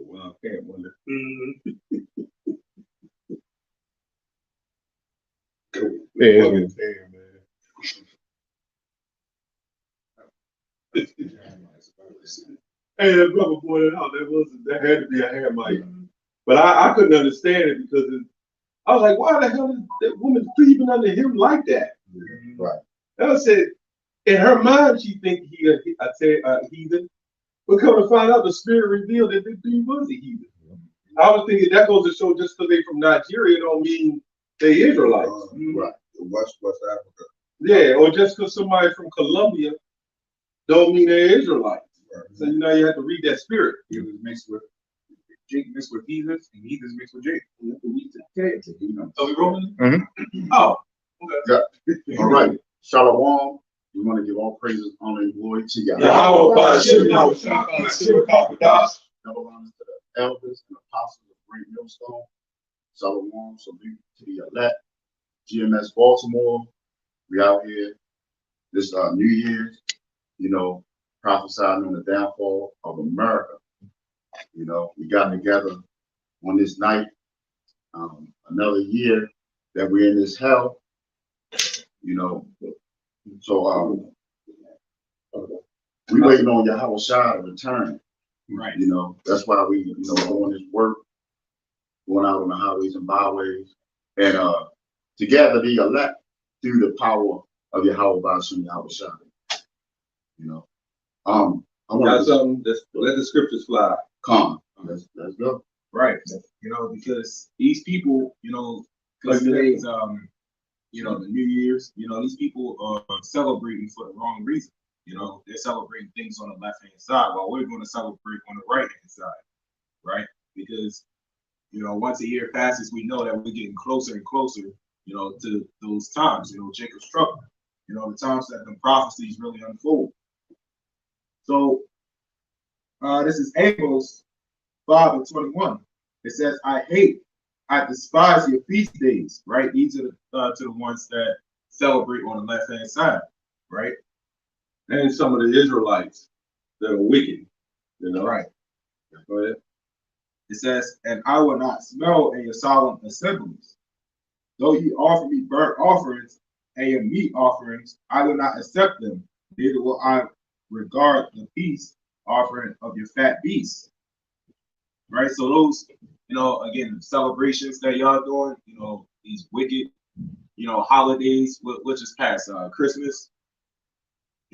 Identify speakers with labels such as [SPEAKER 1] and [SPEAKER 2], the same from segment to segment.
[SPEAKER 1] wild camp wonder. Yeah, man. Hey, that brother pointed out that had to be a Hamite. But I couldn't understand it because I was like, why the hell is that woman sleeping under him like that?
[SPEAKER 2] Right.
[SPEAKER 1] And I said, in her mind, she think he a heathen. But come to find out, the spirit revealed that this dude was a heathen. I was thinking that goes to show just because they from Nigeria don't mean they Israelites.
[SPEAKER 2] Right. West Africa.
[SPEAKER 1] Yeah, or just because somebody from Colombia don't mean they're Israelites. Right. So you have to read that spirit.
[SPEAKER 3] He was mixed with Jake mixed with heathens, and heathens mixed with Jake.
[SPEAKER 1] So we rolling? Oh, okay.
[SPEAKER 2] Yeah. All right. Shalom. We want to give all praises, honor, and glory to Yahweh.
[SPEAKER 1] YAHAWASHI.
[SPEAKER 2] Double honors to the elders and apostles of Great Millstone. Shalom. Salute to the elect. GMS Baltimore. We out here this New Year's, prophesying on the downfall of America. We got together on this night, another year that we're in this hell, So we waiting on YAHAWASHI to return.
[SPEAKER 3] Right.
[SPEAKER 2] That's why we, doing this work, going out on the highways and byways, and to gather the elect through the power of Yahweh BAHASHAM YAHAWASHI. I
[SPEAKER 1] got something. Let the scriptures fly.
[SPEAKER 2] Come. Let's go.
[SPEAKER 3] Right. Because these people, because today's the New Year's, these people are celebrating for the wrong reason. They're celebrating things on the left-hand side while we're going to celebrate on the right-hand side, right? Because, once a year passes, we know that we're getting closer and closer, to those times, Jacob's trouble, the times that the prophecies really unfold. So this is Amos 5:21. It says, I despise your feast days, right? These are to the ones that celebrate on the left-hand side, right?
[SPEAKER 1] And some of the Israelites that are wicked,
[SPEAKER 3] Right.
[SPEAKER 1] Go ahead.
[SPEAKER 3] It says, and I will not smell in your solemn assemblies. Though you offer me burnt offerings and your meat offerings, I will not accept them. Neither will I regard the peace offering of your fat beasts. Right? So those, again, celebrations that y'all doing, these wicked, holidays, which is past Christmas,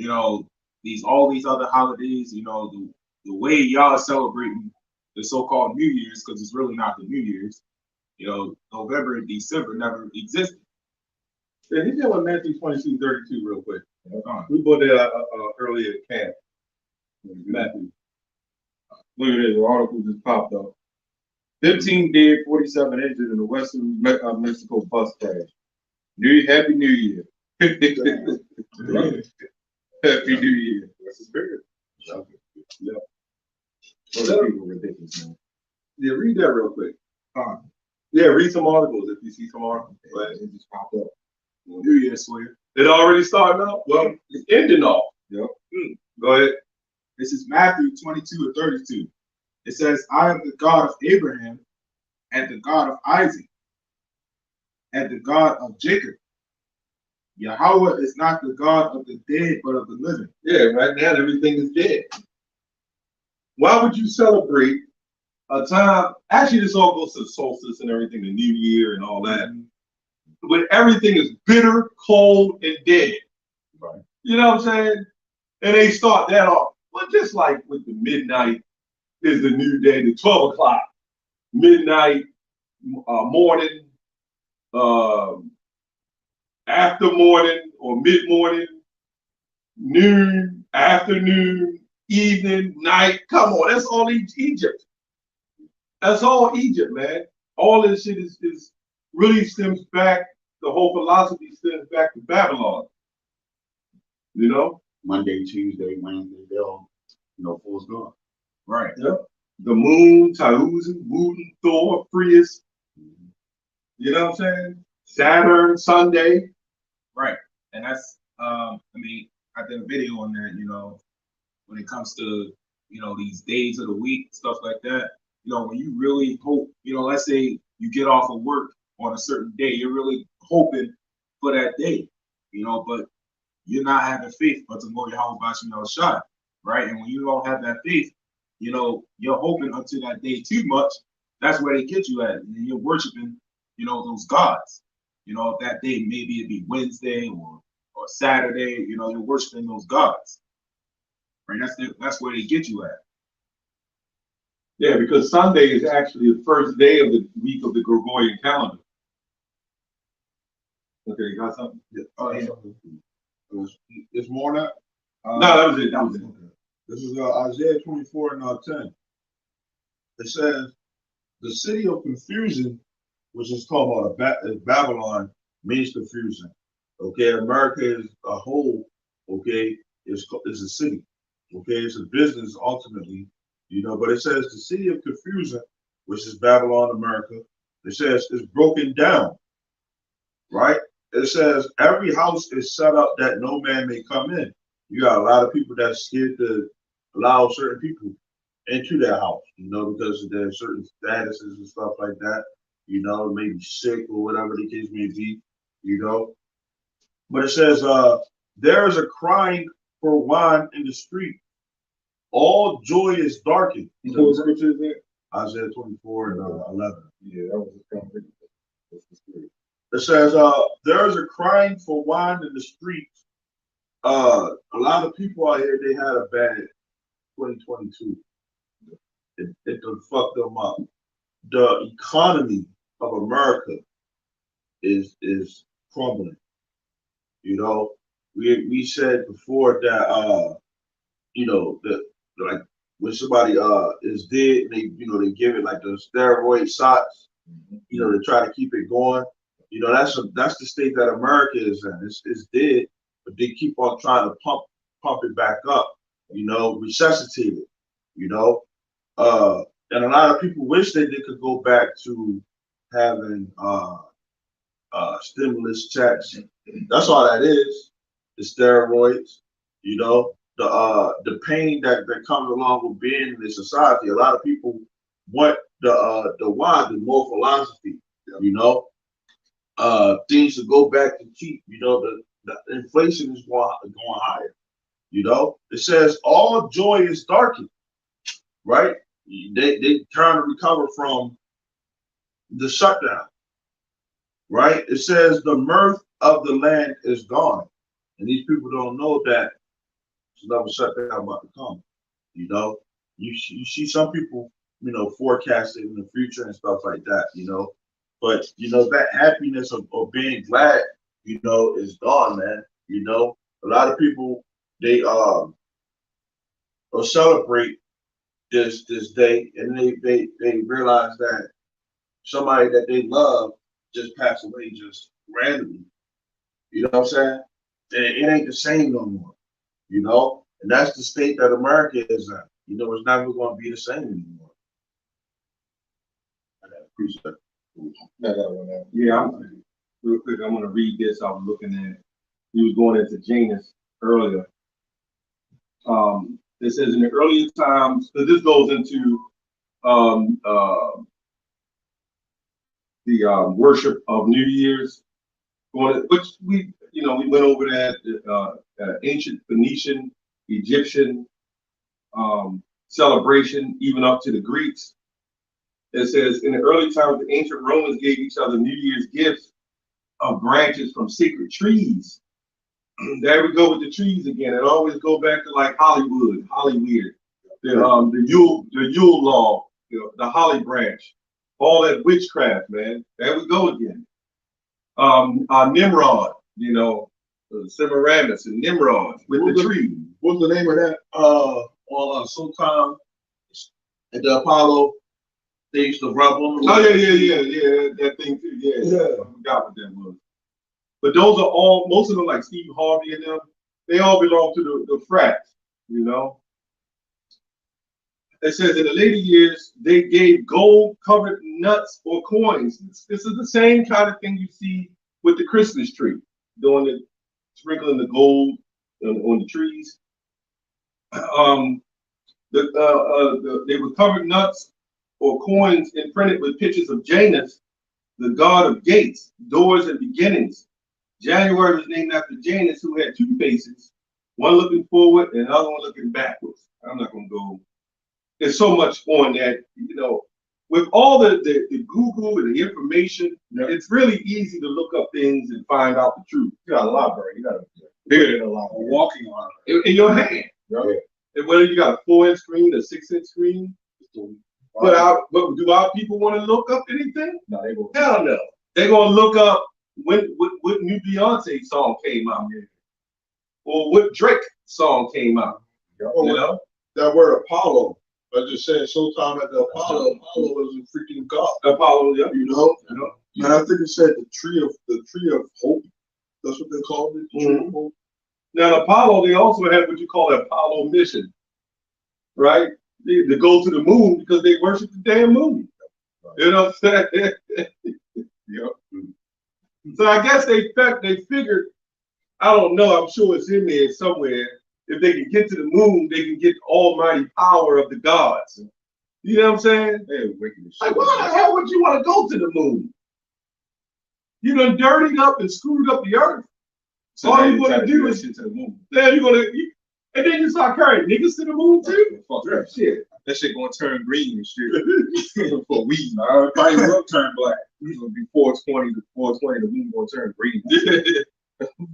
[SPEAKER 3] all these other holidays, the way y'all are celebrating the so-called New Year's, because it's really not the New Year's, November and December never existed.
[SPEAKER 1] Yeah, he did with Matthew 22:32 real quick. We bought that earlier at camp. Matthew.
[SPEAKER 4] Look at this, the article just popped up. 15 dead, 47 injured in the western Mexico bus crash. Happy New Year. Happy New Year.
[SPEAKER 2] That's the spirit.
[SPEAKER 1] Yeah.
[SPEAKER 4] Those people are ridiculous, man.
[SPEAKER 1] Yeah, read that real quick. Yeah, read some articles if you see some articles.
[SPEAKER 4] It just popped up.
[SPEAKER 3] New Year's swear.
[SPEAKER 1] It already started now? Well, it's ending off.
[SPEAKER 4] Yep.
[SPEAKER 1] Go ahead.
[SPEAKER 3] This is Matthew 22:32. It says, I am the God of Abraham and the God of Isaac and the God of Jacob. Yahweh is not the God of the dead, but of the living.
[SPEAKER 1] Yeah, right now everything is dead. Why would you celebrate a time? Actually, this all goes to the solstice and everything, the New Year and all that. When everything is bitter, cold, and dead.
[SPEAKER 2] Right.
[SPEAKER 1] You know what I'm saying? And they start that off. Well, just like with the midnight is the new day, the 12 o'clock, midnight, morning, after morning or mid-morning, noon, afternoon, evening, night. Come on, that's all Egypt. That's all Egypt, man. All this shit is really stems back, the whole philosophy stems back to Babylon.
[SPEAKER 2] Monday, Tuesday, Wednesday, they're all, fool's gone.
[SPEAKER 3] Right.
[SPEAKER 1] Yep. The moon, Tauzan, Wooten, Thor, Prius. You know what I'm saying? Saturn, Sunday.
[SPEAKER 3] Right. And that's, I did a video on that, when it comes to, these days of the week, stuff like that. you know, when you really hope, you know, let's say you get off of work on a certain day, you're really hoping for that day, you know, but you're not having faith until more YAHAWASHI, right? And when you don't have that faith, you know, you're hoping until that day too much. That's where they get you at. And you're worshiping, you know, those gods. You know, if that day, maybe it'd be Wednesday or Saturday, you know, you're worshiping those gods. Right? That's where they get you at.
[SPEAKER 1] Yeah, because Sunday is actually the first day of the week of the Gregorian calendar. Okay, you got something?
[SPEAKER 2] Yeah. It's more than that.
[SPEAKER 1] No, that was it. That was it.
[SPEAKER 2] Okay. This is Isaiah 24 and 10. It says, the city of confusion, which is called Babylon, means confusion. Okay, America is a whole, okay, is a city. Okay, it's a business ultimately, you know, but it says the city of confusion, which is Babylon, America, it says is broken down, right? It says every house is set up that no man may come in. You got a lot of people that's scared to allow certain people into their house, you know, because of their certain statuses and stuff like that, you know, maybe sick or whatever the case may be, you know. But it says, there is a crying for wine in the street. All joy is darkened.
[SPEAKER 1] What scripture is that?
[SPEAKER 2] Isaiah 24 and 11.
[SPEAKER 1] Yeah, that was a complete.
[SPEAKER 2] It says, there is a crying for wine in the streets. A lot of people out here, they had a bad 2022. It done fucked them up. The economy of America is crumbling. You know, we said before that you know, like when somebody is dead, they give it like the steroid shots, you know, to try to keep it going. You know, that's the state that America is in. It's dead, but they keep on trying to pump it back up, you know, resuscitate it, you know. And a lot of people wish that they could go back to having stimulus checks. That's all that is. The steroids, you know, the pain that comes along with being in this society. A lot of people want the more philosophy, you know, things to go back to cheap. You know, the inflation is going higher. You know, it says all joy is darkened, right? They trying to recover from the shutdown, right? It says the mirth of the land is gone, and these people don't know that it's another shutdown about to come. You know, you see some people, you know, forecasting in the future and stuff like that. You know, but you know that happiness of being glad, you know, is gone, man. You know, a lot of people they will celebrate this day, and they realize that somebody that they love just passed away just randomly. You know what I'm saying? And it ain't the same no more. You know, and that's the state that America is in. You know, it's never going to be the same anymore. I appreciate it.
[SPEAKER 4] Yeah, real quick, I'm going to read this. I was looking at, he was going into Janus earlier. It says in the earlier times, so this goes into the worship of New Year's, which we went over that ancient Phoenician, Egyptian celebration, even up to the Greeks. It says in the early times, the ancient Romans gave each other New Year's gifts of branches from sacred trees. There we go with the trees again. It always go back to like Hollywood, the Yule log, the holly branch, all that witchcraft, man. There we go again. Nimrod, Semiramis and Nimrod with the tree.
[SPEAKER 2] What's the name of that? On Sultan at the Apollo, they used to rub on.
[SPEAKER 4] Oh yeah, that thing too. Yeah. I forgot what that was. But those are all, most of them, like Steve Harvey and them, they all belong to the frats, you know. It says in the later years, they gave gold-covered nuts or coins. This is the same kind of thing you see with the Christmas tree, sprinkling the gold on the trees. They were covered nuts or coins imprinted with pictures of Janus, the god of gates, doors, and beginnings. January was named after Janus, who had two faces, one looking forward and the other one looking backwards. I'm not going to go. There's so much on that, you know. With all the Google and the information, it's really easy to look up things and find out the truth.
[SPEAKER 2] You got a library. You got a bigger than a library.
[SPEAKER 3] Walking on
[SPEAKER 4] In your hand.
[SPEAKER 2] Yeah.
[SPEAKER 4] And whether you got a 4-inch screen, a 6-inch screen. But do our people want to look up anything?
[SPEAKER 2] No, they will.
[SPEAKER 4] Hell no. They're going to look up what new Beyonce song came out, or what Drake song came out.
[SPEAKER 2] You
[SPEAKER 4] You know?
[SPEAKER 2] That word Apollo. I just said sometime at the Apollo is a freaking god.
[SPEAKER 4] Apollo, yeah.
[SPEAKER 2] You know? And I think it said the tree of hope. That's what they called it. The tree of hope.
[SPEAKER 4] Now, Apollo, they also have what you call the Apollo mission, right? They go to the moon because they worship the damn moon. You know what I'm saying? So I guess they figured, I don't know, I'm sure it's in there somewhere. If they can get to the moon, they can get the almighty power of the gods. You know what I'm saying?
[SPEAKER 2] They're wicked as shit.
[SPEAKER 4] Like, why the hell would you want to go to the moon? You done dirtied up and screwed up the earth.
[SPEAKER 3] So
[SPEAKER 4] all you want to do is
[SPEAKER 3] shit to the moon.
[SPEAKER 4] then and then you start carrying niggas to the moon too.
[SPEAKER 3] Fuck
[SPEAKER 4] Yeah, shit.
[SPEAKER 3] That shit gonna turn green and shit for weed. Probably will turn black. It's gonna be 420 to 420. The moon gonna turn green.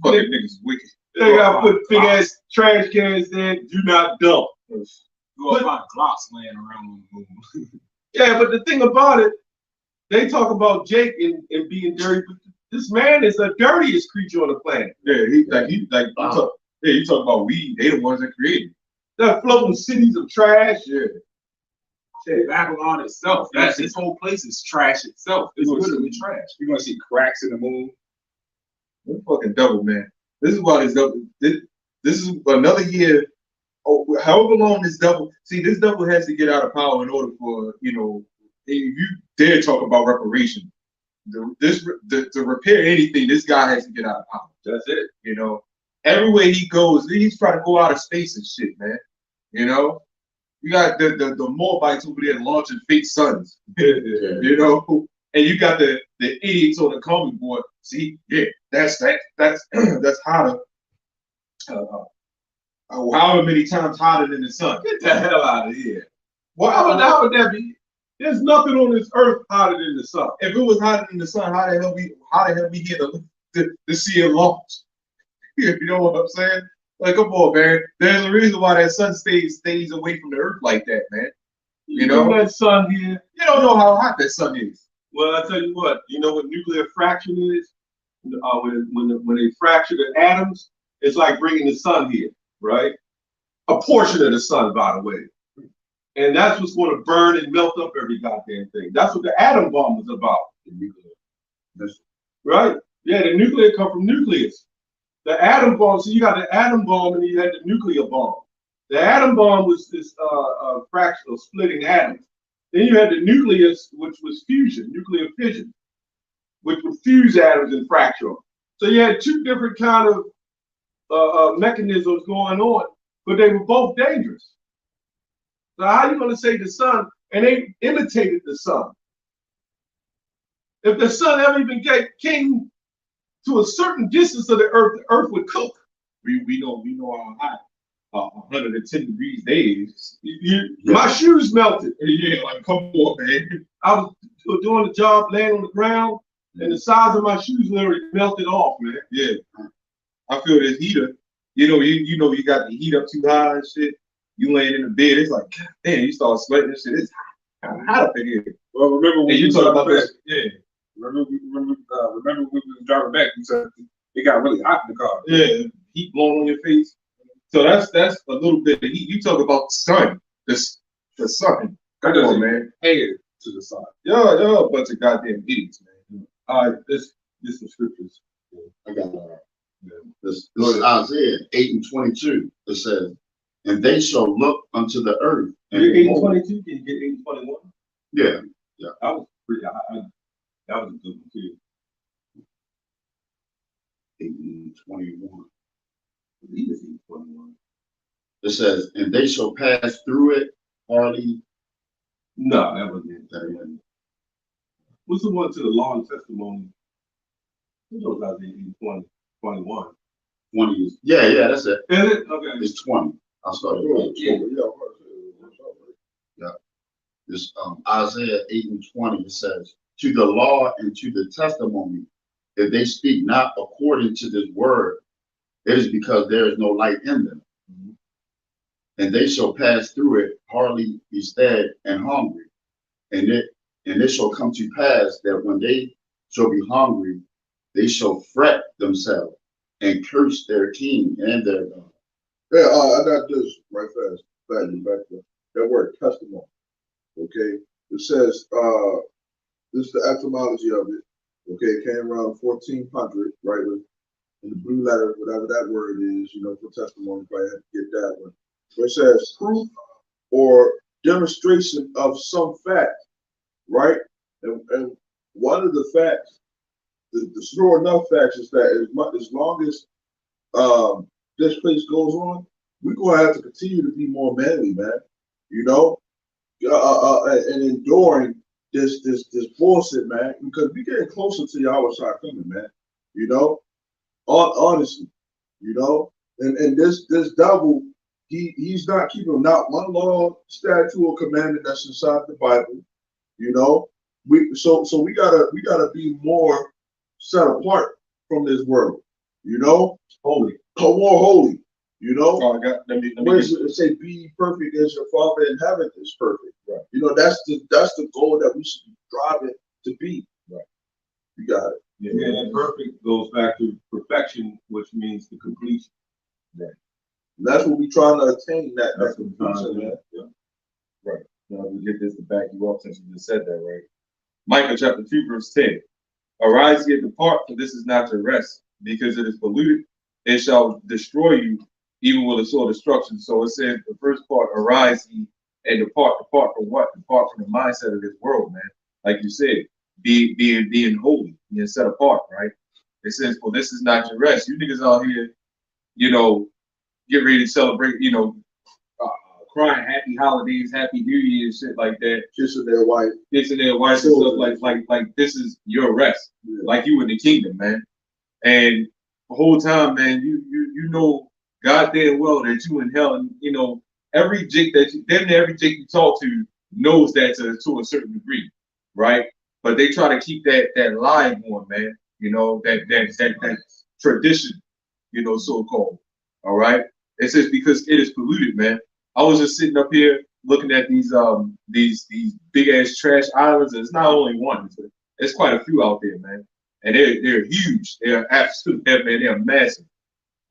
[SPEAKER 3] Fucking niggas wicked.
[SPEAKER 4] They gotta put big ass trash cans there. Do not dump.
[SPEAKER 3] You gonna find Glocks laying around on the moon.
[SPEAKER 4] Yeah, but the thing about it, they talk about Jake and being dirty, but this man is the dirtiest creature on the planet.
[SPEAKER 3] Yeah, you talk about weed. They the ones that created.
[SPEAKER 4] They're floating cities of trash.
[SPEAKER 3] Yeah. Shit, Babylon itself. This whole place is trash itself. It's literally trash. You're gonna see cracks in the moon. What fucking devil, man. This is why this devil. This is another year. Oh, however long this devil. See, this devil has to get out of power in order for, you know, if you dare talk about reparation, to repair anything, this guy has to get out of power.
[SPEAKER 4] That's it.
[SPEAKER 3] You know, everywhere he goes, he's trying to go out of space and shit, man. You know, you got the Moabites over there launching fake suns. You know, and you got the idiots on the common board. See, yeah, that's hotter. However many times hotter than the sun.
[SPEAKER 4] Get the hell out of here. Well, how would that be? There's nothing on this earth hotter than the sun.
[SPEAKER 3] If it was hotter than the sun, how the hell we here to see it launch? You know what I'm saying? Like, come on, man. There's a reason why that sun stays away from the earth like that, man. You know
[SPEAKER 4] that sun here.
[SPEAKER 3] You don't know how hot that sun is.
[SPEAKER 4] Well, I tell you what. You know what nuclear fraction is? When they fracture the atoms, it's like bringing the sun here, right? A portion of the sun, by the way. And that's what's going to burn and melt up every goddamn thing. That's what the atom bomb was about. Right? Yeah, the nuclear come from nucleus. The atom bomb, so you got the atom bomb and you had the nuclear bomb. The atom bomb was this fraction of splitting atoms. Then you had the nucleus, which was fusion, nuclear fission, which would fuse atoms and fracture them. So you had two different kind of mechanisms going on, but they were both dangerous. So how are you going to say the sun, and they imitated the sun? If the sun ever even came to a certain distance of the earth would cook.
[SPEAKER 3] We know how hot 110 degrees days.
[SPEAKER 4] My shoes melted.
[SPEAKER 3] Yeah, like, come on, man.
[SPEAKER 4] I was doing the job, laying on the ground, and the sides of my shoes literally melted off, man.
[SPEAKER 3] Yeah, I feel this heater. You know, you got the heat up too high and shit. You laying in the bed, it's like, God damn, you start sweating and shit. It's hot up in here.
[SPEAKER 2] Well, remember when
[SPEAKER 3] you talk about that? Yeah.
[SPEAKER 2] Remember when we was driving back, you said it got really hot in the car.
[SPEAKER 3] Yeah, heat blowing on your face. So that's a little bit of heat. You talk about sun, the sun.
[SPEAKER 2] That doesn't, man.
[SPEAKER 3] Hair to the sun. Y'all a bunch of goddamn idiots, man. All right, this some scriptures.
[SPEAKER 5] I got this is Isaiah 8:22. It says, "And they shall look unto the earth." And
[SPEAKER 4] 8:22, can you get 8:21?
[SPEAKER 5] Yeah.
[SPEAKER 4] That was pretty high. That was a good one too.
[SPEAKER 5] 8:21.
[SPEAKER 4] I believe it's 8:21.
[SPEAKER 5] It says, "And they shall pass through it hardly."
[SPEAKER 4] No, without evidence. What's the one to the law and testimony? Who knows Isaiah 20, 21?
[SPEAKER 5] 20 is, yeah, that's it.
[SPEAKER 4] Is it? Okay.
[SPEAKER 5] It's 20. I'll start at yeah. This Isaiah 8 and 20, it says, to the law and to the testimony, if they speak not according to this word, it is because there is no light in them. And they shall pass through it, hardly be stead and hungry. And it shall come to pass that when they shall be hungry, they shall fret themselves and curse their king and their God.
[SPEAKER 2] Yeah, I got this right fast. Back to that word testimony. Okay, it says this is the etymology of it. Okay, it came around 1400, right? In the blue letter, whatever that word is, for testimony, probably have to get that one. But it says proof or demonstration of some fact, right? And one of the facts, the sure enough facts is that as long as this place goes on, we're gonna have to continue to be more manly, man. And enduring this bullshit, man, because we getting closer to YAHAWASHI coming, man. Honestly, and this devil, he's not keeping not one law, statute, or commandment that's inside the Bible. So we gotta be more set apart from this world. Holy, more holy.
[SPEAKER 3] Oh, let me
[SPEAKER 2] Where does it say, "Be perfect as your Father in heaven is perfect"? Right. That's the goal that we should be striving to be. Right. You got it.
[SPEAKER 4] Yeah, and perfect goes back to perfection, which means the completion.
[SPEAKER 2] Right. And that's what we're trying to attain. That completion, man.
[SPEAKER 3] Yeah. Right. Now we get this to back you up since you just said that, right? Micah chapter 2, verse 10. Arise ye and depart, for this is not your rest, because it is polluted. It shall destroy you, even with a sword of destruction. So it says the first part, arise ye and depart. Depart from what? Depart from the mindset of this world, man. Like you said, being holy, being set apart, right? It says, well, this is not your rest. You niggas out here, get ready to celebrate, crying happy holidays, happy New Year, shit like that.
[SPEAKER 2] Kissing their wife.
[SPEAKER 3] Kissing their wife and stuff like this is your rest. Yeah. Like you in the kingdom, man. And the whole time, man, you know goddamn well that you in hell, and every jig you talk to knows that to a certain degree, right? But they try to keep that lie going, man. That tradition, so called. All right. It says because it is polluted, man. I was just sitting up here looking at these big ass trash islands, and it's not only one; it's quite a few out there, man. And they're huge. They're absolute, man. They're massive.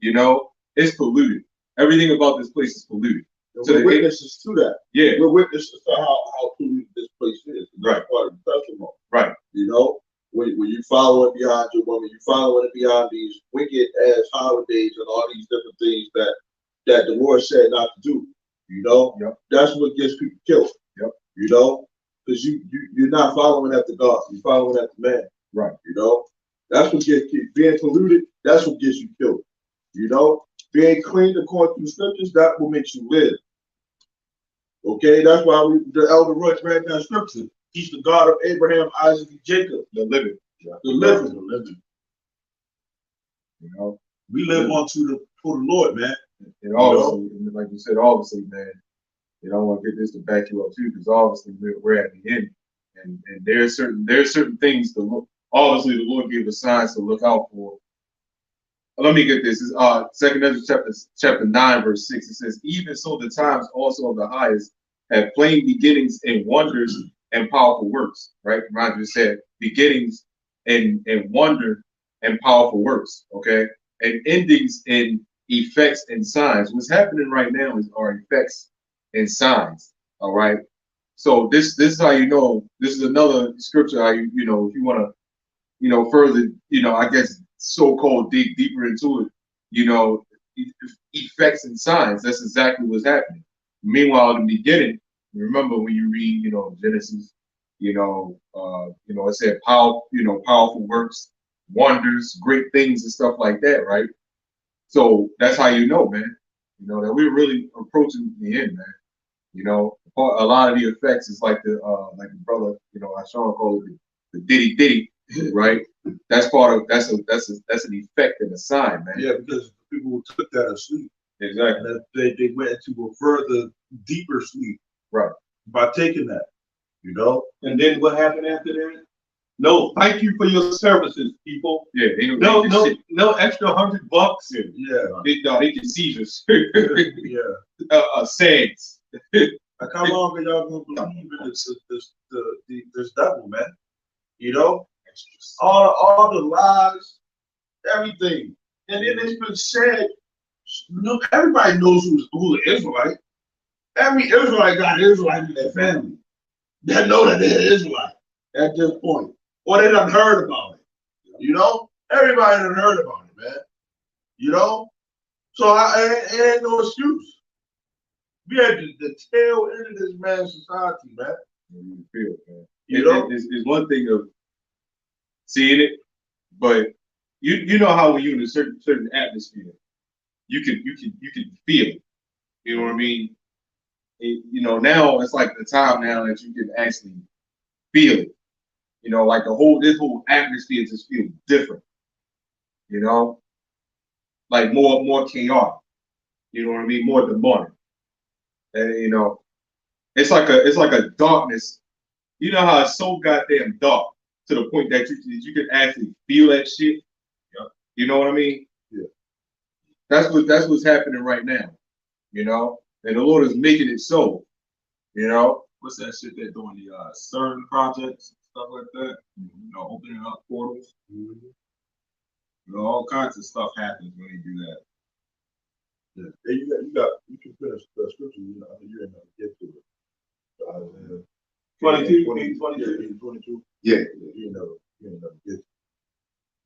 [SPEAKER 3] It's polluted. Everything about this place is polluted.
[SPEAKER 2] So we're witnesses to that.
[SPEAKER 3] Yeah,
[SPEAKER 2] we're witnesses to how polluted this place is.
[SPEAKER 3] Right.
[SPEAKER 2] Part of the testimony.
[SPEAKER 3] Right.
[SPEAKER 2] When you following behind your woman, you following behind these wicked ass holidays and all these different things that the Lord said not to do.
[SPEAKER 3] Yep.
[SPEAKER 2] That's what gets people killed.
[SPEAKER 3] Yep.
[SPEAKER 2] Because you're not following after God, you're following after man.
[SPEAKER 3] Right.
[SPEAKER 2] That's what gets being polluted. That's what gets you killed. Being clean according to the scriptures, that will make you live. Okay, that's why the elder Roy read that scripture. He's the God of Abraham, Isaac, and Jacob.
[SPEAKER 3] The living.
[SPEAKER 2] The living. We live for the Lord, man.
[SPEAKER 3] And obviously, like you said, obviously, man, I want to get this to back you up too, because obviously we're at the end, and there are certain things to look. Obviously, the Lord gave us signs to look out for. Let me get this. It's 2 Ezra chapter 9, verse 6. It says, even so the times also of the highest have plain beginnings and wonders and powerful works. Right? Roger said beginnings and wonder and powerful works. Okay, and endings in effects and signs. What's happening right now are effects and signs. All right. So this is how this is another scripture. How if you want to further I guess so-called dig deeper into it, effects and signs. That's exactly what's happening. Meanwhile, in the beginning, remember when you read Genesis, it said powerful works, wonders, great things and stuff like that, right? So that's how man, that we're really approaching the end, man.
[SPEAKER 6] a lot of the effects is like the brother, you know, Sean called it the diddy, right? That's part of that's an effect and a sign, man.
[SPEAKER 2] Yeah, because people took that asleep.
[SPEAKER 6] Exactly.
[SPEAKER 2] And they went into a further, deeper sleep.
[SPEAKER 6] Right.
[SPEAKER 2] By taking that, you know?
[SPEAKER 1] And then what happened after that? No, thank you for your services, people.
[SPEAKER 6] Yeah.
[SPEAKER 1] No extra $100.
[SPEAKER 2] Yeah.
[SPEAKER 6] They can seizures.
[SPEAKER 2] Yeah.
[SPEAKER 6] SAGs.
[SPEAKER 2] Like how long are y'all gonna believe in this devil, man? You know? All the lies, everything. And then it's been said, look, everybody knows who's the Israelite. Every Israelite got an Israelite in their family that know that they're Israelite at this point. Or they done heard about it. You know? Everybody done heard about it, man. You know? So it ain't no excuse. We had the tail end of this man's society, man.
[SPEAKER 6] You know? It's one thing of seeing it, but you know how when you're in a certain atmosphere, you can feel it. You know what I mean? You know, now it's like the time now that you can actually feel it. You know, like this whole atmosphere just feels different. You know, like more chaotic. You know what I mean? More demonic. And you know, it's like a darkness. You know how it's so goddamn dark to the point that you can actually feel that shit. Yeah. You know what I mean?
[SPEAKER 2] Yeah.
[SPEAKER 6] That's what's happening right now. You know, and the Lord is making it so. You know,
[SPEAKER 3] What's that shit they're doing? The certain projects, stuff like that. You know, opening up portals. You know, all kinds of stuff happens when you do that.
[SPEAKER 2] Yeah. And you can finish the scripture, you know, you ain't never get to it. 22.
[SPEAKER 5] Yeah.
[SPEAKER 2] You ain't never get to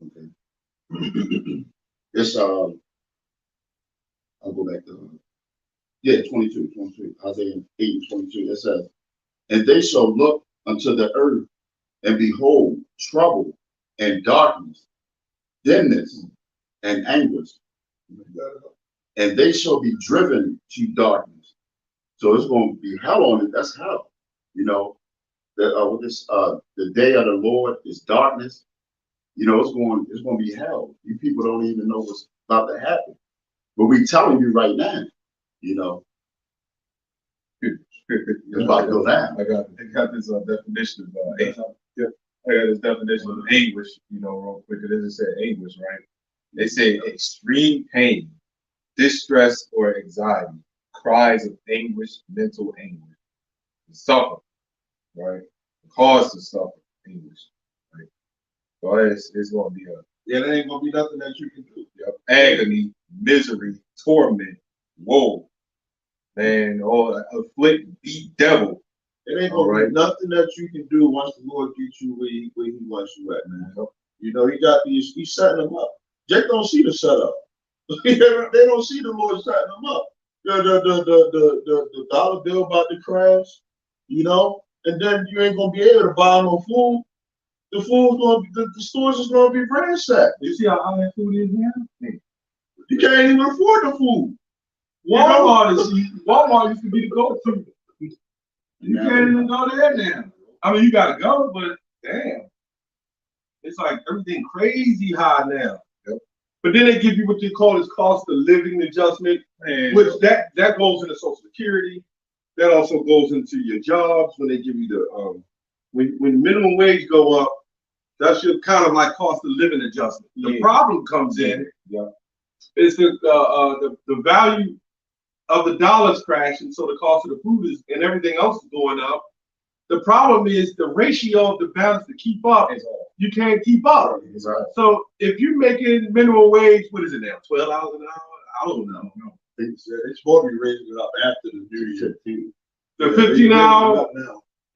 [SPEAKER 5] Okay. It's I'll go back to 22, Isaiah 8:22. It says, and they shall look unto the earth, and behold trouble and darkness, dimness and anguish, and they shall be driven to darkness. So it's going to be hell on it. That's hell. You know, the day of the Lord is darkness. You know, it's going to be hell. You people don't even know what's about to happen. But we telling you right now, you know, it's about to go down.
[SPEAKER 6] I got this definition of I got this definition of anguish, you know, real quick. It just said anguish, right? They say extreme pain, distress, or anxiety, cries of anguish, mental anguish, suffer, right? Cause to suffer anguish, right? So it's going to be
[SPEAKER 2] there ain't gonna be nothing that you can do.
[SPEAKER 6] agony, misery, torment, woe, man, all afflict, beat, devil.
[SPEAKER 2] It ain't gonna be nothing that you can do once the Lord gets you where he wants you at, man. You know, he's setting them up. Jake don't see the setup. They don't see the Lord setting them up. The dollar bill about to crash, you know, and then you ain't gonna be able to buy no food. The stores is gonna be ransacked.
[SPEAKER 1] You see how high food is now?
[SPEAKER 2] You can't even afford the food.
[SPEAKER 1] Walmart used to be the go-to. You can't even go there now. I mean, you gotta go, but damn, it's like everything crazy high now.
[SPEAKER 6] Yep.
[SPEAKER 1] But then they give you what they call this cost of living adjustment, which that goes into Social Security. That also goes into your jobs when they give you the when minimum wage go up. That's your kind of like cost of living adjustment. The problem comes in is the value of the dollar's crashing, so the cost of the food is and everything else is going up. The problem is the ratio of the balance to keep up. You can't keep up.
[SPEAKER 6] Right.
[SPEAKER 1] So if you're making minimum wage, what is it now? $12 an hour? I don't know.
[SPEAKER 2] It's supposed to be raising it up after the New Year.
[SPEAKER 1] The 15 hour.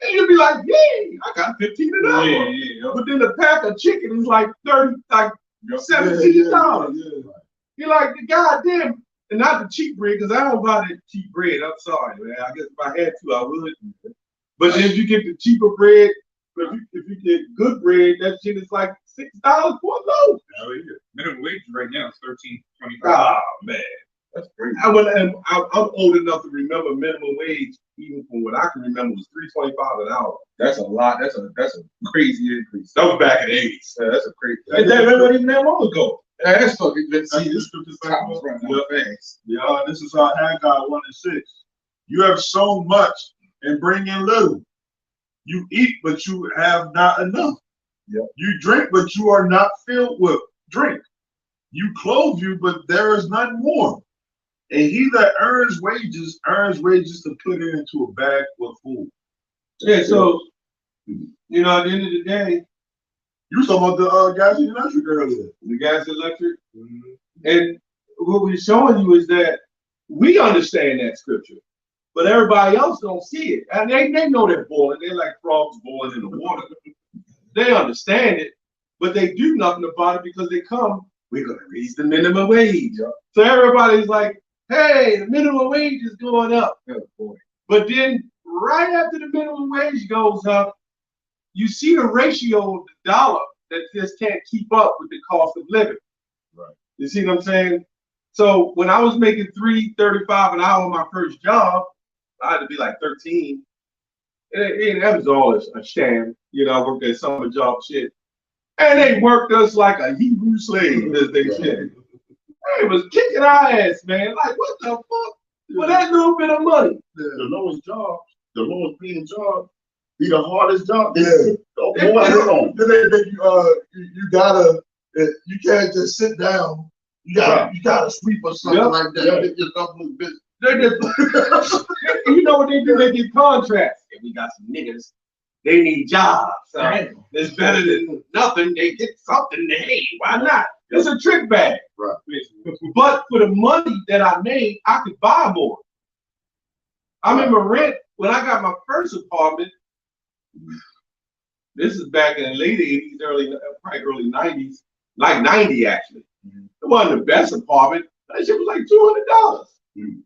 [SPEAKER 1] And you'll be like, yay, I got 15 an hour.
[SPEAKER 6] Yeah.
[SPEAKER 1] But then the pack of chicken is like $17. You're like, goddamn, and not the cheap bread, because I don't buy that cheap bread. I'm sorry, man. I guess if I had to, I would. But then if you get the cheaper bread, if you get good bread, that shit is like $6 for a loaf.
[SPEAKER 3] Minimum wage right now is $13.25.
[SPEAKER 1] Oh man.
[SPEAKER 6] That's crazy.
[SPEAKER 1] I'm old enough to remember minimum wage, even from what I can remember, was $3.25 an hour.
[SPEAKER 6] That's a lot. That's a crazy increase.
[SPEAKER 1] That was back in the 80s.
[SPEAKER 6] Yeah, that's a crazy.
[SPEAKER 1] That wasn't even that long ago.
[SPEAKER 6] That's fucking. Let's see, this
[SPEAKER 2] time
[SPEAKER 6] was running out fast.
[SPEAKER 2] Yeah, this is our Haggai 1:6. You have sown much and bring in little. You eat, but you have not enough.
[SPEAKER 6] Yep.
[SPEAKER 2] You drink, but you are not filled with drink. You clothe you, but there is none more. And he that earns wages to put it into a bag with food.
[SPEAKER 1] Yeah, so, you know, at the end of the day,
[SPEAKER 2] You were talking about the gas and electric earlier.
[SPEAKER 1] the gas electric, and what we're showing you is that we understand that scripture, but everybody else don't see it. And they know they're boiling. They're like frogs boiling in the water. They understand it, but they do nothing about it because they come, we're going to raise the minimum wage. So everybody's like, hey, the minimum wage is going up.
[SPEAKER 6] Oh, boy.
[SPEAKER 1] But then right after the minimum wage goes up, you see the ratio of the dollar that just can't keep up with the cost of living.
[SPEAKER 6] Right.
[SPEAKER 1] You see what I'm saying? So when I was making $3.35 an hour on my first job, I had to be like 13. And that was all a sham. You know, I worked at summer job shit. And they worked us like a Hebrew slave, as they said. They was kicking our ass, man. Like, what the fuck? For that little bit of money.
[SPEAKER 5] The lowest job, the lowest paying job, be the hardest job.
[SPEAKER 2] Yeah.
[SPEAKER 5] More on.
[SPEAKER 2] You gotta, you can't just sit down. You gotta sweep or something like that.
[SPEAKER 5] Yeah.
[SPEAKER 2] Make yourself look busy.
[SPEAKER 1] You know what they do? They get contracts. And we got some niggas. They need jobs. It's better than nothing. They get something. Hey, why not? It's a trick bag.
[SPEAKER 5] Right.
[SPEAKER 1] But for the money that I made, I could buy more. I remember rent when I got my first apartment. This is back in the late 80s, probably early 90s, like 90 actually. It wasn't the best apartment. That shit was like $200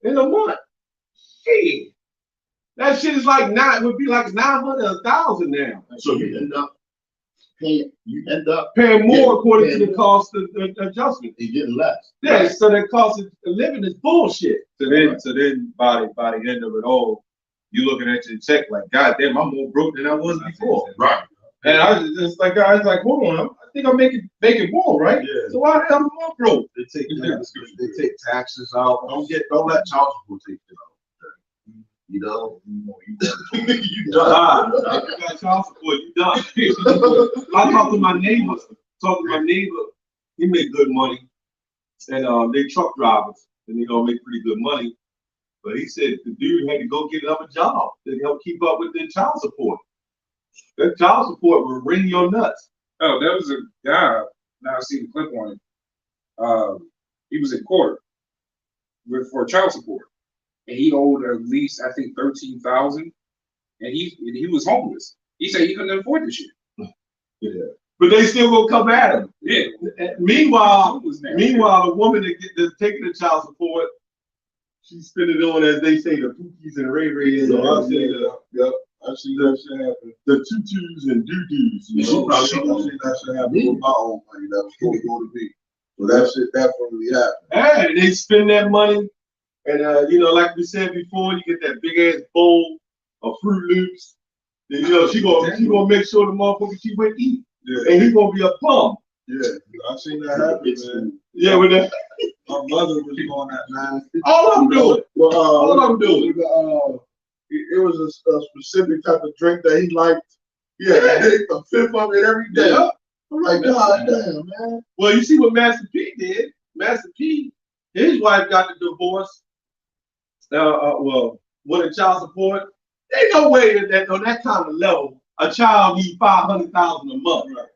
[SPEAKER 1] in a month. Shit. That shit is like would be like 900, 1,000 now.
[SPEAKER 5] So you end up paying
[SPEAKER 1] more according to the cost of adjustment.
[SPEAKER 5] You getting less.
[SPEAKER 1] Yeah, so the cost of living is bullshit.
[SPEAKER 6] So then by the end of it all, you looking at your check like, God damn, I'm more broke than I was before.
[SPEAKER 5] Right.
[SPEAKER 6] And I was just like, I was like, hold on, I think I'm making more, right?
[SPEAKER 2] Yeah.
[SPEAKER 6] So why the hell am I more broke?
[SPEAKER 2] They take taxes out. Don't let child support take it out. You know, you done.
[SPEAKER 1] You done. You got child support, you done. I talked to my neighbor. He made good money. And they truck drivers. And they gonna make pretty good money. But he said the dude had to go get another job to help keep up with the child support. That child support will wring your nuts.
[SPEAKER 3] Oh, there was a guy, now I see the clip on it. He was in court for child support. And he owed at least, I think, $13,000. And he was homeless. He said he couldn't afford this shit.
[SPEAKER 1] Yeah. But they still gonna come at him.
[SPEAKER 3] Yeah.
[SPEAKER 1] Meanwhile, the woman that's taking the child support, she's spending on, as they say, the pookies and ray-rays.
[SPEAKER 2] So I see that shit happen. The tutus and doo-doos. You know, I see that shit happen with my own money that was supposed to go to me. So that shit definitely happened.
[SPEAKER 1] And they spend that money, and you know, like we said before, you get that big ass bowl of Fruit Loops. And, you know, she gonna make sure the motherfucker she went eat, and he gonna be a plum.
[SPEAKER 2] Yeah, I seen that happen, man.
[SPEAKER 1] Yeah, with that.
[SPEAKER 2] My mother was on that, man.
[SPEAKER 1] All I'm doing.
[SPEAKER 2] Well,
[SPEAKER 1] All I'm doing.
[SPEAKER 2] It was a specific type of drink that he liked. Yeah, a fifth of it every day.
[SPEAKER 1] Yeah.
[SPEAKER 2] I'm like, God damn, man.
[SPEAKER 1] Well, you see what Master P did. Master P, his wife got the divorce. Well, with a child support, ain't no way that on that kind of level, a child needs $500,000 a month. Right.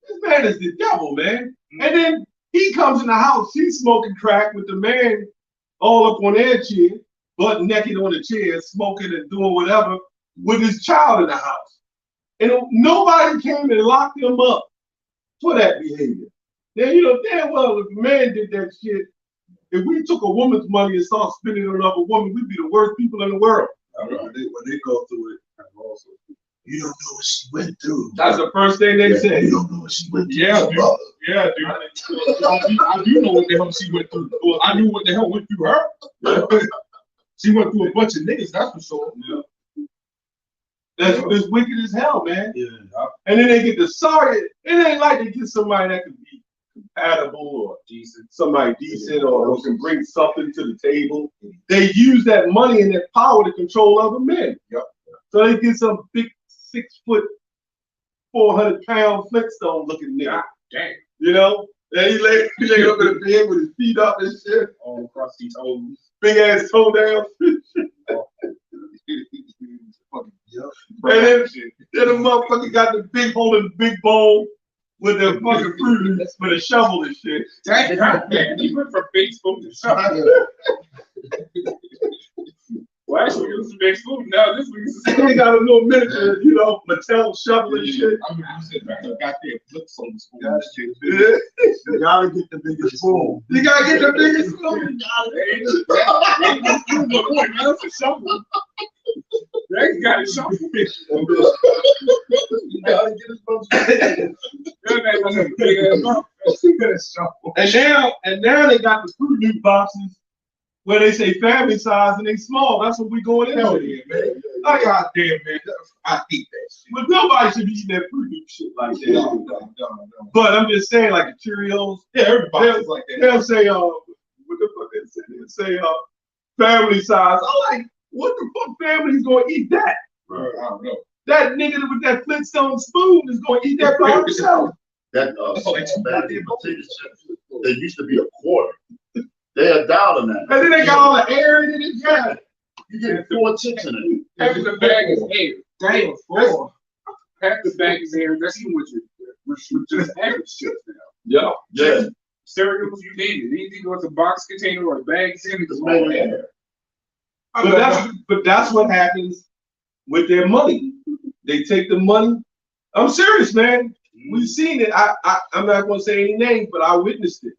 [SPEAKER 1] This man is the devil, man. And then he comes in the house, he's smoking crack with the man all up on their chair, butt naked on the chair, smoking and doing whatever with his child in the house. And nobody came and locked him up for that behavior. Then you know damn well if a man did that shit, if we took a woman's money and started spending it on another woman, we'd be the worst people in the world.
[SPEAKER 2] When they go through it, also, you don't know what she went through.
[SPEAKER 1] That's the first thing they say.
[SPEAKER 2] You don't know what she went through.
[SPEAKER 1] Yeah,
[SPEAKER 6] Yeah, dude. I do know what the hell she went through. Well, I knew what the hell went through her. She went through a bunch of niggas, that's for sure. Yeah.
[SPEAKER 1] That's wicked as hell, man.
[SPEAKER 2] Yeah.
[SPEAKER 1] And then they get the sorry. It ain't like they get somebody that can be compatible or
[SPEAKER 3] decent,
[SPEAKER 1] somebody decent or can bring something to the table. They use that money and that power to control other men.
[SPEAKER 3] Yep.
[SPEAKER 1] So they get some big 6 foot, 400-pound Flintstone looking nigga.
[SPEAKER 3] Damn.
[SPEAKER 1] You know? And he lay up in the bed with his feet up and shit.
[SPEAKER 3] All across these toes.
[SPEAKER 1] Big ass toe down. And then the motherfucker got the big hole in the big bowl with the fucking fruit with a shovel and shit.
[SPEAKER 3] Damn, he went from Facebook to shovel. Well, actually, it was some big food. Now this week
[SPEAKER 1] He got a little miniature, you know, Mattel shovel and shit.
[SPEAKER 3] I'm gonna sit back and got there flips on the spoon.
[SPEAKER 2] You gotta get the biggest spoon.
[SPEAKER 1] You gotta get the biggest spoon.
[SPEAKER 3] That's a shovel. That got a shovel.
[SPEAKER 2] You gotta get his
[SPEAKER 1] And now they got the Fruit Loop boxes where they say family size and they small. That's what we going into.
[SPEAKER 3] Hell yeah, man.
[SPEAKER 1] Oh, God damn, man.
[SPEAKER 3] I hate that shit.
[SPEAKER 1] But nobody should be eating that Fruit Loop shit like that.
[SPEAKER 3] No.
[SPEAKER 1] But I'm just saying, like the Cheerios.
[SPEAKER 3] Yeah, everybody's like that.
[SPEAKER 1] They'll say, what the fuck they say? They'll say, family size. I'm like, what the fuck family's gonna eat that?
[SPEAKER 3] I don't know.
[SPEAKER 1] That nigga with that Flintstone spoon is gonna eat that by himself.
[SPEAKER 5] That bag of potato chips, they used to be a quarter. They're $1 now.
[SPEAKER 1] And then they got all the air in it. Yeah.
[SPEAKER 5] You get 4 chips in it.
[SPEAKER 3] Half the bag is air. Damn, four. Half the bag is air. That's even with just average chips now.
[SPEAKER 5] Yeah.
[SPEAKER 3] Cereals, you name it. Anything goes a box container or a bag container,
[SPEAKER 5] It's made of air.
[SPEAKER 1] But that's what happens with their money. They take the money. I'm serious, man. We've seen it. I'm not gonna say any names, but I witnessed it.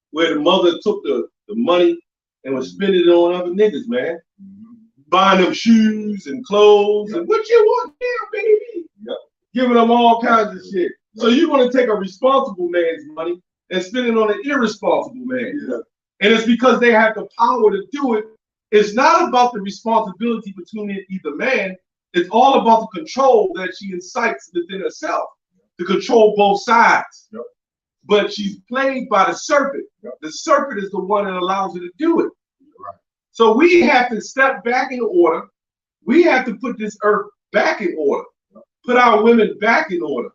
[SPEAKER 1] Where the mother took the money and was spending it on other niggas, man. Buying them shoes and clothes and what you want now, baby. Giving them all kinds of shit. So you're gonna take a responsible man's money and spend it on an irresponsible man. And it's because they have the power to do it. It's not about the responsibility between either man. It's all about the control that she incites within herself to control both sides. But she's played by the serpent. The serpent is the one that allows her to do it. So we have to step back in order. We have to put this earth back in order. Put our women back in order.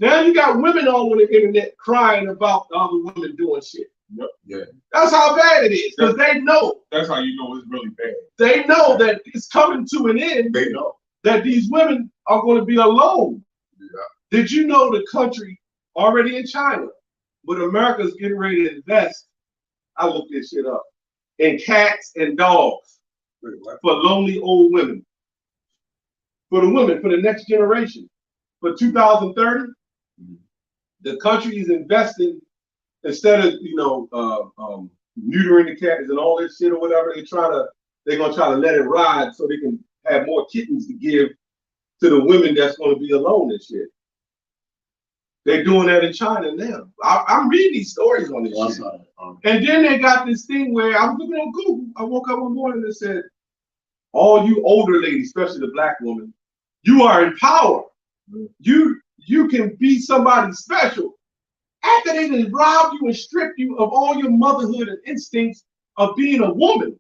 [SPEAKER 1] Now you got women all on the internet crying about other women doing shit. That's how bad it is, because they know.
[SPEAKER 6] That's how you know it's really bad.
[SPEAKER 1] They know that it's coming to an end.
[SPEAKER 5] They know.
[SPEAKER 1] That these women are going to be alone. Did you know the country already in China, but America's getting ready to invest? I looked this shit up. In cats and dogs for lonely old women. For the women, for the next generation. For 2030, the country is investing, instead of neutering the cats and all this shit or whatever, they're gonna try to let it ride so they can have more kittens to give to the women that's gonna be alone and shit. They're doing that in China now. I'm reading these stories on this shit. And then they got this thing where I was looking on Google. I woke up one morning and said, all you older ladies, especially the black woman, you are in power. You can be somebody special. After they done robbed you and stripped you of all your motherhood and instincts of being a woman,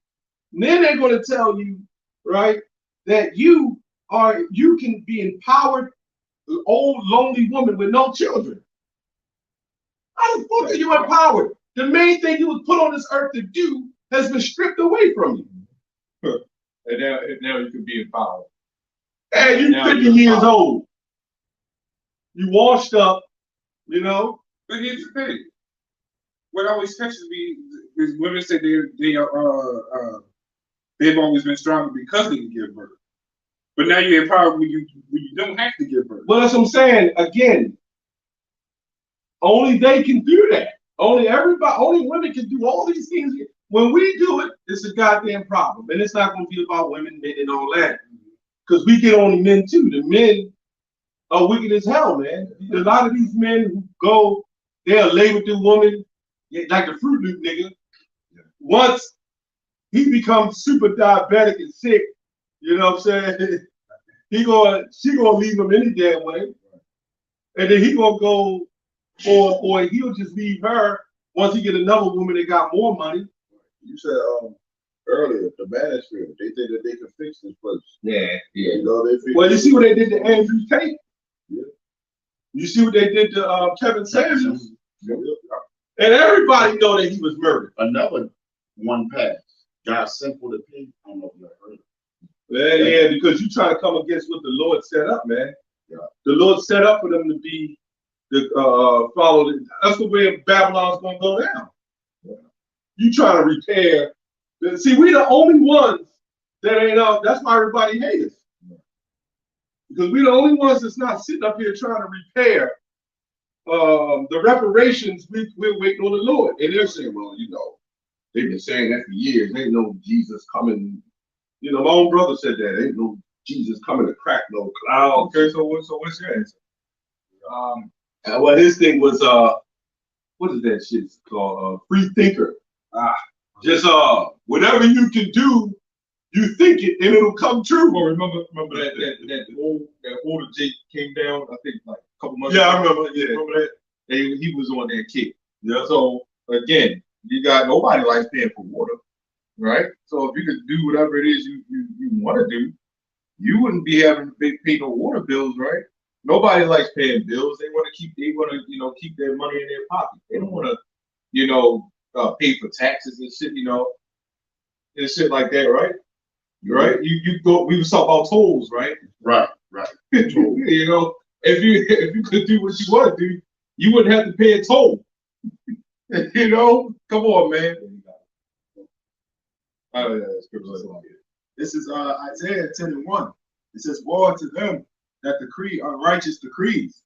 [SPEAKER 1] and then they're going to tell you, right, that you can be empowered, old lonely woman with no children. How the fuck are you empowered? The main thing you was put on this earth to do has been stripped away from you.
[SPEAKER 6] And now you can be empowered.
[SPEAKER 1] And you're 50 years old. You washed up, you know.
[SPEAKER 3] But here's the thing. What always touches me is women say they've always been stronger because they can give birth. But now you're empowered when you don't have to give birth.
[SPEAKER 1] Well, that's what I'm saying. Again, only they can do that. Only women can do all these things. When we do it, it's a goddamn problem. And it's not going to be about women, men, and all that. Because we get on the men too. The men are wicked as hell, man. A lot of these men who go
[SPEAKER 4] they'll lay with the woman, like the Fruit Loop nigga. Once he becomes super diabetic and sick, you know what I'm saying? She gonna leave him any damn way. And then he gonna go, or he'll just leave her once he get another woman that got more money.
[SPEAKER 2] You said earlier, the manosphere, they think that they can fix this place.
[SPEAKER 4] Yeah.
[SPEAKER 2] You know,
[SPEAKER 4] Well, you see what they did to Andrew Tate?
[SPEAKER 2] Yeah.
[SPEAKER 4] You see what they did to Kevin Samuels?
[SPEAKER 2] Yeah.
[SPEAKER 4] And everybody know that he was murdered.
[SPEAKER 5] Another one passed. God Simple to Pay. I don't know if you heard of it.
[SPEAKER 4] Yeah, because you trying to come against what the Lord set up, man.
[SPEAKER 5] Yeah.
[SPEAKER 4] The Lord set up for them to be follow. That's the way Babylon's gonna go down. Yeah. You trying to repair? See, we the only ones that ain't out. That's why everybody hates us. Yeah. Because we the only ones that's not sitting up here trying to repair the reparations. We're waiting on the Lord, and they're saying, well, you know, they've been saying that for years. Ain't no Jesus coming. You know, my own brother said that. Ain't no Jesus coming to crack no clouds.
[SPEAKER 6] Okay, so what's your answer?
[SPEAKER 4] Well, his thing was what is that shit called? Free thinker. Just whatever you can do, you think it and it'll come true.
[SPEAKER 6] Well, remember that older Jake came down, I think like a couple months
[SPEAKER 4] ago.
[SPEAKER 6] I
[SPEAKER 4] remember. Yeah,
[SPEAKER 6] remember that? And he was on that kick.
[SPEAKER 4] Yeah.
[SPEAKER 6] So again, you got nobody likes paying for water, right? So if you could do whatever it is you want to do, you wouldn't be having to pay no water bills, right? Nobody likes paying bills. They want to keep their money in their pocket. They don't want to pay for taxes and shit, and shit like that, right? Right? We was talking about tolls, right?
[SPEAKER 5] Right.
[SPEAKER 6] If you could do what you want to do, you wouldn't have to pay a toll. Come on, man.
[SPEAKER 3] This is Isaiah 10:1. It says, "Woe to them that decree unrighteous decrees,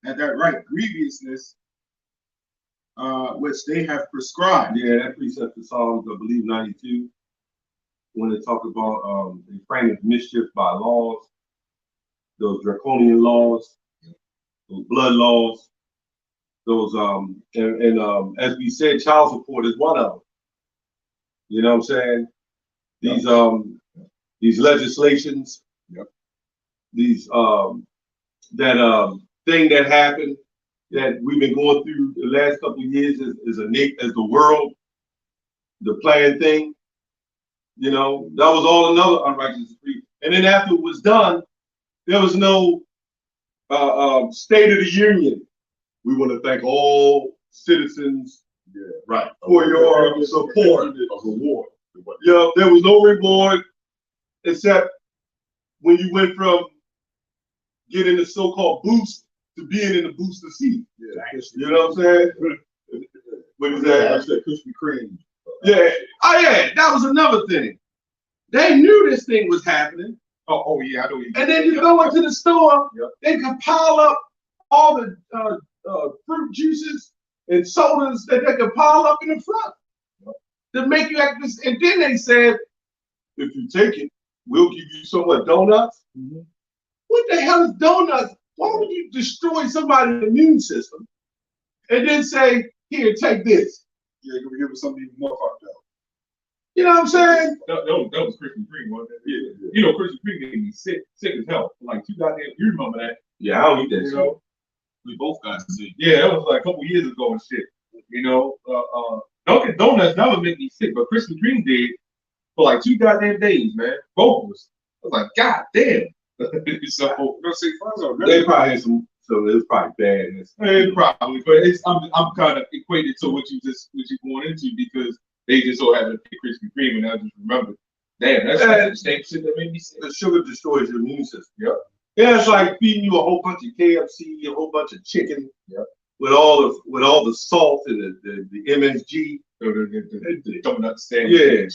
[SPEAKER 3] and that write grievousness which they have prescribed."
[SPEAKER 4] Yeah, that precept of Psalms, I believe 92, when they talk about the framing of mischief by laws, those draconian laws, those blood laws, those as we said, child support is one of them. You know what I'm saying? These legislations, these thing that happened that we've been going through the last couple of years as the world, the plan thing, that was all another unrighteous decree. And then after it was done, there was no State of the Union. We want to thank all citizens for your support. There was no reward except when you went from getting the so-called boost to being in the booster seat. Yeah. You know what I'm saying? What is that?
[SPEAKER 2] I said Krispy Kreme.
[SPEAKER 4] Yeah. Oh yeah, that was another thing. They knew this thing was happening.
[SPEAKER 6] Oh yeah, I know.
[SPEAKER 4] And then you go into the store, they can pile up all the fruit juices and sodas that they can pile up in the front to make you act this. And then they said, if you take it, we'll give you some donuts. Mm-hmm. What the hell is donuts? Why would you destroy somebody's immune system and then say, here, take this?
[SPEAKER 3] Yeah, you're gonna give us something even more fucked up.
[SPEAKER 4] You know what I'm saying?
[SPEAKER 6] That was Krispy Kreme, wasn't it? Yeah. Krispy Kreme made me sick as hell. Like you remember that?
[SPEAKER 4] Yeah, I don't eat that shit.
[SPEAKER 3] We both got sick.
[SPEAKER 6] Yeah, that was like a couple years ago and shit. Dunkin' Donuts never made me sick, but Krispy Kreme did for like 2 goddamn days, man. Both of us. I was like, God damn. So
[SPEAKER 4] they probably had some. So it was probably bad.
[SPEAKER 6] Probably, but I'm kind of equated to what you going into because they just so happen to pick Krispy Kreme, and I just remember, damn, that's the same shit that made me sick.
[SPEAKER 4] The sugar destroys your immune system.
[SPEAKER 6] Yep.
[SPEAKER 4] Yeah, it's like feeding you a whole bunch of KFC, a whole bunch of chicken, with all the salt and the MSG.
[SPEAKER 6] The donut sandwich.
[SPEAKER 4] Yeah,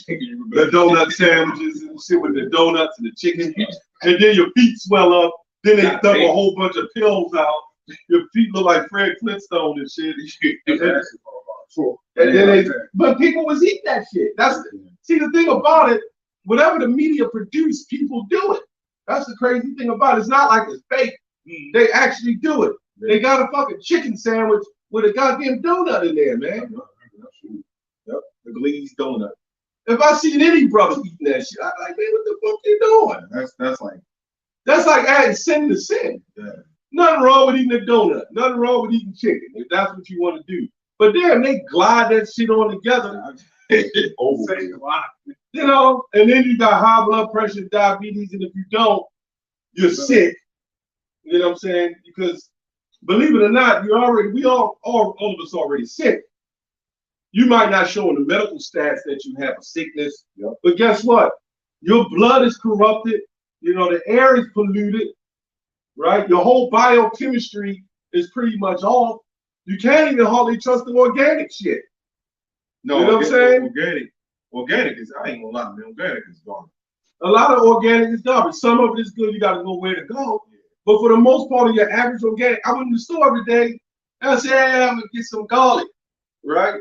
[SPEAKER 4] the donut sandwiches and shit with the donuts and the chicken, and then your feet swell up. Then they dump a whole bunch of pills out. Your feet look like Fred Flintstone and shit. But people was eating that shit. See the thing about it. Whatever the media produce, people do it. That's the crazy thing about it. It's not like it's fake. They actually do it. They got a fucking chicken sandwich with a goddamn donut in there, man.
[SPEAKER 6] Yep, the glazed donut.
[SPEAKER 4] If I seen any brother eating that shit, I'm like, man, what the fuck you doing? That's like adding sin to sin.
[SPEAKER 6] Yeah.
[SPEAKER 4] Nothing wrong with eating a donut. Nothing wrong with eating chicken if that's what you want to do. But damn, they glide that shit on together. You know, and then you got high blood pressure, diabetes, and if you don't, you're sick. You know what I'm saying? Because believe it or not, all of us already sick. You might not show in the medical stats that you have a sickness, but guess what? Your blood is corrupted. You know, the air is polluted, right? Your whole biochemistry is pretty much off. You can't even hardly trust the organic shit.
[SPEAKER 6] No,
[SPEAKER 4] you know what I'm saying?
[SPEAKER 6] Organic is, I ain't gonna lie, man, organic is garbage.
[SPEAKER 4] A lot of organic is garbage. Some of it is good. You got to know where to go. But for the most part of your average organic, I went to the store every day and I said, hey, I'm gonna get some garlic, right?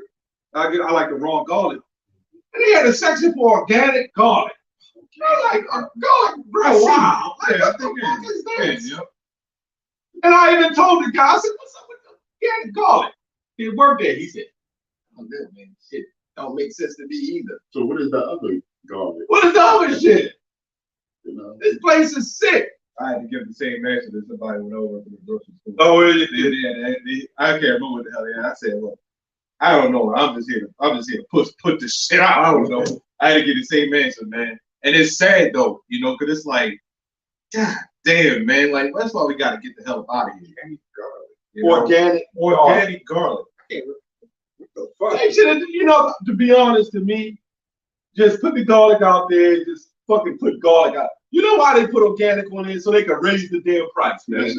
[SPEAKER 4] I like the raw garlic. And they had a section for organic garlic. I'm like, garlic, bro, wow. Like, what the fuck is this? Yeah. And I even told the guy, I said, what's up with the organic garlic? He worked there. He said, oh, good, man. Shit don't make sense to me either.
[SPEAKER 5] So what is the other garlic?
[SPEAKER 4] What is the other shit?
[SPEAKER 5] You know?
[SPEAKER 4] This place is sick.
[SPEAKER 6] I had to give the same answer that somebody went over to the grocery store.
[SPEAKER 4] Oh, really?
[SPEAKER 6] I can't remember what the hell they had. I said, look, I don't know. I'm just here to put this shit out. I don't know. I had to get the same answer, man. And it's sad though, you know, because it's like, God damn, man. Like, that's why we got to get the hell up out of here.
[SPEAKER 4] Organic garlic. What the fuck? They should have, you know, to be honest, to me, just put the garlic out there. Just fucking put garlic out. You know why they put organic on it? So they can raise the damn price, man.
[SPEAKER 5] Yes,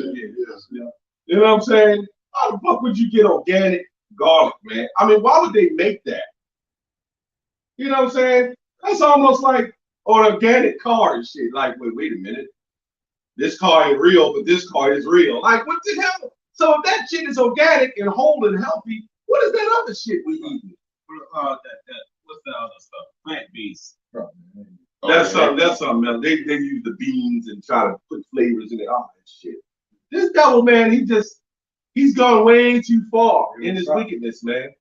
[SPEAKER 4] Yeah. You know what I'm saying? How the fuck would you get organic garlic, man? I mean, why would they make that? You know what I'm saying? That's almost like an organic car and shit. Like, wait a minute. This car ain't real, but this car is real. Like, what the hell? So if that shit is organic and whole and healthy, what is that other shit we eating?
[SPEAKER 3] What's the other stuff? Plant-based.
[SPEAKER 4] That's something else. They use the beans and try to put flavors in it. All that shit. This devil, man, he's gone way too far in his wickedness, man.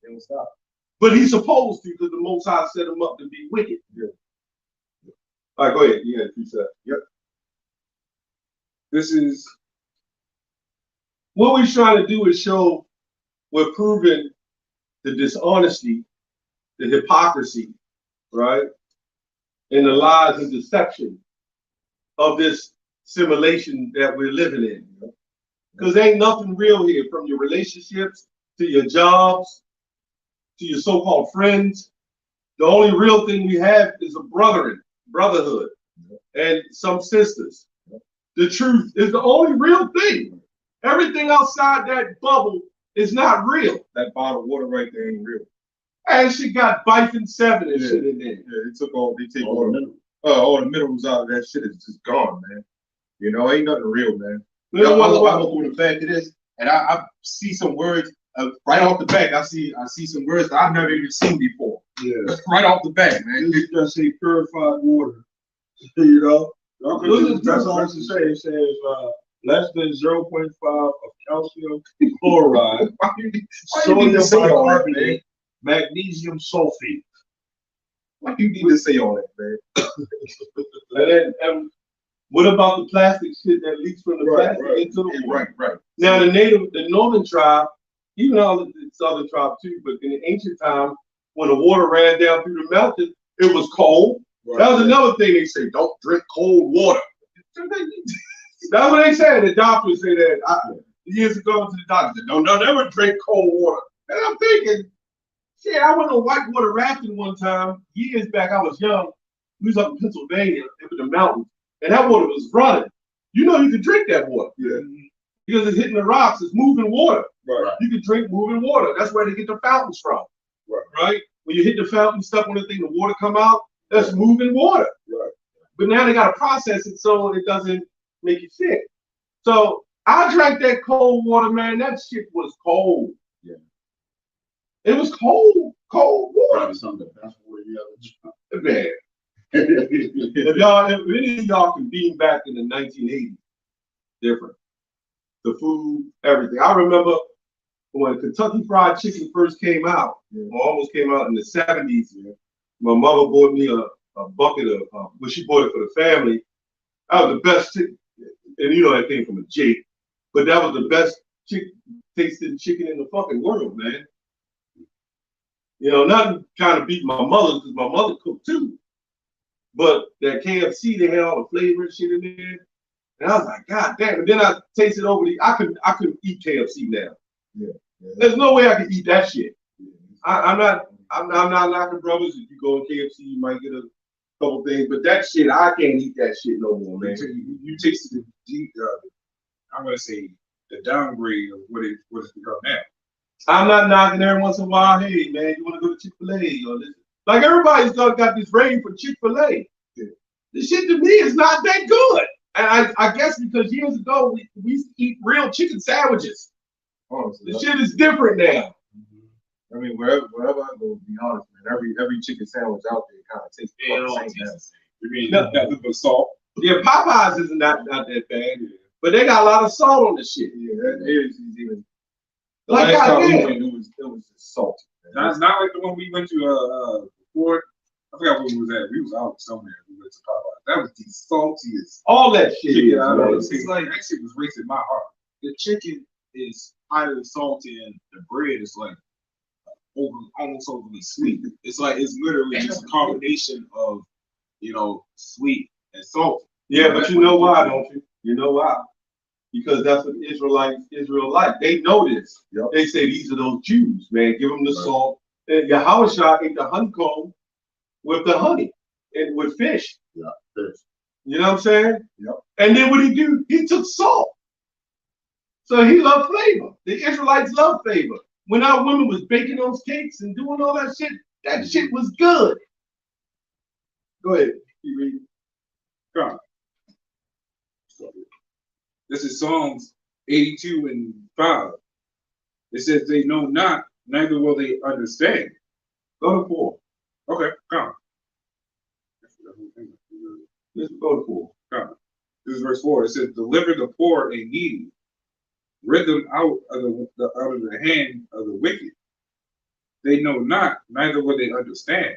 [SPEAKER 4] But he's supposed to, because the Most High set him up to be wicked. Yeah. All right, go ahead. You got 2 seconds. Yep. This is what we're trying to do is show we're proving the dishonesty, the hypocrisy, right? And the lies and deception of this simulation that we're living in. Because ain't nothing real here, from your relationships to your jobs to your so-called friends. The only real thing we have is a brotherhood, and some sisters. The truth is the only real thing. Everything outside that bubble is not real.
[SPEAKER 6] That bottle of water right there ain't real.
[SPEAKER 4] And she got Bifin 7 and shit in there.
[SPEAKER 6] Yeah, they take all the minerals out of that shit. It's just gone, man. You know, ain't nothing real, man. I look on the back of this, and I see some words right off the back. I see some words that I've never even seen before. Yeah, right off the back, man.
[SPEAKER 2] It's just say purified water. You know, that's all it's saying. It says less than 0.5 of calcium chloride, sodium bicarbonate, magnesium sulfate.
[SPEAKER 6] Why do you need to say all that, man?
[SPEAKER 4] And what about the plastic shit that leaks from the plastic into the water?
[SPEAKER 6] Right.
[SPEAKER 4] Now the northern tribe, even all the southern tribe too, but in the ancient time, when the water ran down through the mountain, it was cold. Right. That was another thing they say: don't drink cold water. That's what they said. The doctors say that. Years ago, to the doctor said, don't never drink cold water. And I'm thinking, shit, I went on whitewater rafting one time years back. I was young. We was up in Pennsylvania, up in the mountains, and that water was running. You know, you can drink that water. Yeah. Because it's hitting the rocks. It's moving water. Right. You can drink moving water. That's where they get the fountains from. Right. When you hit the fountain, stuff on the thing, the water come out. That's moving water. Right. But now they got to process it so it doesn't make you sick. So I drank that cold water, man. That shit was cold. Yeah. It was cold water.
[SPEAKER 5] Probably some of the best water you ever drank.
[SPEAKER 4] Man. If any of y'all can beam back in the 1980s, different. The food, everything. I remember when Kentucky Fried Chicken first came out, or almost came out in the 70s, my mother bought me a bucket of, well, she bought it for the family. That was the best chicken, and you know that came from a Jake, but that was the best tasting chicken in the fucking world, man. You know, nothing kind of beat my mother because my mother cooked too. But that KFC, they had all the flavor and shit in there. And I was like, God damn. And then I tasted over I couldn't eat KFC now.
[SPEAKER 3] Yeah.
[SPEAKER 4] There's no way I could eat that shit. I'm not knocking brothers. If you go to KFC, you might get a couple things, but that shit, I can't eat that shit no more, man.
[SPEAKER 3] You tasted I'm gonna say the downgrade of what it's become now.
[SPEAKER 4] I'm not knocking every once in a while. Hey, man, you want to go to Chick-fil-A or this? Like everybody's got this rage for Chick-fil-A.
[SPEAKER 3] Yeah.
[SPEAKER 4] The shit to me is not that good. And I guess because years ago we used to eat real chicken sandwiches.
[SPEAKER 3] Honestly,
[SPEAKER 4] The shit is different now.
[SPEAKER 3] I mean, wherever I go, to be honest, man, every chicken sandwich out there kind of tastes the same. You mean nothing but salt?
[SPEAKER 4] Yeah, Popeyes is not that bad, but they got a lot of salt on the shit.
[SPEAKER 3] Yeah, that is even. The
[SPEAKER 4] Like,
[SPEAKER 3] last time we
[SPEAKER 4] goddamn.
[SPEAKER 3] went, it was just salty. It's not like the one we went to before. I forgot where we was at. We was out somewhere. We went to Popeyes. That was the saltiest.
[SPEAKER 4] All that shit.
[SPEAKER 3] Chicken
[SPEAKER 4] Is,
[SPEAKER 3] I've
[SPEAKER 4] man.
[SPEAKER 3] ever seen. It's like that shit was racing my heart. The chicken is highly salty and the bread is like almost overly sweet. It's like it's literally just a combination of sweet and salty.
[SPEAKER 4] Yeah, but you know why, don't you? You know why? Because that's what Israel like. They know this.
[SPEAKER 3] Yep.
[SPEAKER 4] They say these are those Jews, man. Give them the salt. And YAHAWASHI ate the honeycomb with the honey and with fish.
[SPEAKER 5] Yeah, fish.
[SPEAKER 4] You know what I'm saying?
[SPEAKER 3] Yep.
[SPEAKER 4] And then what he do? He took salt. So he loved flavor. The Israelites love flavor. When our women was baking those cakes and doing all that shit was good. Go ahead. Keep reading.
[SPEAKER 3] God. This is Psalms 82 and 5. It says, they know not, neither will they understand.
[SPEAKER 4] Go to 4.
[SPEAKER 3] Okay, come.
[SPEAKER 4] Let's go to 4.
[SPEAKER 3] Come. This is verse 4. It says, deliver the poor and needy. Rid them out of the hand of the wicked. They know not, neither will they understand.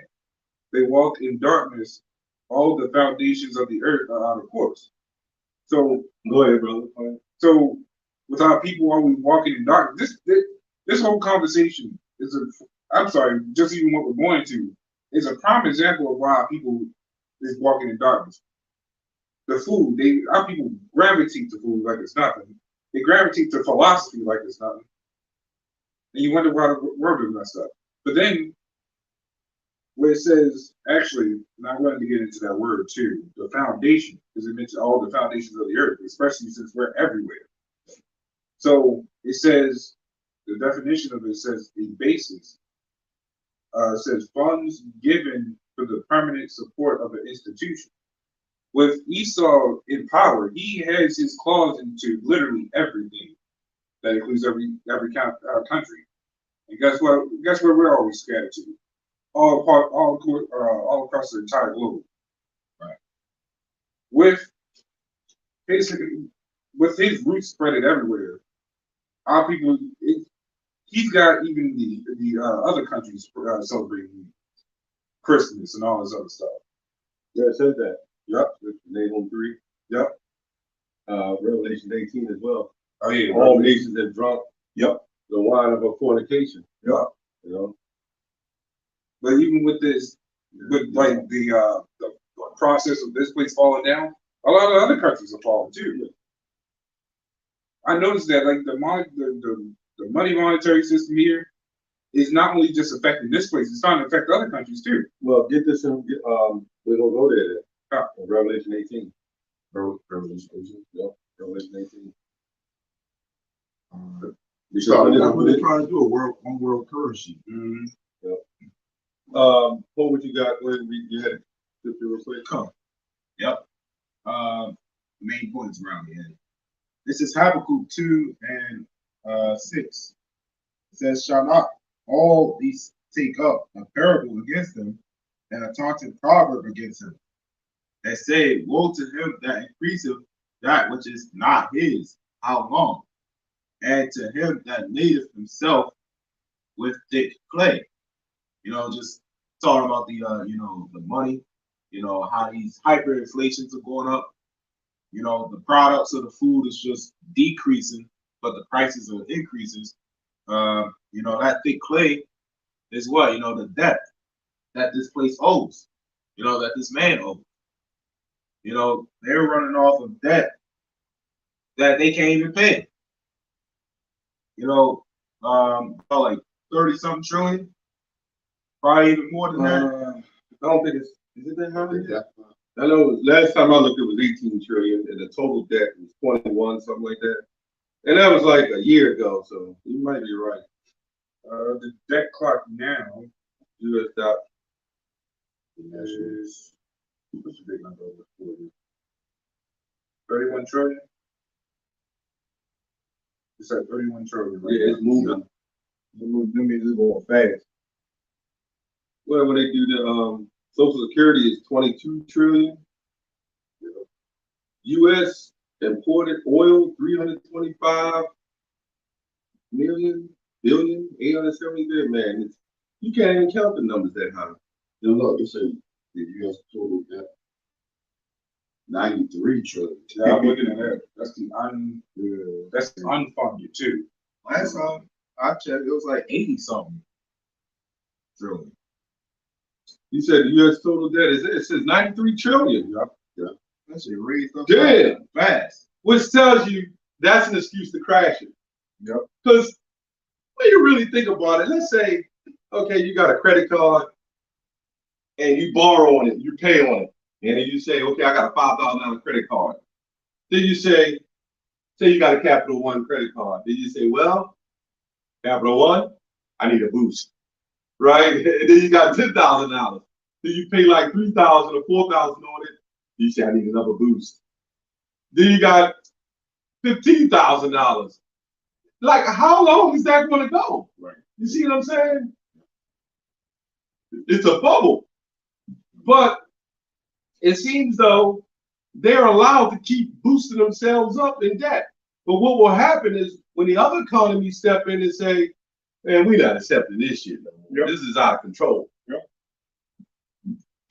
[SPEAKER 3] They walk in darkness. All the foundations of the earth are out of course. So
[SPEAKER 4] Go ahead, brother. Go ahead.
[SPEAKER 3] So with our people always walking in darkness, this whole conversation is I'm sorry, just even what we're going to is a prime example of why our people is walking in darkness. The food, our people gravitate to food like it's nothing. They gravitate to philosophy like it's nothing. And you wonder why the world is messed up. But then where it says, actually, and I wanted to get into that word too, the foundation, because it mentions all the foundations of the earth, especially since we're everywhere. So it says, the definition of it says the basis. It says funds given for the permanent support of an institution. With Esau in power, he has his claws into literally everything. That includes every country. And guess what? Guess where we're always scattered to? All across the entire globe. Right. With his roots spread everywhere, our people, he's got even the other countries celebrating Christmas and all this other stuff.
[SPEAKER 4] Yeah, it says that.
[SPEAKER 3] Yep.
[SPEAKER 4] Nahum 3.
[SPEAKER 3] Yep.
[SPEAKER 4] Revelation 18 as well.
[SPEAKER 3] Oh yeah.
[SPEAKER 4] All nations have drunk.
[SPEAKER 3] Yep.
[SPEAKER 4] The wine of a fornication.
[SPEAKER 3] Yep.
[SPEAKER 4] You know.
[SPEAKER 3] But even with this, with like the process of this place falling down, a lot of other countries are falling too. Yeah. I noticed that like the money monetary system here is not only just affecting this place, it's starting to affect other countries too.
[SPEAKER 4] Well, get this in. We're gonna go there. Revelation 18.
[SPEAKER 5] Revelation 18.
[SPEAKER 4] Yep. Revelation 18.
[SPEAKER 5] That's what they're trying to do, one world currency.
[SPEAKER 3] Mm-hmm.
[SPEAKER 4] Yep. What would you got? Go ahead and read. You had it real quick.
[SPEAKER 3] Come. Yep. Main points around here. This is Habakkuk 2 and 6. It says, shall not all these take up a parable against them and a taunted proverb against him, that say, woe to him that increaseth that which is not his, how long? and to him that nateth himself with thick clay. You know, just talking about the you know, the money, you know, how these hyperinflations are going up. You know, the products of the food is just decreasing, but the prices are increasing. You know, that thick clay is what, you know, the debt that this place owes, you know, that this man owes. You know, they're running off of debt that they can't even pay. You know, about like 30 something trillion, probably even more than that.
[SPEAKER 4] I don't think is it that high?
[SPEAKER 5] Yeah.
[SPEAKER 4] I know last time I looked, it was 18 trillion, and the total debt was 21, something like that. And that was like a year ago, so you might be right.
[SPEAKER 3] The debt clock now
[SPEAKER 4] U.S. dollar.
[SPEAKER 3] is, what's the big number over 40? 31 trillion? It's at 31 trillion right
[SPEAKER 4] Yeah,
[SPEAKER 3] now.
[SPEAKER 4] it's moving.
[SPEAKER 3] That means it's going fast.
[SPEAKER 4] Well, when they do the Social Security is 22 trillion. U.S. imported oil 325 million billion 873. Man, you can't even count the numbers that high.
[SPEAKER 5] Now look, it says the U.S. total debt 93 trillion.
[SPEAKER 3] Yeah, I'm looking at that. That's the unfunded too. Last time I checked, it was like 80 something trillion.
[SPEAKER 4] You said the U.S. total debt it says 93 trillion.
[SPEAKER 5] Yeah.
[SPEAKER 3] That shit raised up
[SPEAKER 4] Yeah.
[SPEAKER 3] fast.
[SPEAKER 4] Which tells you that's an excuse to crash it.
[SPEAKER 3] Yep.
[SPEAKER 4] Because when you really think about it, let's say, okay, you got a credit card and you borrow on it, you pay on it, and then you say, okay, I got a $5,000 credit card. Then you say you got a Capital One credit card. Then you say, well, Capital One, I need a boost, right? And then you got $10,000. Then you pay like $3,000 or $4,000 on it. You say, I need another boost. Then you got $15,000. Like, how long is that going to go?
[SPEAKER 3] Right.
[SPEAKER 4] You see what I'm saying? It's a bubble. But it seems though they're allowed to keep boosting themselves up in debt. But what will happen is when the other economies step in and say, man, we're not accepting this shit no more. Yep. This is out of control.
[SPEAKER 3] Yep.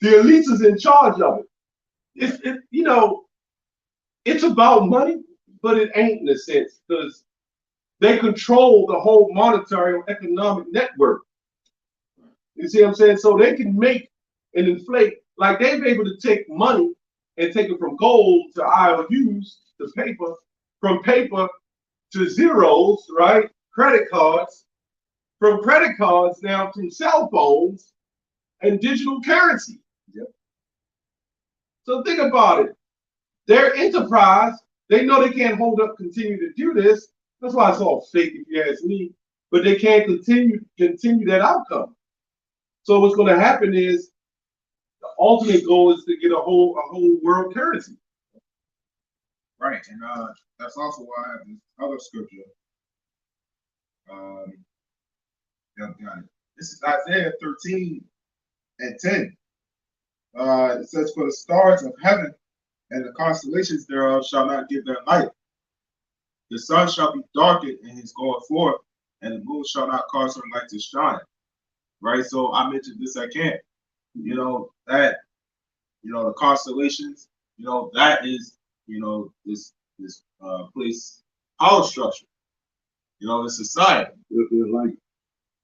[SPEAKER 4] The elites is in charge of it. You know, it's about money, but it ain't in a sense because they control the whole monetary or economic network. You see what I'm saying? So they can make and inflate, like they've been able to take money and take it from gold to IOUs to paper, from paper to zeros, right? Credit cards, from credit cards now to cell phones and digital currency.
[SPEAKER 3] Yep.
[SPEAKER 4] So think about it. Their enterprise, they know they can't hold up, continue to do this. That's why it's all fake, if you ask me. But they can't continue that outcome. So what's going to happen is the ultimate goal is to get a whole world currency.
[SPEAKER 3] Right, and that's also why I have this other scripture. Got it. This is Isaiah 13:10. It says, "For the stars of heaven and the constellations thereof shall not give their light. The sun shall be darkened in his going forth, and the moon shall not cause her light to shine." Right. So I mentioned this at camp. You know that. You know the constellations. You know that is. You know this place power structure. You know the society.
[SPEAKER 4] Like,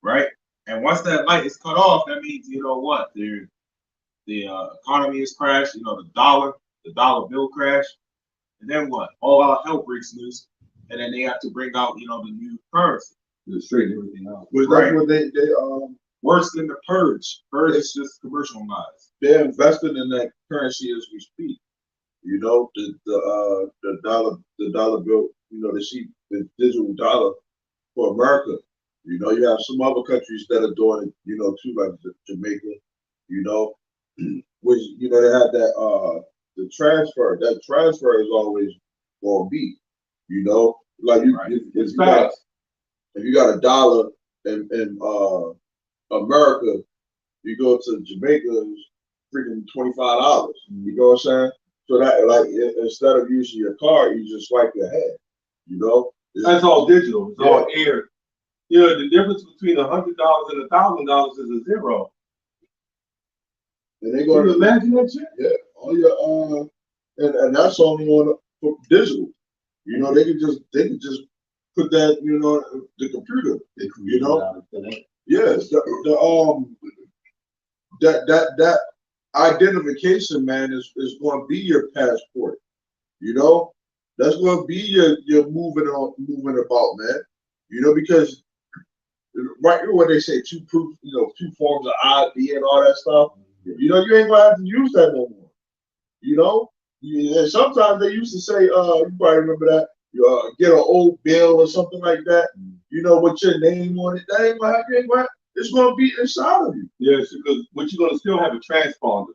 [SPEAKER 3] right. And once that light is cut off, that means you know what the economy is crashed. You know the dollar bill crash, and then what? All out hell breaks loose, and then they have to bring out you know the new currency
[SPEAKER 4] to straighten everything out.
[SPEAKER 2] Was
[SPEAKER 3] Right.
[SPEAKER 2] that what they
[SPEAKER 3] worse than the purge. Purge is just commercialized.
[SPEAKER 2] they're investing in that currency as we speak. You know, the dollar bill, you know, the digital dollar for America. You know, you have some other countries that are doing it, you know, too, like Jamaica, you know, which, you know, they have that the transfer. That transfer is always gonna be, you know, like you
[SPEAKER 3] Right.
[SPEAKER 2] if you got a dollar in America, you go to Jamaica, it's freaking $25. You know what I'm saying? So that like instead of using your card, you just swipe your hand. You know,
[SPEAKER 4] That's all digital. It's all air. You know, the difference between $100 and $1,000 is a zero.
[SPEAKER 2] And they
[SPEAKER 4] Can you
[SPEAKER 2] go,
[SPEAKER 4] imagine that shit?
[SPEAKER 2] yeah, all your and that's only on digital. You know, they could just put that, you know, the computer. You know, yes, that identification, man, is going to be your passport. You know, that's going to be your moving about, man. You know, because right when they say two proof, you know, two forms of ID and all that stuff, you know, you ain't gonna have to use that no more. You know, and sometimes they used to say, you probably remember that, get an old bill or something like that, you know, with your name on it. That ain't gonna happen. It's gonna be inside of you.
[SPEAKER 4] Yes, because but you're gonna still have a transponder.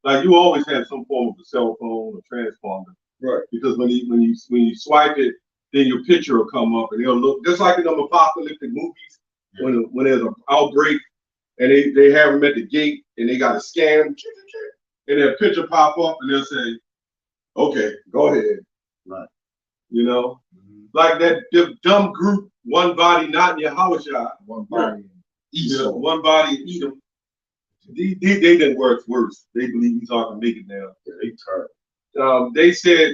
[SPEAKER 4] Like you always have some form of a cell phone or transponder.
[SPEAKER 2] Right.
[SPEAKER 4] Because when you swipe it, then your picture will come up and it'll look just like in them apocalyptic movies when there's an outbreak and they have them at the gate and they gotta scan them and their picture pop up and they'll say, okay, go ahead.
[SPEAKER 5] Right.
[SPEAKER 4] You know? Like that dumb group, One Body Not YAHAWASHI.
[SPEAKER 3] One body.
[SPEAKER 4] One Body and eat them. They didn't work worse. They believe he's all gonna make it now.
[SPEAKER 2] Yeah, they tired.
[SPEAKER 4] They said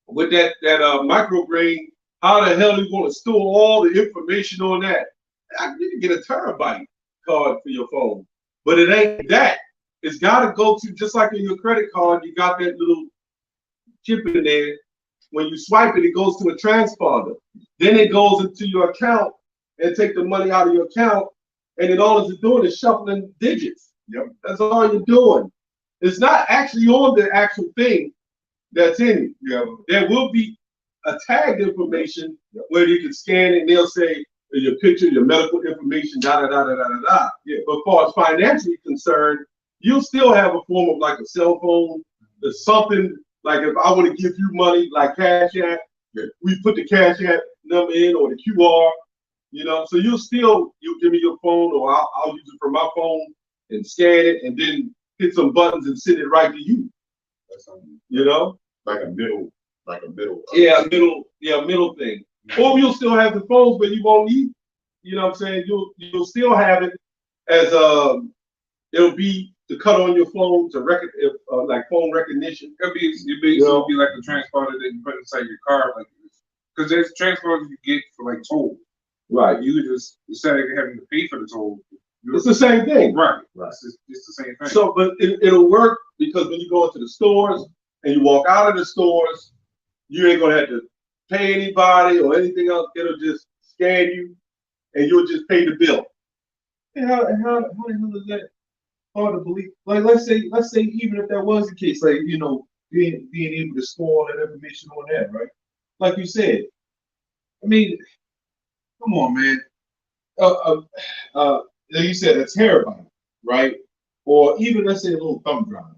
[SPEAKER 4] with that microbrain, how the hell are you going to store all the information on that? You can get a terabyte card for your phone, but it ain't that. It's got to go to, just like in your credit card, you got that little chip in there. When you swipe it, it goes to a transponder. Then it goes into your account and take the money out of your account. And then all it's doing is shuffling digits.
[SPEAKER 6] Yep.
[SPEAKER 4] That's all you're doing. It's not actually on the actual thing that's in it.
[SPEAKER 6] Yeah.
[SPEAKER 4] There will be a tagged information where you can scan it and they'll say your picture, your medical information, da da da da da da da. Yeah. But as far as financially concerned, you'll still have a form of like a cell phone. There's something like if I want to give you money, like Cash App, we put the Cash App number in or the QR, you know. So you'll give me your phone or I'll use it from my phone and scan it and then hit some buttons and send it right to you. You know,
[SPEAKER 5] Like a middle.
[SPEAKER 4] Middle thing. Or you'll still have the phones, but you won't need. You know what I'm saying? You'll still have it as it'll be to cut on your phone to record like phone recognition.
[SPEAKER 3] It'll be like a transponder that you put inside your car, like because there's transponders you get for like toll.
[SPEAKER 4] Right.
[SPEAKER 3] You just instead of having to pay for the toll.
[SPEAKER 4] It's the same thing.
[SPEAKER 3] Right. It's the same thing.
[SPEAKER 4] So, but it'll work because when you go into the stores and you walk out of the stores, you ain't gonna have to pay anybody or anything else. It'll just scan you, and you'll just pay the bill. And how the hell is that hard to believe? Like, let's say even if that was the case, like you know, being able to store all that information on that, right? Like you said, I mean, come on, man. Like you said, a terabyte, right? Or even let's say a little thumb drive.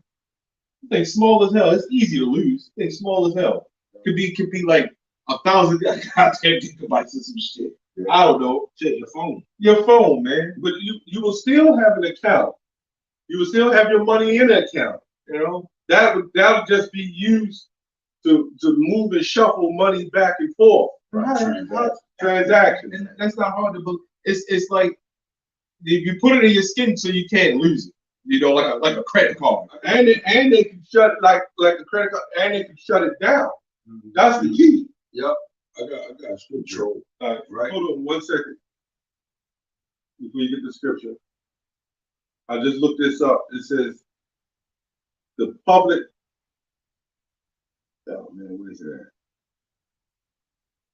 [SPEAKER 4] Think small as hell. It's easy to lose. Think small as hell. Could be like 1,000 goddamn gigabytes or some shit. I don't know.
[SPEAKER 3] Shit, your phone.
[SPEAKER 4] Your phone, man. But you will still have an account. You will still have your money in an account. You know that would just be used to move and shuffle money back and forth. Transactions. And that's not hard to believe. It's like you put it in your skin so you can't lose it. You know, like a credit card. And they can shut it like a credit card, and they can shut it down. That's the key.
[SPEAKER 2] Yep. I got control.
[SPEAKER 4] Right. Hold on 1 second. Before you get the scripture. I just looked this up. It says the public. Oh man, where is it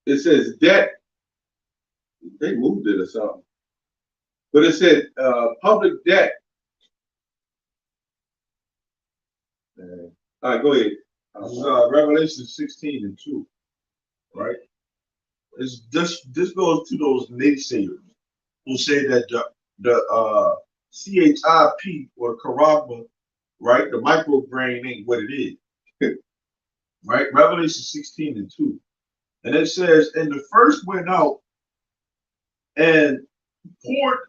[SPEAKER 4] at? It says debt. They moved it or something. But it said public debt. All right, go ahead.
[SPEAKER 2] Revelation 16:2, right? This goes to those naysayers who say that the CHIP or Karagma, right? The microbrain ain't what it is, right? Revelation 16:2, and it says, "And the first went out and poured."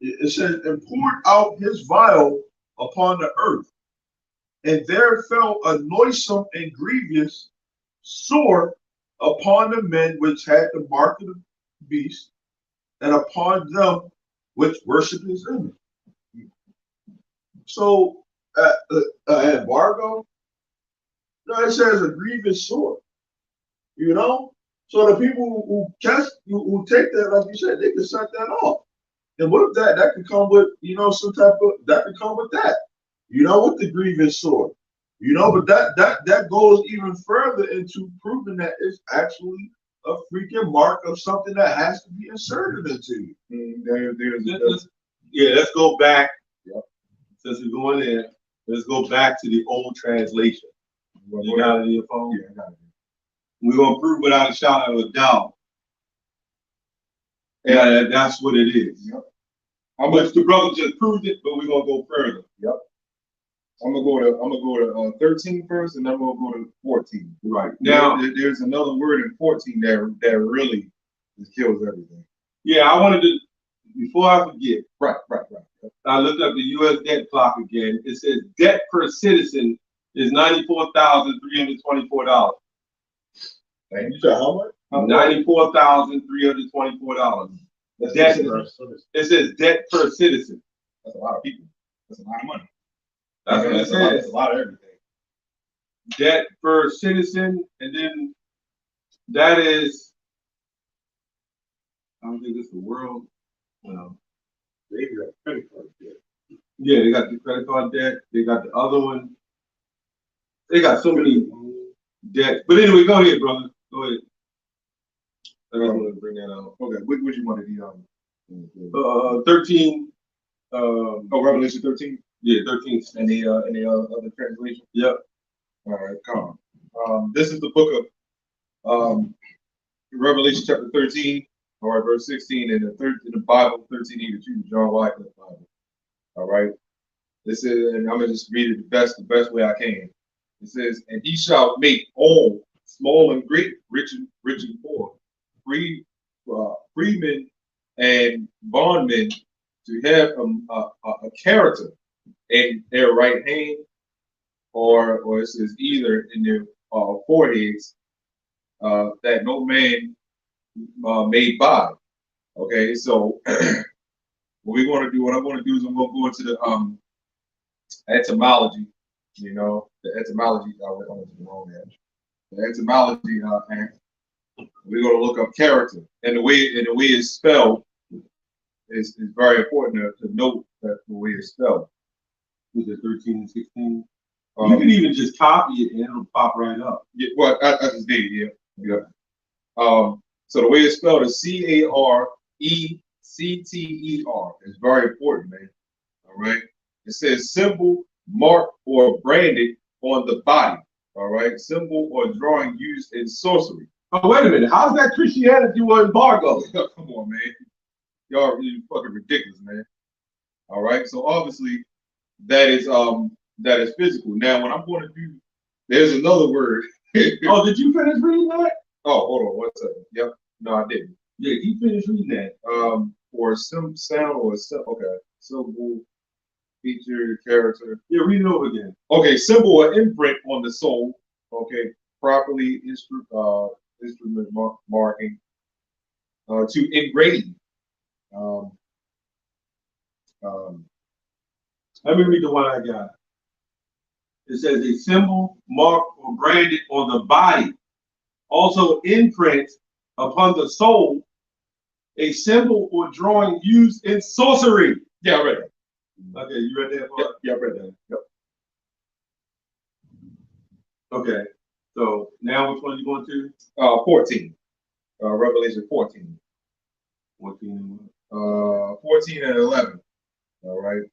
[SPEAKER 2] It says, "And poured out his vial upon the earth, and there fell a noisome and grievous sword upon the men which had the mark of the beast, and upon them which worship his image. So, embargo, no, it says a grievous sword. You know, so the people who take that, like you said, they can set that off. And what if that could come with, you know, some type of that could come with that, you know, with the grievous sword, you know, but that goes even further into proving that it's actually a freaking mark of something that has to be inserted into you.
[SPEAKER 1] Let's go back. Yep. Since we're going there, let's go back to the old translation. You got it in your phone?
[SPEAKER 3] Yeah, I got it.
[SPEAKER 1] We're gonna prove without a shadow of a doubt. And that's what it is.
[SPEAKER 3] Yep.
[SPEAKER 1] How much the brother just proved it, but we're gonna go further.
[SPEAKER 3] Yep. I'm gonna go to 13 first, and then I'm gonna go to 14.
[SPEAKER 1] Right. Now
[SPEAKER 3] there's another word in 14 that really just kills everything.
[SPEAKER 1] Yeah, I wanted to, before I forget.
[SPEAKER 3] Right.
[SPEAKER 1] I looked up the U.S. debt clock again. It says debt per citizen is $94,324.
[SPEAKER 2] And you said how much?
[SPEAKER 1] $94,324. Debt. It says debt per citizen.
[SPEAKER 3] That's a lot of people. That's a lot of money.
[SPEAKER 1] That's what it says.
[SPEAKER 3] That's a lot of everything.
[SPEAKER 1] Debt per citizen, and then that is, I don't think it's the world.
[SPEAKER 2] They got credit card debt.
[SPEAKER 1] Yeah, they got the credit card debt. They got the other one. They got so many debts. But anyway, go ahead, brother. Go ahead. I just wanted to bring that out.
[SPEAKER 3] Okay, what you want to do?
[SPEAKER 1] 13.
[SPEAKER 3] Revelation 13.
[SPEAKER 1] Yeah, 13.
[SPEAKER 3] Any other translation?
[SPEAKER 1] Yep.
[SPEAKER 3] All right, come on. This is the book of Revelation chapter 13, all right, verse 16, in the Bible 1382, John Wycliffe Bible. All right. This is, and I'm gonna just read it the best way I can. It says, and he shall make all, small and great, rich and poor, freemen and bondmen, to have a character in their right hand, or it says either in their foreheads, that no man may buy. Okay, so what I'm going to do is I'm going to go into the etymology. You know, the etymology. I went on the wrong edge. The etymology, and we're going to look up character, and the way it's spelled is very important to note that the way it's spelled.
[SPEAKER 1] Was it 13 and 16? You can even just copy it and it'll pop right up.
[SPEAKER 3] Yeah, well, I just did, yeah. So the way it's spelled is CARECTER. It's very important, man. All right. It says symbol, mark, or branded on the body. All right. Symbol or drawing used in sorcery.
[SPEAKER 1] Oh, wait a minute. How's that Christianity or embargo?
[SPEAKER 3] Come on, man. Y'all you fucking ridiculous, man. All right. So obviously that is physical. Now, what I'm going to do, there's another word.
[SPEAKER 1] Oh, did you finish reading that?
[SPEAKER 3] Oh, hold on 1 second. Yep. No, I didn't.
[SPEAKER 1] Yeah, you finished reading that.
[SPEAKER 3] Or some sound or some, okay. Symbol, feature, character.
[SPEAKER 1] Yeah, read it over again.
[SPEAKER 3] Okay, symbol or imprint on the soul. Okay, properly instrument marking. To engrave.
[SPEAKER 1] Let me read the one I got. It says a symbol, mark, or branded on the body. Also imprint upon the soul, a symbol or drawing used in sorcery.
[SPEAKER 3] Yeah, I read that.
[SPEAKER 1] Okay, you read that part?
[SPEAKER 3] Yeah, I read that. Yep.
[SPEAKER 1] Okay, so now which one are you going to?
[SPEAKER 3] 14. Revelation 14.
[SPEAKER 1] 14
[SPEAKER 3] 14 and 11. All right.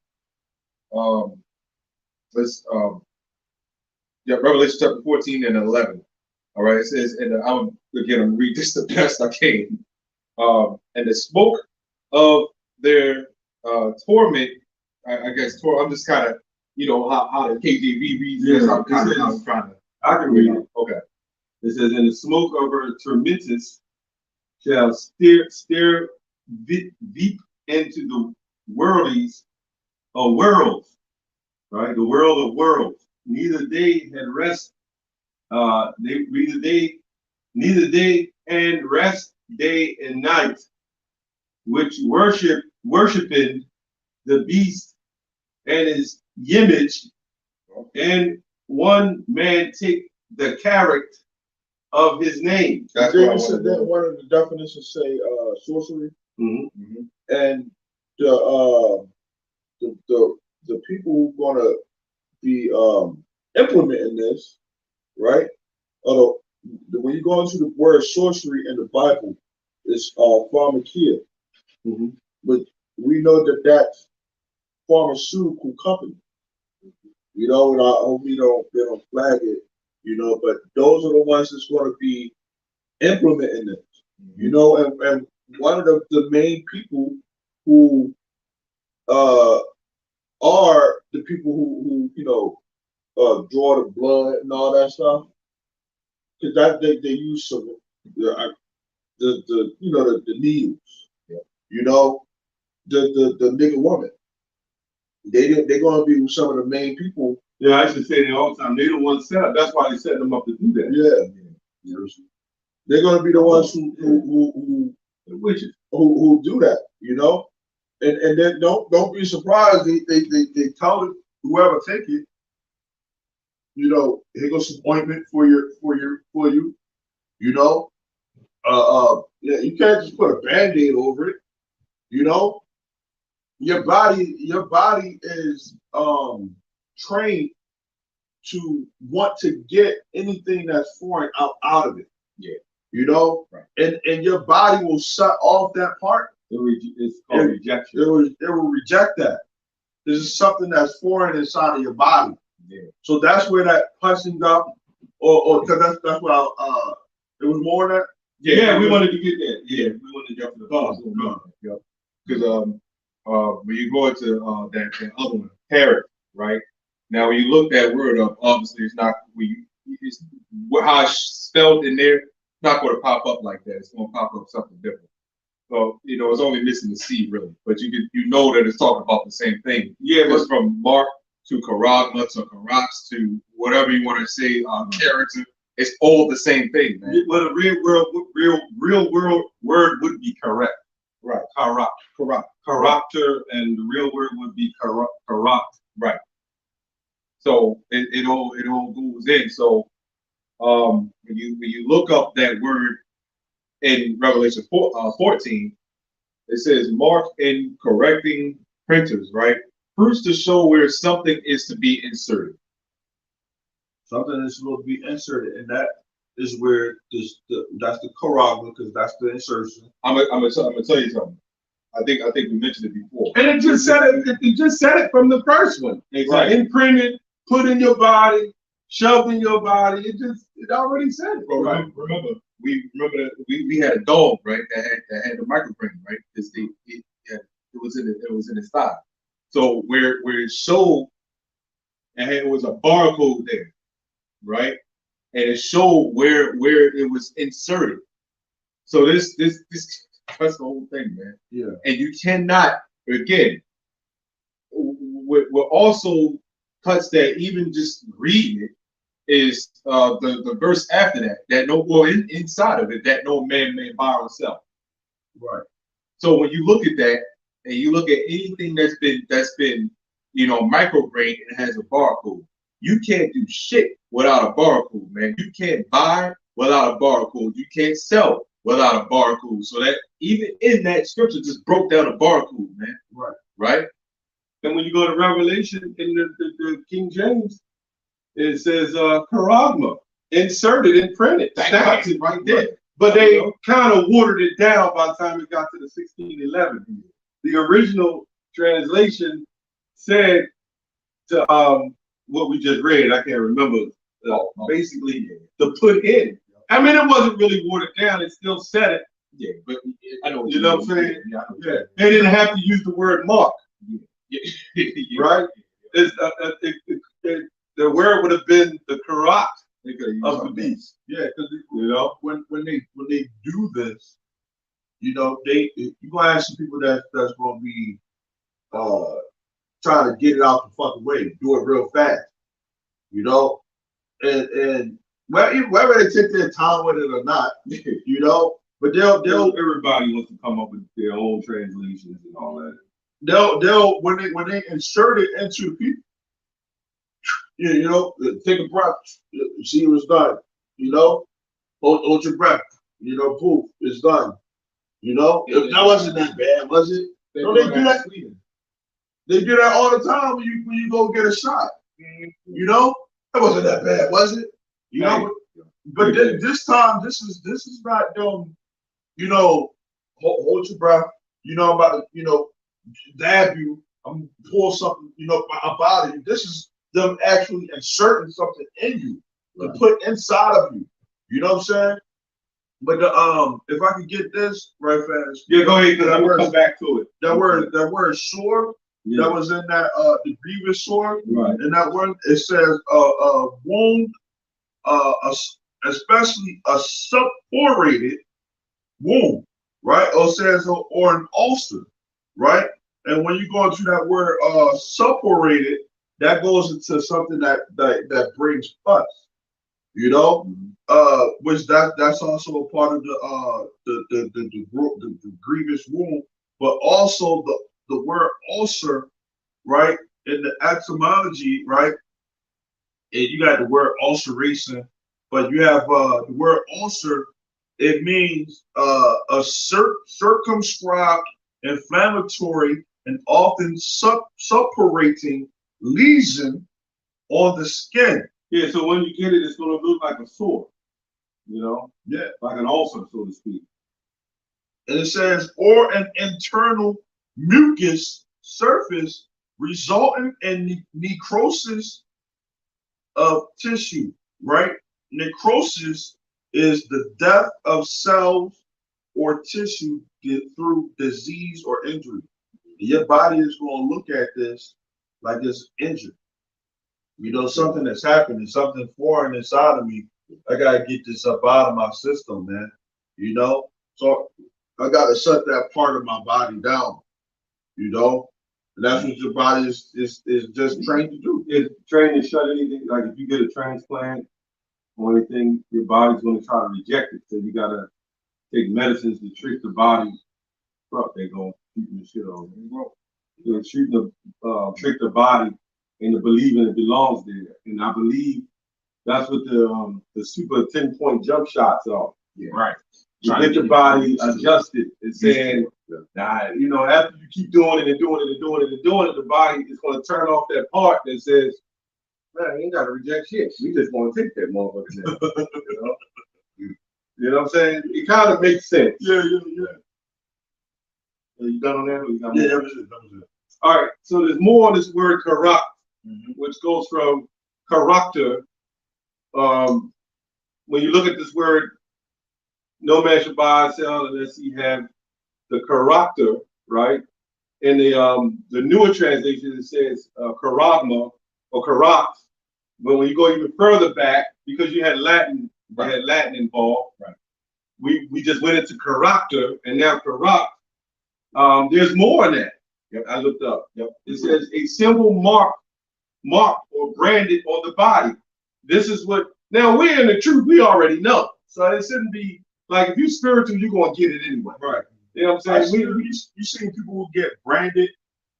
[SPEAKER 3] Revelation chapter 14 and 11. All right. It says, and I'm gonna read this the best I can. And the smoke of their torment, I guess. I'm just kind of, you know, how the KJV reads this.
[SPEAKER 1] Yeah,
[SPEAKER 3] I'm kind of trying to.
[SPEAKER 1] I can read it.
[SPEAKER 3] Okay.
[SPEAKER 1] It says, and the smoke of her tormentors shall steer deep into the worlds of worlds, right? The world of worlds. Neither they had rest
[SPEAKER 4] neither day and rest day and night, which worshiping the beast and his image, and one man take the character of his name.
[SPEAKER 2] That's what I said. That one of the definitions say sorcery, and the people who gonna be implementing this, right? Although when you go into the word sorcery in the Bible, it's pharmakia, but we know that that's pharmaceutical company. You know, and I hope they don't flag it. You know, but those are the ones that's going to be implementing this. You know, and one of the main people who are the people who you know draw the blood and all that stuff, because that they use some the you know the needles. You know, the nigga woman. They're going to be some of the main people.
[SPEAKER 4] Yeah, I used to say that all the time. They the ones set up. That's why they set them up to do that.
[SPEAKER 2] Yeah. They're going to be the ones who do that, you know? And then don't be surprised. They tell whoever take it, you know, here goes some ointment for you, you know? Yeah, you can't just put a Band-Aid over it, you know? Your body is trained to want to get anything that's foreign out of it.
[SPEAKER 6] Yeah.
[SPEAKER 2] You know?
[SPEAKER 6] Right.
[SPEAKER 2] And your body will shut off that part.
[SPEAKER 4] It's called rejection.
[SPEAKER 2] It will reject that. This is something that's foreign inside of your body.
[SPEAKER 6] Yeah.
[SPEAKER 2] So that's where that punching up or because that's what it was more than that.
[SPEAKER 4] Yeah, we wanted to get that. Yeah, we wanted to jump to the thoughts.
[SPEAKER 6] Because when you go into that other one, Herod, right? Now, when you look that word up, obviously it's not it's how it's spelled in there. It's not going to pop up like that. It's going to pop up something different. So you know, it's only missing the C really, but you know that it's talking about the same thing. Yeah, it's from Mark to Karagma to Karax to whatever you want to say, character. It's all the same thing, man.
[SPEAKER 4] Well, the real world word would be correct.
[SPEAKER 6] Right.
[SPEAKER 4] Character, and the real word would be corrupt.
[SPEAKER 6] Right. So it all goes in. So when you look up that word in Revelation 14, it says mark in correcting printers, right? Proofs to show where something is to be inserted.
[SPEAKER 2] Something is supposed to be inserted, and that is where that's the Karagma, because that's the insertion.
[SPEAKER 6] I'm gonna tell you something. I think we mentioned it before.
[SPEAKER 4] And it just said it from the first one.
[SPEAKER 6] Exactly.
[SPEAKER 4] Imprinted, put in your body, shoved in your body. It already said it.
[SPEAKER 6] Bro, right. Remember that we had a dog, right? That had the microprint, right? Because it was in his thigh. So where it showed, and it was a barcode there, right? And it showed where it was inserted. So this that's the whole thing, man.
[SPEAKER 2] Yeah.
[SPEAKER 6] And you cannot, again, what also cuts that, even just reading it, is the verse after that inside of it, that no man may buy or sell.
[SPEAKER 2] Right.
[SPEAKER 6] So when you look at that, and you look at anything that's been micrograin and has a barcode, you can't do shit without a barcode, man. You can't buy without a barcode. You can't sell without a barcode. So that even in that scripture just broke down a barcode, man.
[SPEAKER 2] Right.
[SPEAKER 6] Right.
[SPEAKER 4] And when you go to Revelation in the King James, it says charagma, inserted and printed, stamped it right there. But they kind of watered it down by the time it got to the 1611. The original translation said to what we just read, I can't remember, basically to put in. I mean, it wasn't really watered down. It still said it.
[SPEAKER 6] Yeah, but I know.
[SPEAKER 4] You know what I'm saying?
[SPEAKER 6] Yeah.
[SPEAKER 4] They didn't have to use the word mark.
[SPEAKER 6] Yeah.
[SPEAKER 4] Right? The word would have been the karat of the beast.
[SPEAKER 2] Yeah, because when they do this, you're gonna have some people that's gonna be trying to get it out the fucking way, do it real fast, and whether they take their time with it or not, you know, but they'll
[SPEAKER 4] everybody wants to come up with their own translations and all that.
[SPEAKER 2] They'll when they insert it into the people, you know, take a breath, see what's done, you know, hold your breath, you know, poof, it's done, you know. That wasn't that bad, was it? No, they do that. They do that all the time when you go get a shot. You know, that wasn't that bad, was it? You know, but this time, this is not them. You know, hold your breath. You know, I'm about to, you know, dab you. I'm pull something, you know, about it. This is them actually inserting something in you to put inside of you. You know what I'm saying? But the if I could get this right fast.
[SPEAKER 4] Yeah, go ahead, because I'm gonna come back to it.
[SPEAKER 2] That word sword. Yeah. That was in that the grievous sword,
[SPEAKER 4] right?
[SPEAKER 2] And that one it says wound, especially a suppurated wound, right? Or it says or an ulcer, right? And when you go into that word suppurated, that goes into something that brings pus, you know, which that's also a part of the grievous wound, but also the word ulcer, right? In the etymology, right? And you got the word ulceration, but you have the word ulcer. It means a circumscribed, inflammatory, and often suppurating lesion on the skin.
[SPEAKER 4] Yeah, so when you get it, it's gonna look like a sore, you know?
[SPEAKER 2] Yeah.
[SPEAKER 4] Like an ulcer, so to speak.
[SPEAKER 2] And it says, or an internal mucus surface resulting in necrosis of tissue, right? Necrosis is the death of cells or tissue through disease or injury. Your body is going to look at this like it's injured. You know, something that's happening, something foreign inside of me. I got to get this up out of my system, man. You know? So I got to shut that part of my body down, you know? And that's what your body is just trained to do.
[SPEAKER 4] It's trained to shut anything. Like if you get a transplant or anything, your body's going to try to reject it. So you got to take medicines to trick the body. They're going to keep the shit on. They're shooting trick the body into believing it belongs there. And I believe that's what the super 10-point jump shots are.
[SPEAKER 3] Yeah. Right.
[SPEAKER 4] You get your body adjusted and saying, nah, you know, after you keep doing it and doing it and doing it and doing it, the body is going to turn off that part that says, man, you ain't got to reject shit. We just want to take that motherfucker now. You know what I'm saying? It kind of makes sense.
[SPEAKER 2] Yeah.
[SPEAKER 4] Are you done on that? Or you got
[SPEAKER 2] Yeah,
[SPEAKER 4] more?
[SPEAKER 2] that was it.
[SPEAKER 4] All right, so there's more on this word corrupt, which goes from character. When you look at this word, no man should buy or sell unless he have the character, right? In the newer translation, it says charagma or charact. But when you go even further back, because you had Latin, you had Latin involved.
[SPEAKER 3] Right.
[SPEAKER 4] We just went into character, and now corrupt. There's more in that.
[SPEAKER 3] Yep.
[SPEAKER 4] I looked up. Yep. It says a symbol marked or branded on the body. This is what, now we're in the truth, we already know. So it shouldn't be like, if you're spiritual, you're going to get it anyway.
[SPEAKER 2] Right.
[SPEAKER 4] You know what I'm saying?
[SPEAKER 2] You seen people who get branded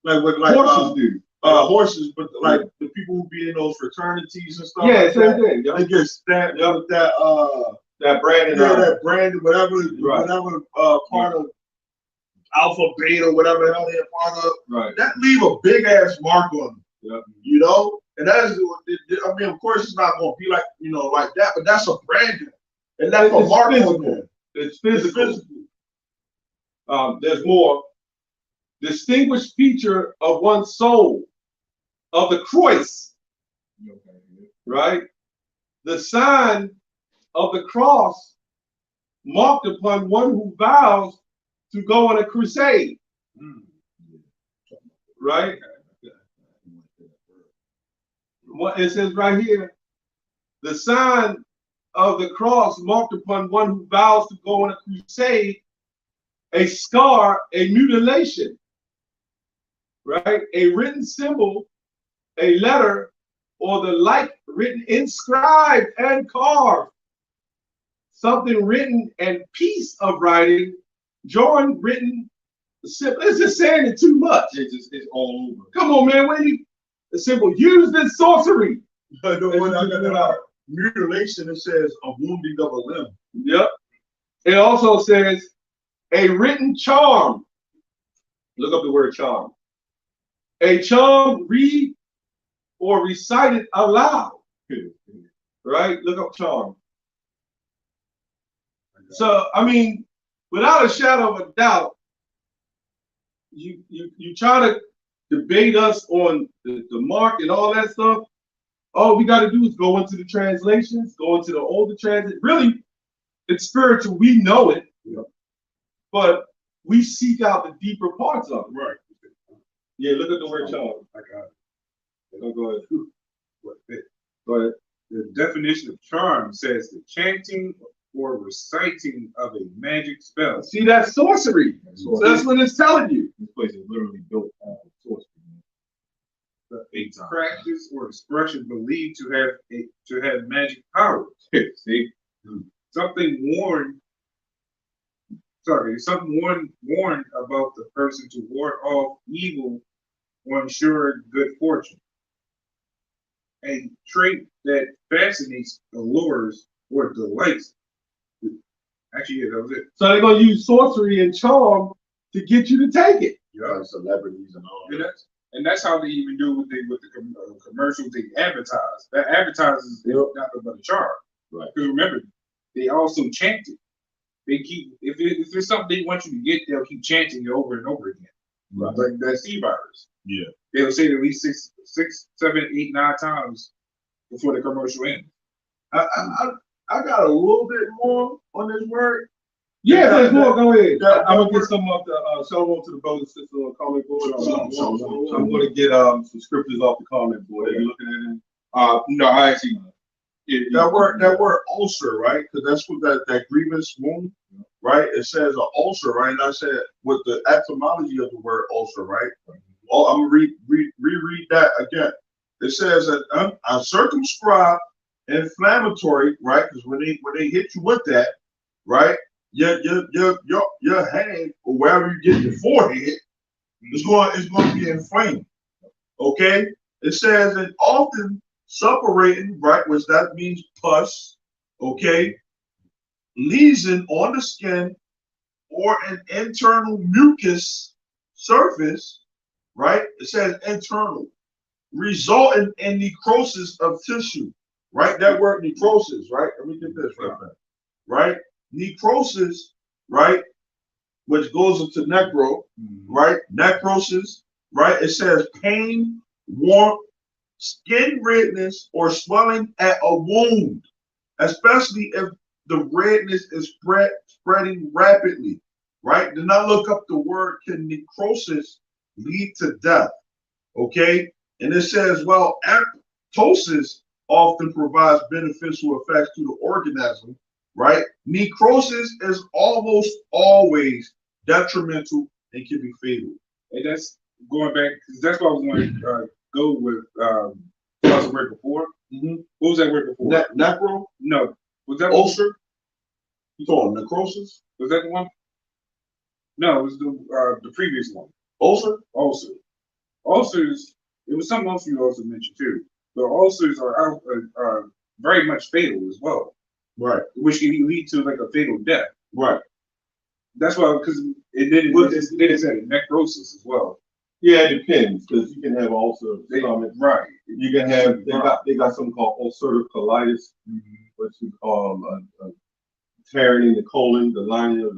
[SPEAKER 2] like with
[SPEAKER 4] Horses do.
[SPEAKER 2] Horses, but like the people who be in those fraternities and stuff.
[SPEAKER 4] Yeah,
[SPEAKER 2] like
[SPEAKER 4] same
[SPEAKER 2] that,
[SPEAKER 4] thing.
[SPEAKER 2] they get stamped with that
[SPEAKER 4] branded.
[SPEAKER 2] Yeah, that branded, whatever part of alpha, beta, whatever the hell they're part of.
[SPEAKER 4] Right.
[SPEAKER 2] That leave a big ass mark on them.
[SPEAKER 4] Yep.
[SPEAKER 2] You know? And that is, I mean, of course, it's not going to be like, you know, like that, but that's a branding. And that's a mark on them.
[SPEAKER 4] It's physical. There's more. Distinguished feature of one's soul, of the cross, right? The sign of the cross marked upon one who vows to go on a crusade, right? What it says right here, the sign of the cross marked upon one who vows to go on a crusade, a scar, a mutilation, right? A written symbol, a letter,
[SPEAKER 1] or the like written, inscribed and carved. Something written and piece of writing, joined, written, simple. It's just saying it too much.
[SPEAKER 6] It's all over.
[SPEAKER 1] Come on, man. What do you? The simple. Used in sorcery.
[SPEAKER 2] Mutilation, it says a wounding of a limb.
[SPEAKER 1] Yep. It also says a written charm. Look up the word charm. A charm read or recited aloud. Right? Look up charm. So, I mean, without a shadow of a doubt, you try to debate us on the mark and all that stuff. All we got to do is go into the translations, go into the older translation. Really, it's spiritual. We know it, but we seek out the deeper parts of it.
[SPEAKER 6] Right.
[SPEAKER 1] Yeah, look at the word charm.
[SPEAKER 6] I got it.
[SPEAKER 1] Go ahead.
[SPEAKER 6] Go ahead. The definition of charm says the chanting or reciting of a magic spell.
[SPEAKER 1] See, that's sorcery. So that's what it's telling you.
[SPEAKER 6] This place is literally built on sorcery. A practice or expression believed to have magic powers. See, something warned about the person to ward off evil or ensure good fortune. A trait that fascinates, allures, or delights. Actually, yeah, that was it.
[SPEAKER 1] So they're gonna use sorcery and charm to get you to take it.
[SPEAKER 5] Yeah, celebrities and all that.
[SPEAKER 6] And that's how they even do with the commercials. They advertise. That advertises nothing but a charm.
[SPEAKER 5] Right.
[SPEAKER 6] Because remember, they also chant it. They keep if there's something they want you to get, they'll keep chanting it over and over again.
[SPEAKER 5] Right.
[SPEAKER 6] Like that C virus.
[SPEAKER 2] Yeah.
[SPEAKER 6] They'll say it at least 6, 7, 8, 9 times before the commercial ends.
[SPEAKER 2] I got a little bit more on this word.
[SPEAKER 1] Yeah, there's more. Go ahead.
[SPEAKER 2] I'm
[SPEAKER 1] gonna get some of the show to the brothers and sisters on the comment board. I'm gonna get some scriptures off the comment board. Are you looking at it?
[SPEAKER 6] No, I actually.
[SPEAKER 2] That word ulcer, right? Because that's what that grievous wound, right? It says an ulcer, right? And I said with the etymology of the word ulcer, right? Oh, I'm gonna reread that again. It says an uncircumscribed inflammatory, right? Because when they hit you with that, right? Your hand or wherever you get your forehead is going to be inflamed. Okay? It says that often suppurating, right, which that means pus, okay, lesion on the skin or an internal mucus surface, right? It says internal, resulting in necrosis of tissue, right? That word necrosis, right? Let me get this right? Necrosis, right, which goes into necro, right? Necrosis, right? It says pain, warmth, skin redness, or swelling at a wound, especially if the redness is spreading rapidly, right? Do not look up the word. Can necrosis lead to death? Okay, and it says, well, apoptosis often provides beneficial effects to the organism, right? Necrosis is almost always detrimental and can be fatal.
[SPEAKER 6] And that's going back, because that's what I was going to go with. What was the word before? What was that word before?
[SPEAKER 2] Necro?
[SPEAKER 6] No. Was that
[SPEAKER 2] ulcer? You call it necrosis?
[SPEAKER 6] Was that the one? No, it was the previous one.
[SPEAKER 2] Ulcer?
[SPEAKER 6] Ulcer. Ulcers, it was something else you also mentioned too. The ulcers are very much fatal as well.
[SPEAKER 2] Right.
[SPEAKER 6] Which can lead to like a fatal death.
[SPEAKER 2] Right.
[SPEAKER 6] That's why, because it said necrosis as well.
[SPEAKER 1] Yeah, it depends, because you can have ulcer stomach.
[SPEAKER 6] Right.
[SPEAKER 1] You can have they got something called ulcerative colitis, which is tearing in the colon, the lining of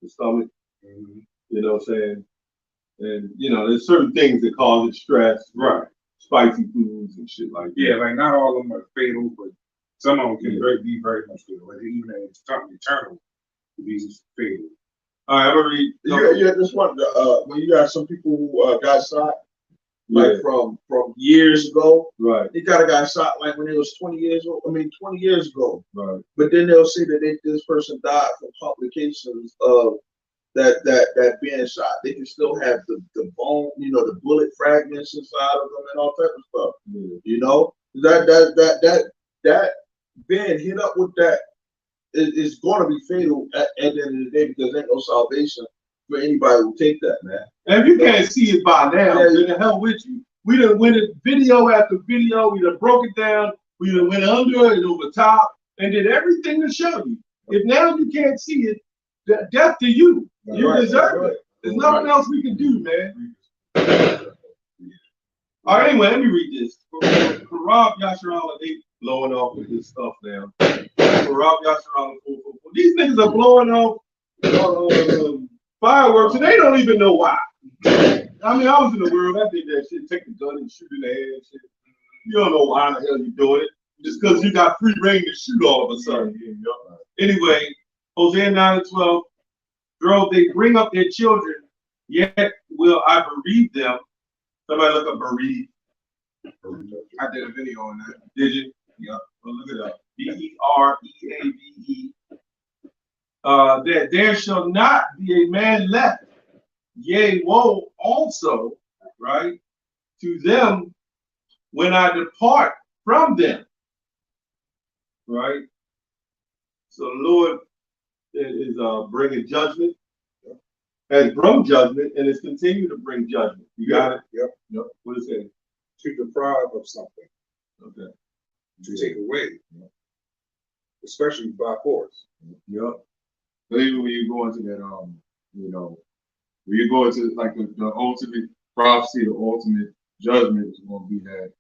[SPEAKER 1] the stomach. You know what I'm saying? And you know, there's certain things that cause it stress, right? Spicy foods and shit like that.
[SPEAKER 6] Yeah, like not all of them are fatal, but some of them can be very much fatal. Like even internal diseases fatal.
[SPEAKER 1] All right, I'm gonna read.
[SPEAKER 2] Yeah, this one. When you got some people who got shot, like from years ago. Right. They got a guy shot like when he was 20 years old. 20 years ago. Right. But then they'll say that this person died from complications of that being shot. They can still have the bone, the bullet fragments inside of them and all type of stuff. You know. That being hit up with that is going to be fatal at the end of the day, because there's no salvation for anybody who take that, man.
[SPEAKER 1] And if you can't see it by now, then the hell with you. We done went it video after video. We done broke it down. We done went under and over top and did everything to show you. If now you can't see it, death to you. You deserve it. There's nothing else we can do, man. All right, anyway, let me read this. Rob Yasharala, they blowing off with this stuff now. Rob Yasharala, these niggas are blowing off fireworks, and they don't even know why. I mean, I was in the world, I did that shit, take the gun and shoot in the head and shit. You don't know why the hell you doing it. Just because you got free reign to shoot all of a sudden. Anyway, Hosea 9:12, girl, they bring up their children, yet will I bereave them. Somebody look up bereave.
[SPEAKER 3] I did a video on that.
[SPEAKER 1] Did you?
[SPEAKER 3] Yeah.
[SPEAKER 1] Well, look it up. B-E-R-E-A-V-E. That there shall not be a man left. Yea, woe also, right, to them when I depart from them. Right? So the Lord is bringing judgment, has brought judgment, and is continuing to bring judgment. You got it?
[SPEAKER 7] Yep.
[SPEAKER 1] What is it?
[SPEAKER 7] To deprive of something,
[SPEAKER 1] Okay.
[SPEAKER 7] to take away, especially by force.
[SPEAKER 6] Yep. So even when you go into that, you know, when you go into like the ultimate prophecy, the ultimate judgment is going to be that,